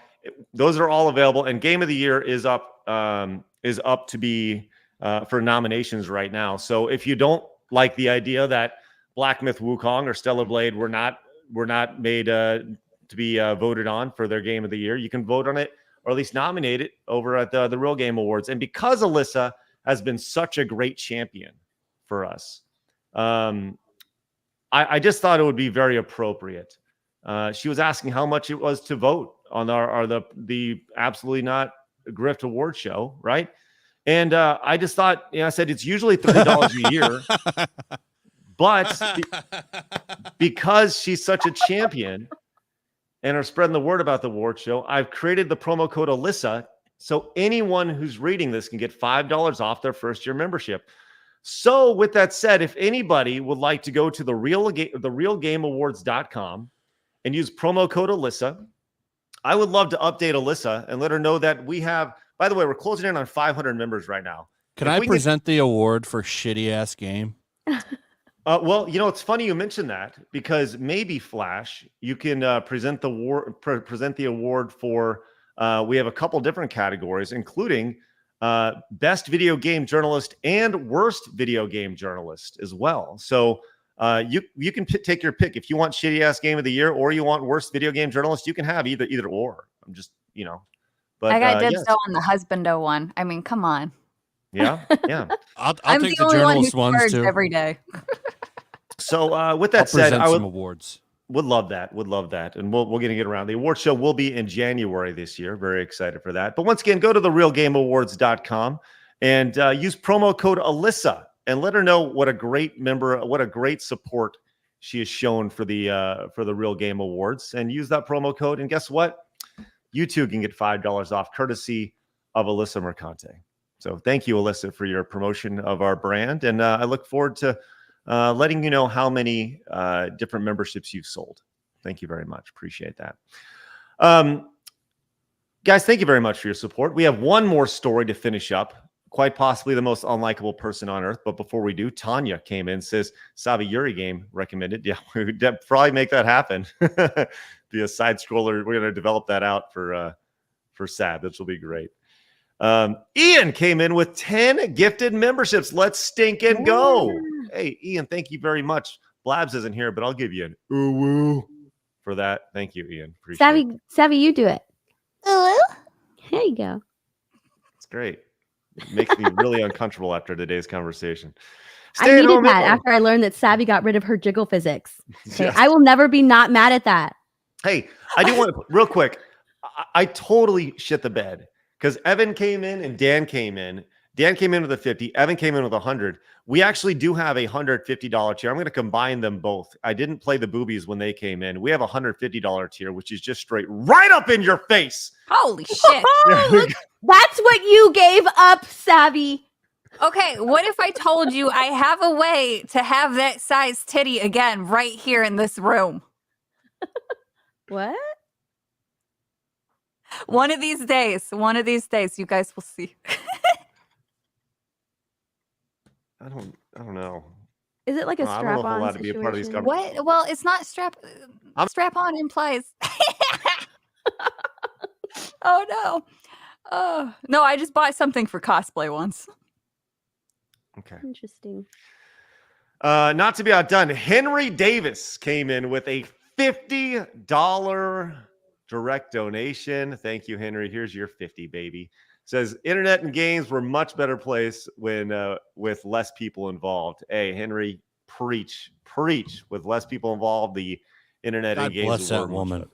those are all available, and game of the year is up to be for nominations right now. So if you don't like the idea that Black Myth Wukong or Stellar Blade were not made to be voted on for their game of the year, you can vote on it, or at least nominate it over at the Real Game Awards. And because Alyssa has been such a great champion for us, I just thought it would be very appropriate. She was asking how much it was to vote on the Absolutely Not Grift Award show, right? And I just thought, I said it's usually $30 a year, But because she's such a champion and are spreading the word about the award show, I've created the promo code Alyssa. So anyone who's reading this can get $5 off their first year membership. So with that said, if anybody would like to go to the realgameawards.com and use promo code Alyssa, I would love to update Alyssa and let her know that we have, by the way, we're closing in on 500 members right now. Can I present the award for shitty ass game? Well, you know, it's funny you mentioned that because maybe Flash, you can present the award for. We have a couple different categories, including best video game journalist and worst video game journalist as well. So you can take your pick if you want shitty ass game of the year or you want worst video game journalist. You can have either or. I'm just But I got dibs yes. though on the husbando one. I mean, come on. Yeah, yeah. I'll I'm take the the only one who journalist ones splurged too. every day. So with that I'll said, present I some awards. Would love that. Would love that. And we're going to get around. The award show will be in January this year. Very excited for that. But once again, go to therealgameawards.com and use promo code Alyssa and let her know what a great support she has shown for the Real Game Awards. And use that promo code. And guess what? You too can get $5 off, courtesy of Alyssa Mercante. So thank you, Alyssa, for your promotion of our brand. And I look forward to letting you know how many different memberships you've sold. Thank you very much. Appreciate that. Guys, thank you very much for your support. We have one more story to finish up. Quite possibly the most unlikable person on earth. But before we do, Tanya came in, says, Savvy Yuri game recommended. Yeah, we would probably make that happen. Be a side scroller. We're going to develop that out for Sav. This will be great. Ian came in with 10 gifted memberships. Let's stink and go. Hey, Ian, thank you very much. Blabs isn't here, but I'll give you an ooh woo for that. Thank you, Ian. Appreciate it. Savvy, you do it. Ooh. There you go. It's great. It makes me really uncomfortable after today's conversation. I needed that after I learned that Savvy got rid of her jiggle physics. Okay, Yes. I will never be not mad at that. Hey, I do want to, real quick, I totally shit the bed. Because Evan came in and Dan came in. Dan came in with a 50. Evan came in with 100. We actually do have a $150 tier. I'm going to combine them both. I didn't play the boobies when they came in. We have a $150 tier, which is just straight right up in your face. Holy shit. That's what you gave up, Savvy. Okay, what if I told you I have a way to have that size titty again right here in this room? What? One of these days, you guys will see. I don't know. Is it like a I don't know if I'm allowed strap-on to be a part of these situation? What? Well, it's not strap on implies. Oh no. Oh no, I just bought something for cosplay once. Okay. Interesting. Not to be outdone, Henry Davis came in with a $50 direct donation. Thank you, Henry. Here's your 50, baby. Says internet and games were much better place when with less people involved. Hey, Henry, preach with less people involved. The internet and games. Bless that woman.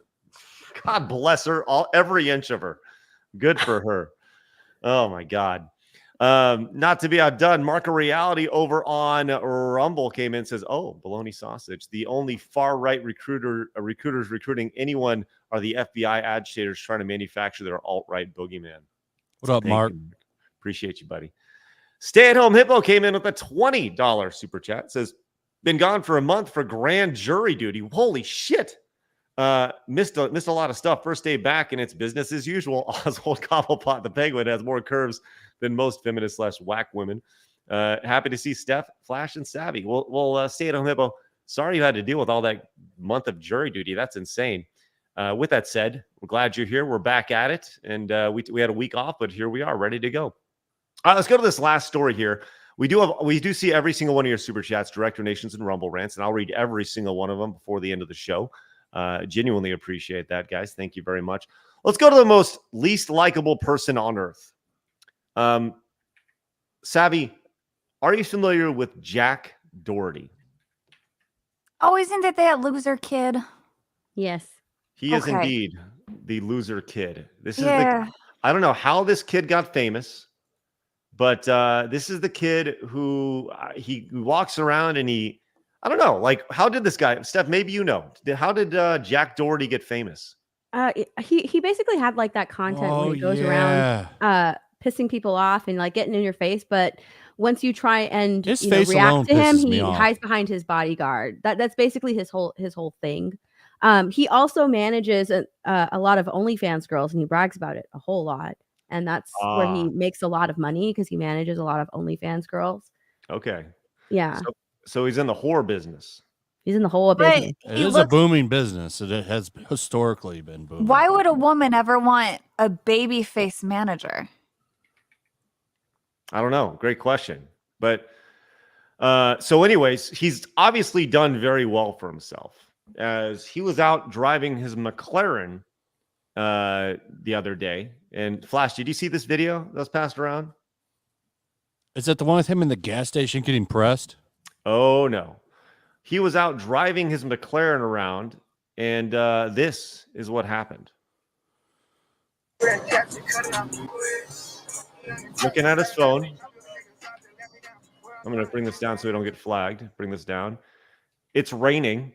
God bless her, every inch of her. Good for her. Oh my God. Not to be outdone, Mark of Reality over on Rumble came in and says, oh, bologna sausage. The only far-right recruiters recruiting anyone are the FBI agitators trying to manufacture their alt-right boogeyman. What up, Mark? You. Appreciate you, buddy. Stay-at-home Hippo came in with a $20 super chat. Says, been gone for a month for grand jury duty. Holy shit. Missed a lot of stuff. First day back, and it's business as usual. Oswald Cobblepot the Penguin has more curves than most feminist / whack women. Happy to see Steph, Flash, and Savvy. We'll stay at home, Hippo. Sorry you had to deal with all that month of jury duty. That's insane. With that said, we're glad you're here. We're back at it, and we had a week off, but here we are, ready to go. All right, let's go to this last story here. We do see every single one of your super chats, direct donations, and Rumble rants, and I'll read every single one of them before the end of the show. Genuinely appreciate that, guys. Thank you very much. Let's go to the most least likable person on earth. Savvy, are you familiar with Jack Doherty? Oh, isn't it that loser kid? Yes. He is indeed the loser kid. This is I don't know how this kid got famous, but this is the kid who he walks around and he I don't know. Like, how did this guy, Steph? Maybe you know. How did Jack Doherty get famous? He basically had like that content where he goes around pissing people off and like getting in your face, but once you try and react to him, he hides behind his bodyguard. That's basically his whole thing. He also manages a lot of OnlyFans girls, and he brags about it a whole lot. And that's where he makes a lot of money, because he manages a lot of OnlyFans girls. Okay. Yeah. So he's in the horror business. He's in the whole business. It is a booming business. It has historically been booming. Why would a woman ever want a baby face manager? I don't know. Great question. But so anyways, he's obviously done very well for himself, as he was out driving his McLaren the other day. And Flash, did you see this video that was passed around? Is that the one with him in the gas station getting pressed? Oh, no. He was out driving his McLaren around, and this is what happened. Looking at his phone. I'm going to bring this down so we don't get flagged. Bring this down. It's raining.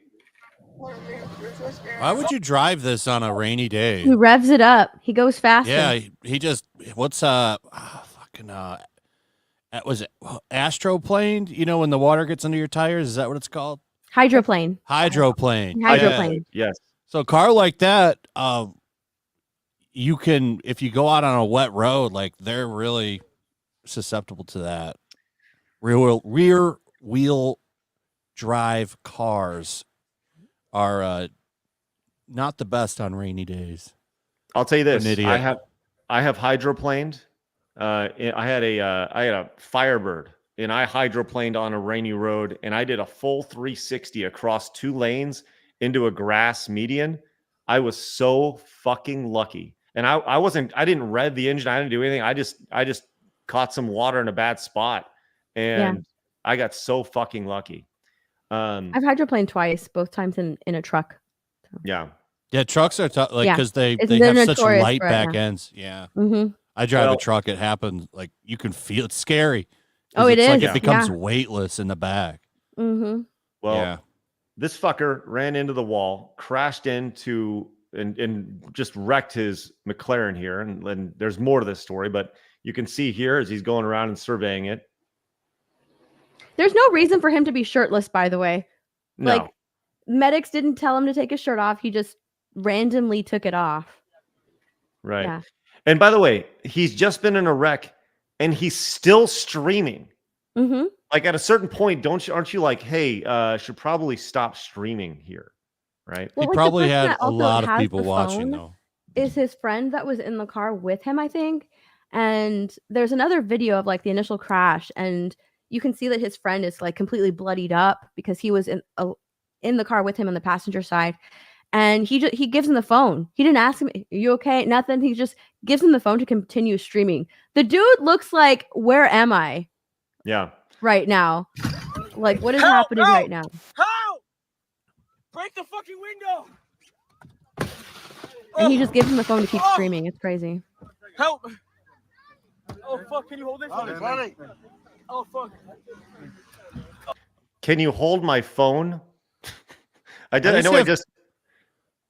Why would you drive this on a rainy day? He revs it up. He goes faster. Yeah, he just, what's that was astroplaned, when the water gets under your tires, is that what it's called? Hydroplane. Hydroplane. Yes. So a car like that, you can, if you go out on a wet road, like, they're really susceptible to that. Rear wheel drive cars are not the best on rainy days. I'll tell you this. I have hydroplaned. I had a Firebird, and I hydroplaned on a rainy road, and I did a full 360 across 2 lanes into a grass median. I was so fucking lucky. And I didn't rev the engine. I didn't do anything. I just caught some water in a bad spot, and I got so fucking lucky. I've hydroplaned twice, both times in a truck. So. Yeah. Trucks are tough, like, because they have such light back ends. Yeah. Mm-hmm. I drive a truck. It happens. Like, you can feel it's scary. Oh, it is. Like it becomes weightless in the back. Mm-hmm. Well, this fucker ran into the wall, crashed into and just wrecked his McLaren here. And there's more to this story, but you can see here as he's going around and surveying it. There's no reason for him to be shirtless, by the way. No. Like, medics didn't tell him to take his shirt off. He just randomly took it off. Right. Yeah. And by the way, he's just been in a wreck, and he's still streaming. Mm-hmm. Like, at a certain point, aren't you like, hey, should probably stop streaming here, right? Well, he probably had a lot of people watching, though. Is his friend that was in the car with him, I think. And there's another video of like the initial crash, and you can see that his friend is like completely bloodied up because he was in the car with him on the passenger side. And he gives him the phone. He didn't ask him, "Are you okay?" Nothing. He just gives him the phone to continue streaming. The dude looks like, where am I? Yeah. Right now. Like, what is happening right now? Help! Break the fucking window! And he just gives him the phone to keep streaming. It's crazy. Help! Oh, fuck. Can you hold this? Oh, fuck. Can you hold my phone? Why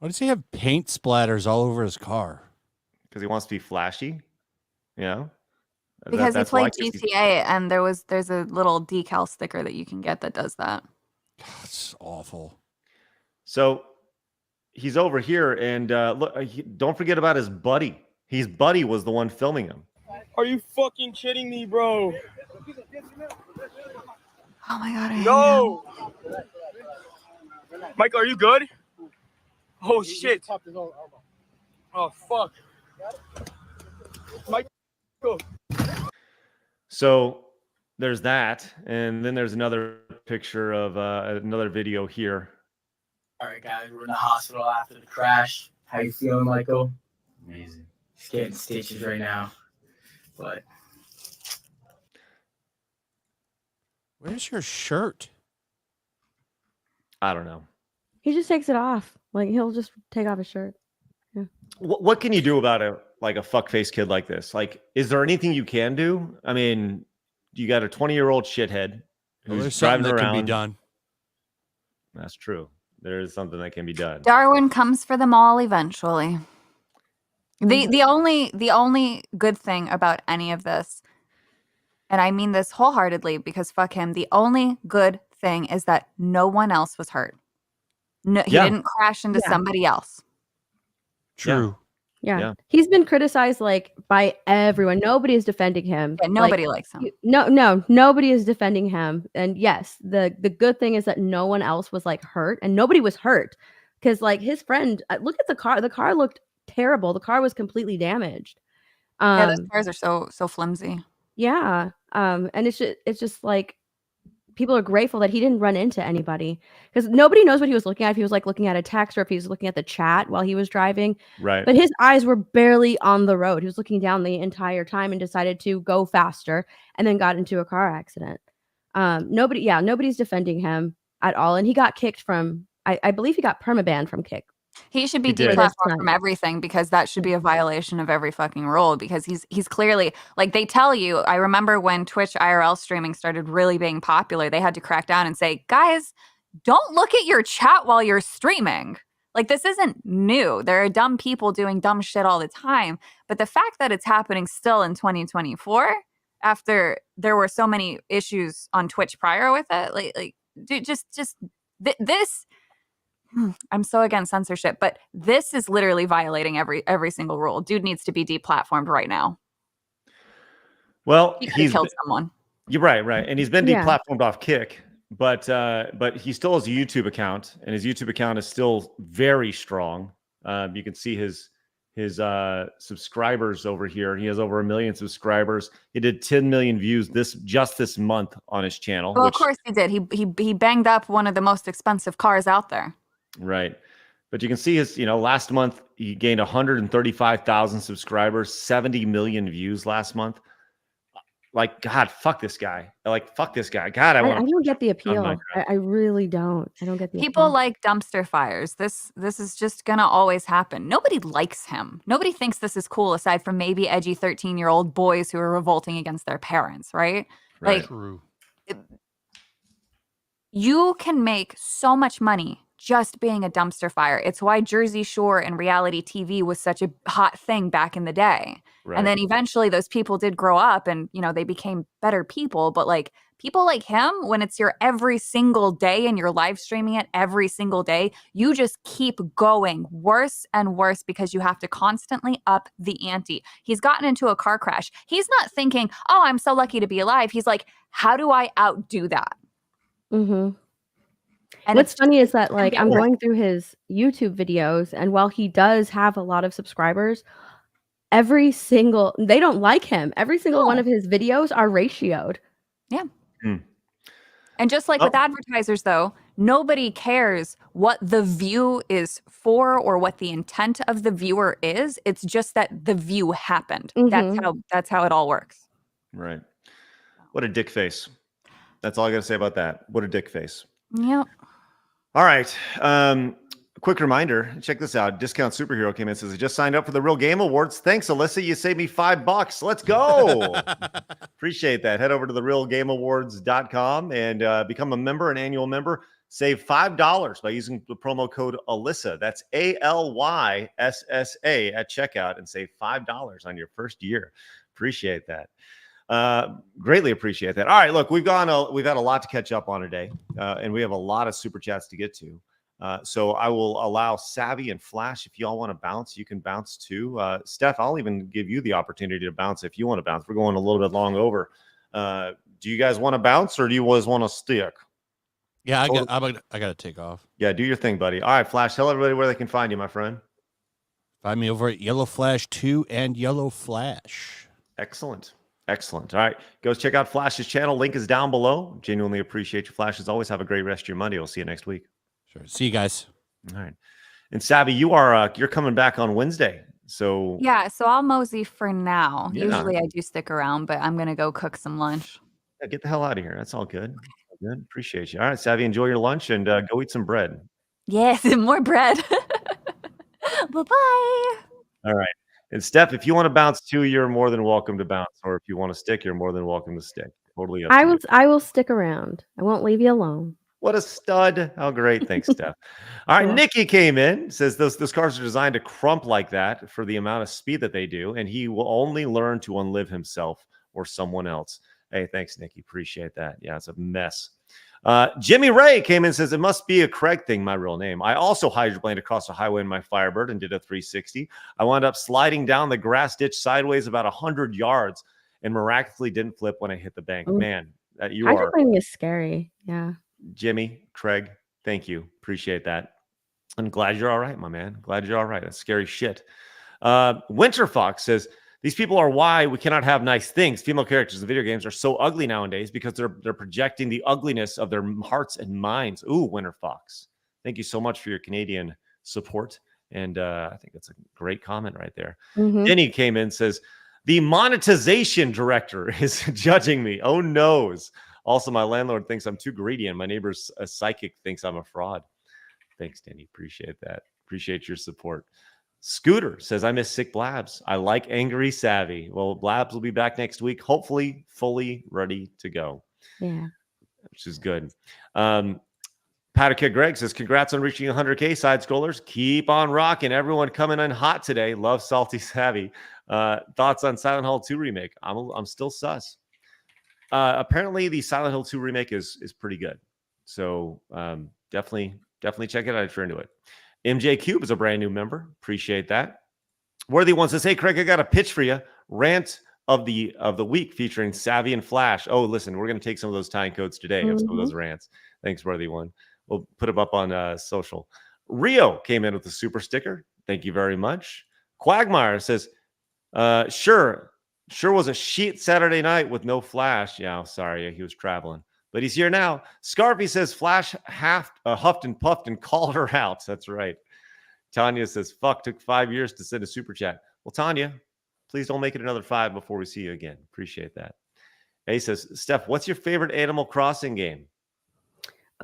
does he have paint splatters all over his car? Because he wants to be flashy. Yeah. Because he played GTA, and there's a little decal sticker that you can get that does that. That's awful. So he's over here, and look, don't forget about his buddy. His buddy was the one filming him. Are you fucking kidding me, bro? Oh my god! No. Michael, are you good? Oh shit! Oh fuck! Michael. So there's that, and then there's another picture of another video here. All right, guys, we're in the hospital after the crash. How you feeling, Michael? Amazing. Just getting stitches right now, but. Where's your shirt? I don't know. He just takes it off. Like, he'll just take off his shirt. Yeah. What can you do about a fuckface kid like this? Like, is there anything you can do? I mean, you got a 20-year-old shithead who's there's driving something that around. can be done. That's true. There is something that can be done. Darwin comes for them all eventually. The only good thing about any of this, and I mean this wholeheartedly because fuck him, the only good thing is that no one else was hurt. No, he didn't crash into somebody else. True. Yeah. He's been criticized like by everyone. Nobody is defending him. Yeah, nobody likes him. Nobody is defending him. And yes, the good thing is that no one else was like hurt, and nobody was hurt because like his friend. Look at the car. The car looked terrible. The car was completely damaged. Yeah, those cars are so flimsy. Yeah. And it's just like people are grateful that he didn't run into anybody because nobody knows what he was looking at. If he was like looking at a text or if he was looking at the chat while he was driving. Right. But his eyes were barely on the road. He was looking down the entire time and decided to go faster and then got into a car accident. Nobody's defending him at all. And he got kicked from, I believe he got permabanned from Kick. He should be deplatformed from everything because that should be a violation of every fucking rule because he's clearly like they tell you. I remember when Twitch IRL streaming started really being popular, they had to crack down and say, guys, don't look at your chat while you're streaming. Like this isn't new. There are dumb people doing dumb shit all the time. But the fact that it's happening still in 2024 after there were so many issues on Twitch prior with it, like dude, this. I'm so against censorship, but this is literally violating every single rule. Dude needs to be deplatformed right now. Well, he's killed someone. You're right, and he's been deplatformed off Kick, but he still has a YouTube account, and his YouTube account is still very strong. You can see his subscribers over here. He has over 1 million subscribers. He did 10 million views this month on his channel. Well, of course he did. He banged up one of the most expensive cars out there. Right. But you can see his, last month he gained 135,000 subscribers, 70 million views last month. Like, God, fuck this guy. Fuck this guy. God, I don't get the appeal. I really don't. I don't get the people appeal. like dumpster fires. This is just gonna always happen. Nobody likes him. Nobody thinks this is cool aside from maybe edgy 13-year-old boys who are revolting against their parents, right? Like, True. You can make so much money just being a dumpster fire. It's why Jersey Shore and reality TV was such a hot thing back in the day. Right. And then eventually those people did grow up and, they became better people. But like people like him, when it's your every single day and you're live streaming it every single day, you just keep going worse and worse because you have to constantly up the ante. He's gotten into a car crash. He's not thinking, oh, I'm so lucky to be alive. He's like, how do I outdo that? Mm-hmm. And what's funny is that like I'm going through his YouTube videos, and while he does have a lot of subscribers, they don't like him. Every single one of his videos are ratioed. Yeah. And just like with advertisers, though, nobody cares what the view is for or what the intent of the viewer is. It's just that the view happened. That's how it all works. Right. What a dick face. That's all I got to say about that. What a dick face. Yep. All right. Quick reminder. Check this out. Discount Superhero came in and says, I just signed up for the Real Game Awards. Thanks, Alyssa. You saved me $5. Let's go. Appreciate that. Head over to therealgameawards.com and become a member, an annual member. Save $5 by using the promo code Alyssa. That's ALYSSA at checkout and save $5 on your first year. Appreciate that. Greatly appreciate that. All right, look, we've had a lot to catch up on today, and we have a lot of super chats to get to. So I will allow Savvy and Flash, if y'all want to bounce, you can bounce too. Steph, I'll even give you the opportunity to bounce if you want to bounce. We're going a little bit long over. Do you guys want to bounce or do you always want to stick? Yeah, I got to take off. Yeah, do your thing, buddy. All right, Flash, tell everybody where they can find you, my friend. Find me over at Yellow Flash 2 and Yellow Flash. Excellent. Excellent. All right. Go check out Flash's channel. Link is down below. Genuinely appreciate you, Flash. As always, have a great rest of your Monday. We'll see you next week. Sure. See you guys. All right. And Savvy, you're coming back on Wednesday. So yeah, so I'll mosey for now. Yeah. Usually I do stick around, but I'm gonna go cook some lunch. Yeah, get the hell out of here. That's all good. Good. Appreciate you. All right, Savvy, enjoy your lunch and go eat some bread. Yes, more bread. Bye-bye. All right. And Steph, if you want to bounce too, you're more than welcome to bounce. Or if you want to stick, you're more than welcome to stick. Totally up to you. I will stick around. I won't leave you alone. What a stud. How great. Thanks, Steph. All right. Cool. Nikki came in, says those cars are designed to crump like that for the amount of speed that they do. And he will only learn to unlive himself or someone else. Hey, thanks, Nikki. Appreciate that. Yeah, it's a mess. Jimmy Ray came in and says, it must be a Craig thing, my real name. I also hydroplaned across the highway in my Firebird and did a 360. I wound up sliding down the grass ditch sideways about 100 yards and miraculously didn't flip when I hit the bank. Ooh. Man, you are. Hydroplaning is scary. Yeah. Jimmy, Craig, thank you. Appreciate that. I'm glad you're all right, my man. Glad you're all right. That's scary shit. Winter Fox says, these people are why we cannot have nice things. Female characters in video games are so ugly nowadays because they're projecting the ugliness of their hearts and minds. Ooh, Winter Fox. Thank you so much for your Canadian support. And I think that's a great comment right there. Mhm. Denny came in and says, the monetization director is judging me. Oh, noes. Also, my landlord thinks I'm too greedy, and my neighbor's psychic thinks I'm a fraud. Thanks, Denny. Appreciate that. Appreciate your support. Scooter says, I miss sick Blabs. I like angry Savvy. Well, Blabs will be back next week, hopefully fully ready to go. Yeah. Which is good. Patica Greg says, congrats on reaching 100K, side scrollers. Keep on rocking. Everyone coming in hot today. Love Salty Savvy. Thoughts on Silent Hill 2 remake? I'm still sus. Apparently, the Silent Hill 2 remake is pretty good. So definitely check it out if you're into it. MJ Cube is a brand new member. Appreciate that. Worthy wants to say, Craig, I got a pitch for you. Rant of the week featuring Savvy and Flash. Oh, listen, we're going to take some of those time codes today of some of those rants. Thanks, Worthy one. We'll put them up on social. Rio came in with a super sticker. Thank you very much. Quagmire says, sure was a shit Saturday night with no Flash. Yeah, sorry, he was traveling. But he's here now. Scarfy says Flash huffed and puffed and called her out. That's right. Tanya says, fuck, took 5 years to send a super chat. Well, Tanya, please don't make it another 5 before we see you again. Appreciate that. A says, Steph, what's your favorite Animal Crossing game?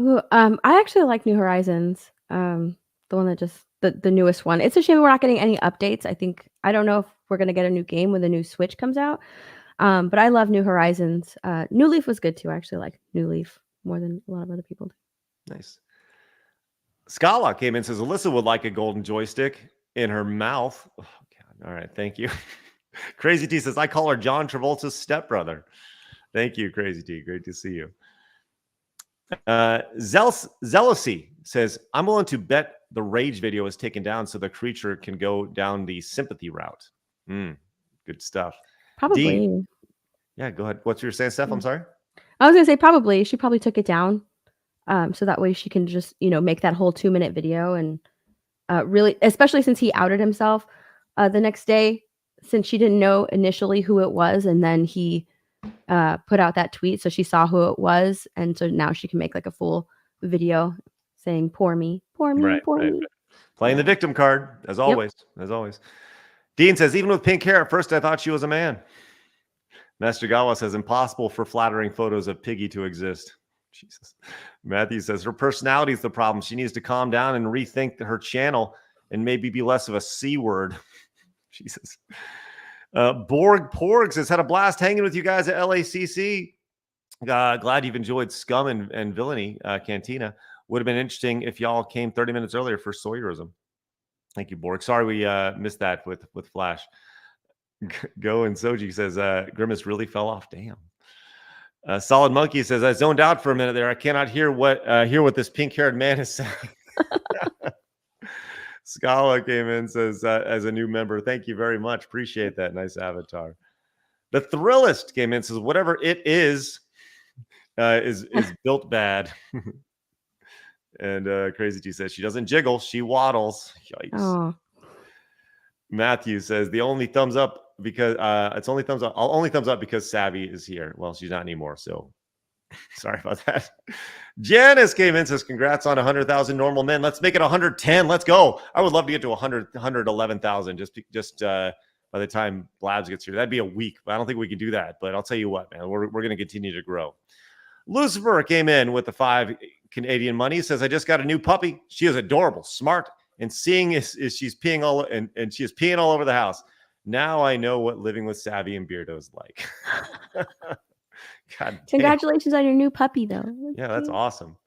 Ooh, I actually like New Horizons. The one that just the newest one. It's a shame we're not getting any updates. I don't know if we're gonna get a new game when the new Switch comes out. But I love New Horizons. New Leaf was good too. I actually like New Leaf more than a lot of other people do. Nice. Scala came in and says, Alyssa would like a golden joystick in her mouth. Oh, God. All right. Thank you. Crazy T says, I call her John Travolta's stepbrother. Thank you, Crazy T. Great to see you. Zealousy says, I'm willing to bet the rage video is taken down so the creature can go down the sympathy route. Good stuff. Probably. Dean. Yeah, go ahead. What's your saying, Steph? I'm sorry. I was gonna say probably. She probably took it down. So that way she can just, make that whole 2-minute video and really, especially since he outed himself the next day, since she didn't know initially who it was, and then he put out that tweet, so she saw who it was, and so now she can make like a full video saying poor me, poor me, right, poor me. Right. Playing the victim card, as always. As always. Dean says, even with pink hair, at first I thought she was a man. Master Gawa says, impossible for flattering photos of Piggy to exist. Jesus. Matthew says, her personality is the problem. She needs to calm down and rethink her channel and maybe be less of a C word. Jesus. Borg Porg says, had a blast hanging with you guys at LACC. Glad you've enjoyed Scum and Villainy Cantina. Would have been interesting if y'all came 30 minutes earlier for Sawyerism. Thank you, Borg. Sorry we missed that with Flash. Go and Soji says, Grimace really fell off. Damn. Solid Monkey says, I zoned out for a minute there. I cannot hear what this pink-haired man is saying. Scala came in, says, as a new member, thank you very much. Appreciate that. Nice avatar. The Thrillist came in, says, whatever it is built bad. And Crazy T says, she doesn't jiggle, she waddles. Yikes. Oh. Matthew says, the only thumbs up because it's only thumbs up. I'll only thumbs up because Savvy is here. Well, she's not anymore, so sorry about that. Janice came in, says, congrats on 100,000 normal men. Let's make it 110. Let's go. I would love to get to 111,000 just by the time Blabs gets here. That'd be a week, but I don't think we can do that. But I'll tell you what, man, we're going to continue to grow. Lucifer came in with the 5 Canadian money. He says, I just got a new puppy. She is adorable, smart, and seeing is she's peeing all and she is peeing all over the house. Now I know what living with Savvy and Beardo is like. God, congratulations on your new puppy, though. Yeah, that's awesome.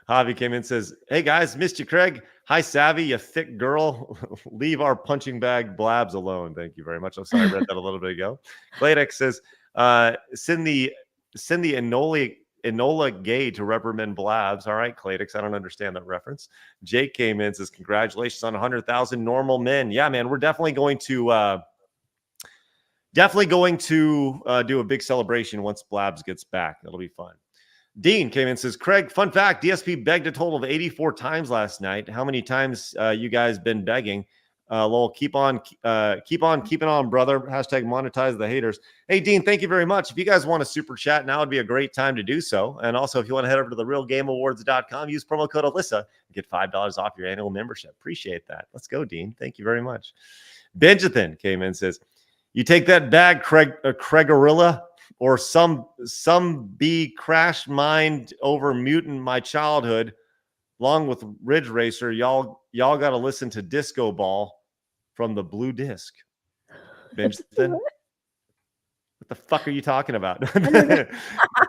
Javi came in and says, hey guys, missed you, Craig. Hi, Savvy, you thick girl. Leave our punching bag Blabs alone. Thank you very much. I'm sorry, I read that a little bit ago. Claydex says, send the Enola gay to reprimand Blabs. All right, Claydex, I don't understand that reference. Jake came in and says, congratulations on 100,000 normal men. Yeah, man, we're definitely going to do a big celebration once Blabs gets back. That'll be fun. Dean came in and says, Craig, fun fact, DSP begged a total of 84 times last night. How many times you guys been begging? Lol, keep on keeping on, brother. Hashtag monetize the haters. Hey, Dean, thank you very much. If you guys want to super chat, now would be a great time to do so. And also, if you want to head over to therealgameawards.com, use promo code Alyssa, and get $5 off your annual membership. Appreciate that. Let's go, Dean. Thank you very much. Benjathan came in and says, you take that bag, Craigorilla, or some bee crash mined over mutant my childhood, along with Ridge Racer. Y'all got to listen to Disco Ball from the Blue Disc. Benjamin, what the fuck are you talking about?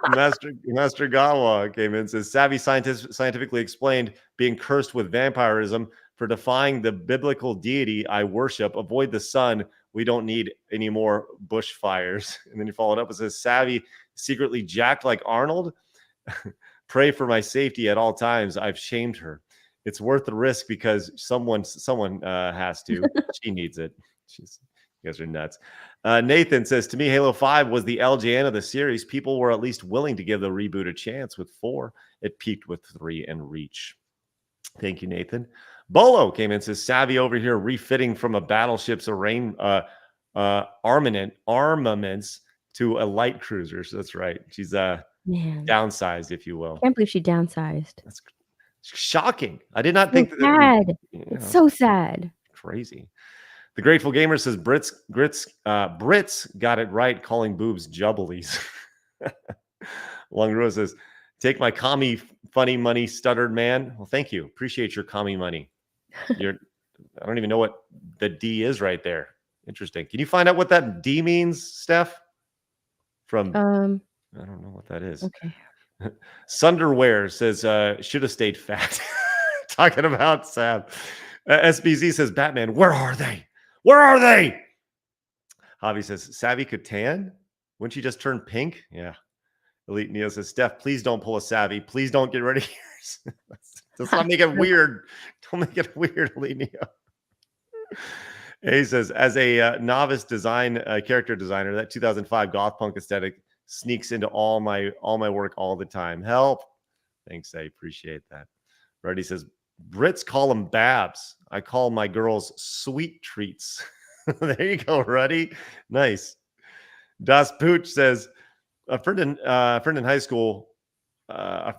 Master Gawa came in and says, Savvy scientifically explained being cursed with vampirism for defying the biblical deity I worship. Avoid the sun. We don't need any more bushfires. And then he followed up and says, Savvy secretly jacked like Arnold. Pray for my safety at all times. I've shamed her. It's worth the risk because someone has to. She needs it. You guys are nuts. Nathan says, to me, Halo 5 was the LJN of the series. People were at least willing to give the reboot a chance with 4. It peaked with 3 and Reach. Thank you, Nathan. Bolo came in and says, Savvy over here refitting from a battleship's armaments to a light cruiser. So that's right. She's downsized, if you will. Can't believe she downsized. That's shocking. I did not so think sad. It's so sad. Crazy. The Grateful Gamer says Brits got it right calling boobs jubblies. Longrua says, take my commie funny money, stuttered man. Well, thank you. Appreciate your commie money. I don't even know what the D is right there. Interesting. Can you find out what that D means, Steph? I don't know what that is. Okay. Sunderwear says, should have stayed fat. Talking about Sam. SBZ says, Batman, where are they? Where are they? Javi says, Savvy could tan? Wouldn't she just turn pink? Yeah. Elite Neo says, Steph, please don't pull a Savvy. Please don't get rid of yours. Let's not make it weird. Don't make it weird, Elite Neo. He says, as a novice character designer, that 2005 goth punk aesthetic sneaks into all my work all the time. Help. Thanks, I appreciate that. Reddy says, Brits call them Babs. I call my girls sweet treats. There you go, Ruddy. Nice. Das Pooch says, a friend in high school on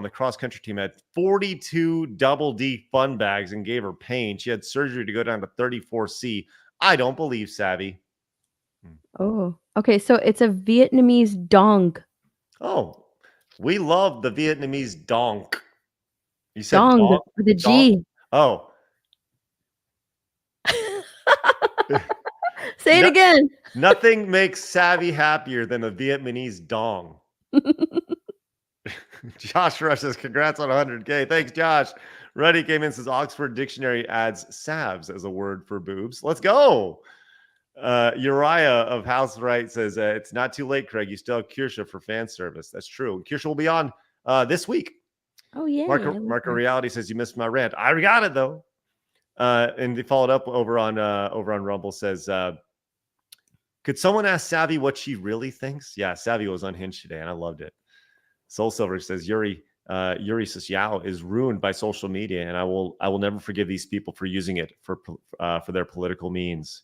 the cross country team had 42 double D fun bags and gave her pain. She had surgery to go down to 34C. I don't believe, Savvy. Oh, okay. So it's a Vietnamese dong. Oh, we love the Vietnamese donk. You said dong with a G. Oh. Say it again. Nothing makes Savvy happier than a Vietnamese dong. Josh Rush says, congrats on 100K. Thanks, Josh. Ruddy came in and says, Oxford Dictionary adds salves as a word for boobs. Let's go. Uriah of House Right says, it's not too late, Craig. You still have Kirsha for fan service. That's true. Kirsha will be on this week. Oh, yeah. Marco Reality says, you missed my rant. I got it, though. And they followed up over on Rumble, says, could someone ask Savvy what she really thinks? Yeah, Savvy was unhinged today, and I loved it. Soul Silver says, Yuri Sasyao is ruined by social media, and I will never forgive these people for using it for their political means.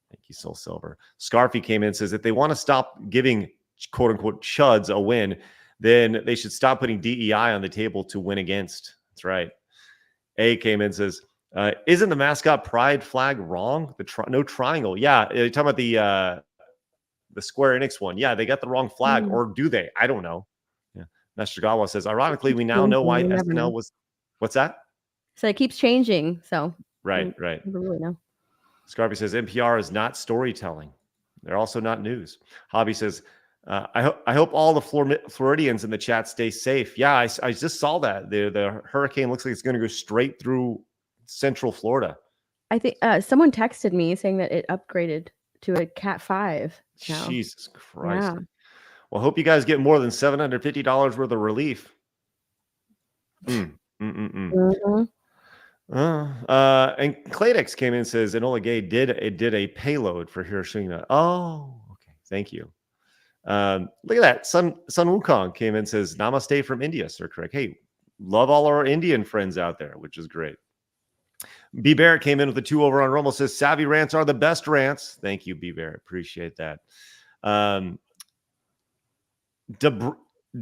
Thank you, Soul Silver. Scarfy came in and says, if they want to stop giving quote unquote chuds a win, then they should stop putting DEI on the table to win against. That's right. A came in and says, isn't the mascot pride flag wrong? No triangle. Yeah, you're talking about the Square Enix one. Yeah, they got the wrong flag, or do they? I don't know. Yeah. Master Gawa says, ironically, we now know why SNL was. What's that? So it keeps changing. So right. I don't really know. Scarpy says NPR is not storytelling. They're also not news. Hobby says I hope all the Floridians in the chat stay safe. Yeah, I just saw that the hurricane looks like it's going to go straight through Central Florida. I think someone texted me saying that it upgraded to a Cat 5 now. Jesus Christ. Yeah. Well, hope you guys get more than $750 worth of relief. And Cladex came in and says Enola Gay did a payload for Hiroshima. Oh, okay. Thank you. Look at that. Sun Wukong came in and says Namaste from India, Sir Craig. Hey, love all our Indian friends out there, which is great. B. Barrett came in with a 2 over on Romo, says Savvy rants are the best rants. Thank you, B. Barrett. Appreciate that.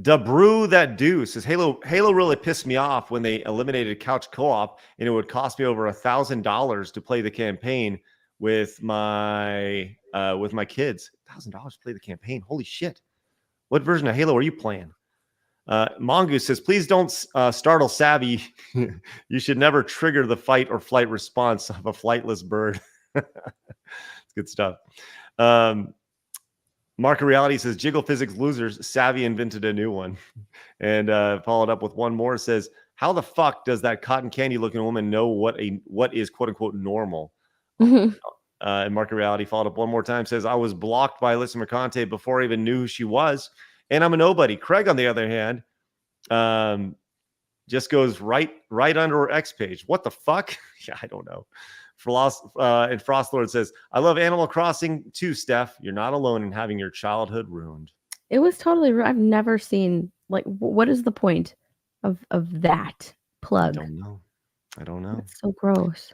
Debrew that do says Halo really pissed me off when they eliminated couch co-op, and it would cost me over $1,000 to play the campaign with my kids. $1,000 to play the campaign. Holy shit. What version of Halo are you playing? Mongoose says, please don't startle Savvy. You should never trigger the fight or flight response of a flightless bird. It's good stuff. Mark of Reality says, Jiggle Physics losers, Savvy invented a new one. And followed up with one more, says, how the fuck does that cotton candy looking woman know what is quote unquote normal? And Mark of Reality followed up one more time, says, I was blocked by Alyssa Mercante before I even knew who she was. And I'm a nobody. Craig, on the other hand, just goes right under her X page. What the fuck? Yeah, I don't know. And Frostlord says, I love Animal Crossing too, Steph. You're not alone in having your childhood ruined. It was totally I've never seen, like, what is the point of that plug? I don't know. It's so gross.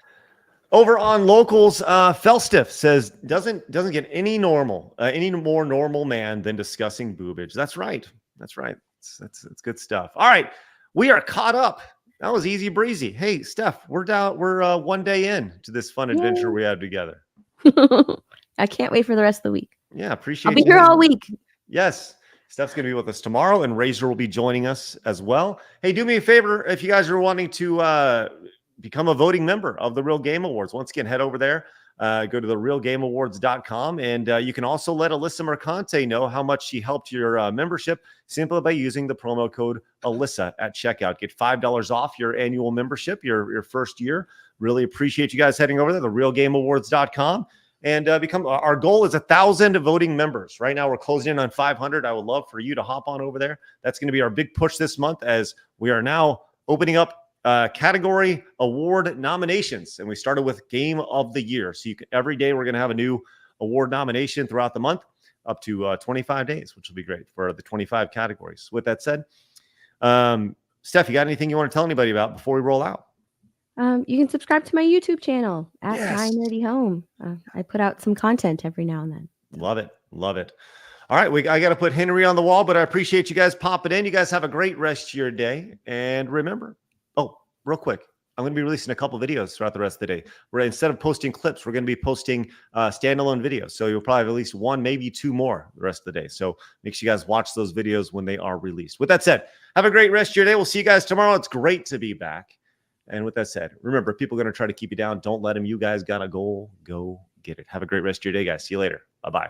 Over on locals, Felstiff says doesn't get any more normal man than discussing boobage. That's right. That's good stuff. All right, we are caught up. That was easy breezy. Hey, Steph, we're 1 day in to this fun adventure we had together. I can't wait for the rest of the week. Yeah, appreciate. I'll be here all week. Yes. Steph's going to be with us tomorrow, and Razor will be joining us as well. Hey, do me a favor if you guys are wanting to become a voting member of the Real Game Awards. Once again, head over there, go to therealgameawards.com, and you can also let Alyssa Mercante know how much she helped your membership simply by using the promo code Alyssa at checkout. Get $5 off your annual membership, your first year. Really appreciate you guys heading over there, therealgameawards.com, and become. Our goal is 1,000 voting members. Right now, we're closing in on 500. I would love for you to hop on over there. That's going to be our big push this month, as we are now opening up category award nominations, and we started with Game of the Year. So every day we're going to have a new award nomination throughout the month, up to 25 days, which will be great for the 25 categories. With that said, Steph, you got anything you want to tell anybody about before we roll out? You can subscribe to my YouTube channel at My Nerdy Home. I put out some content every now and then. Love it. All right, I got to put Henry on the wall, but I appreciate you guys popping in. You guys have a great rest of your day, and remember, real quick, I'm going to be releasing a couple videos throughout the rest of the day. Instead of posting clips, we're going to be posting standalone videos. So you'll probably have at least 1, maybe 2 more the rest of the day. So make sure you guys watch those videos when they are released. With that said, have a great rest of your day. We'll see you guys tomorrow. It's great to be back. And with that said, remember, people are going to try to keep you down. Don't let them. You guys got a goal. Go get it. Have a great rest of your day, guys. See you later. Bye-bye.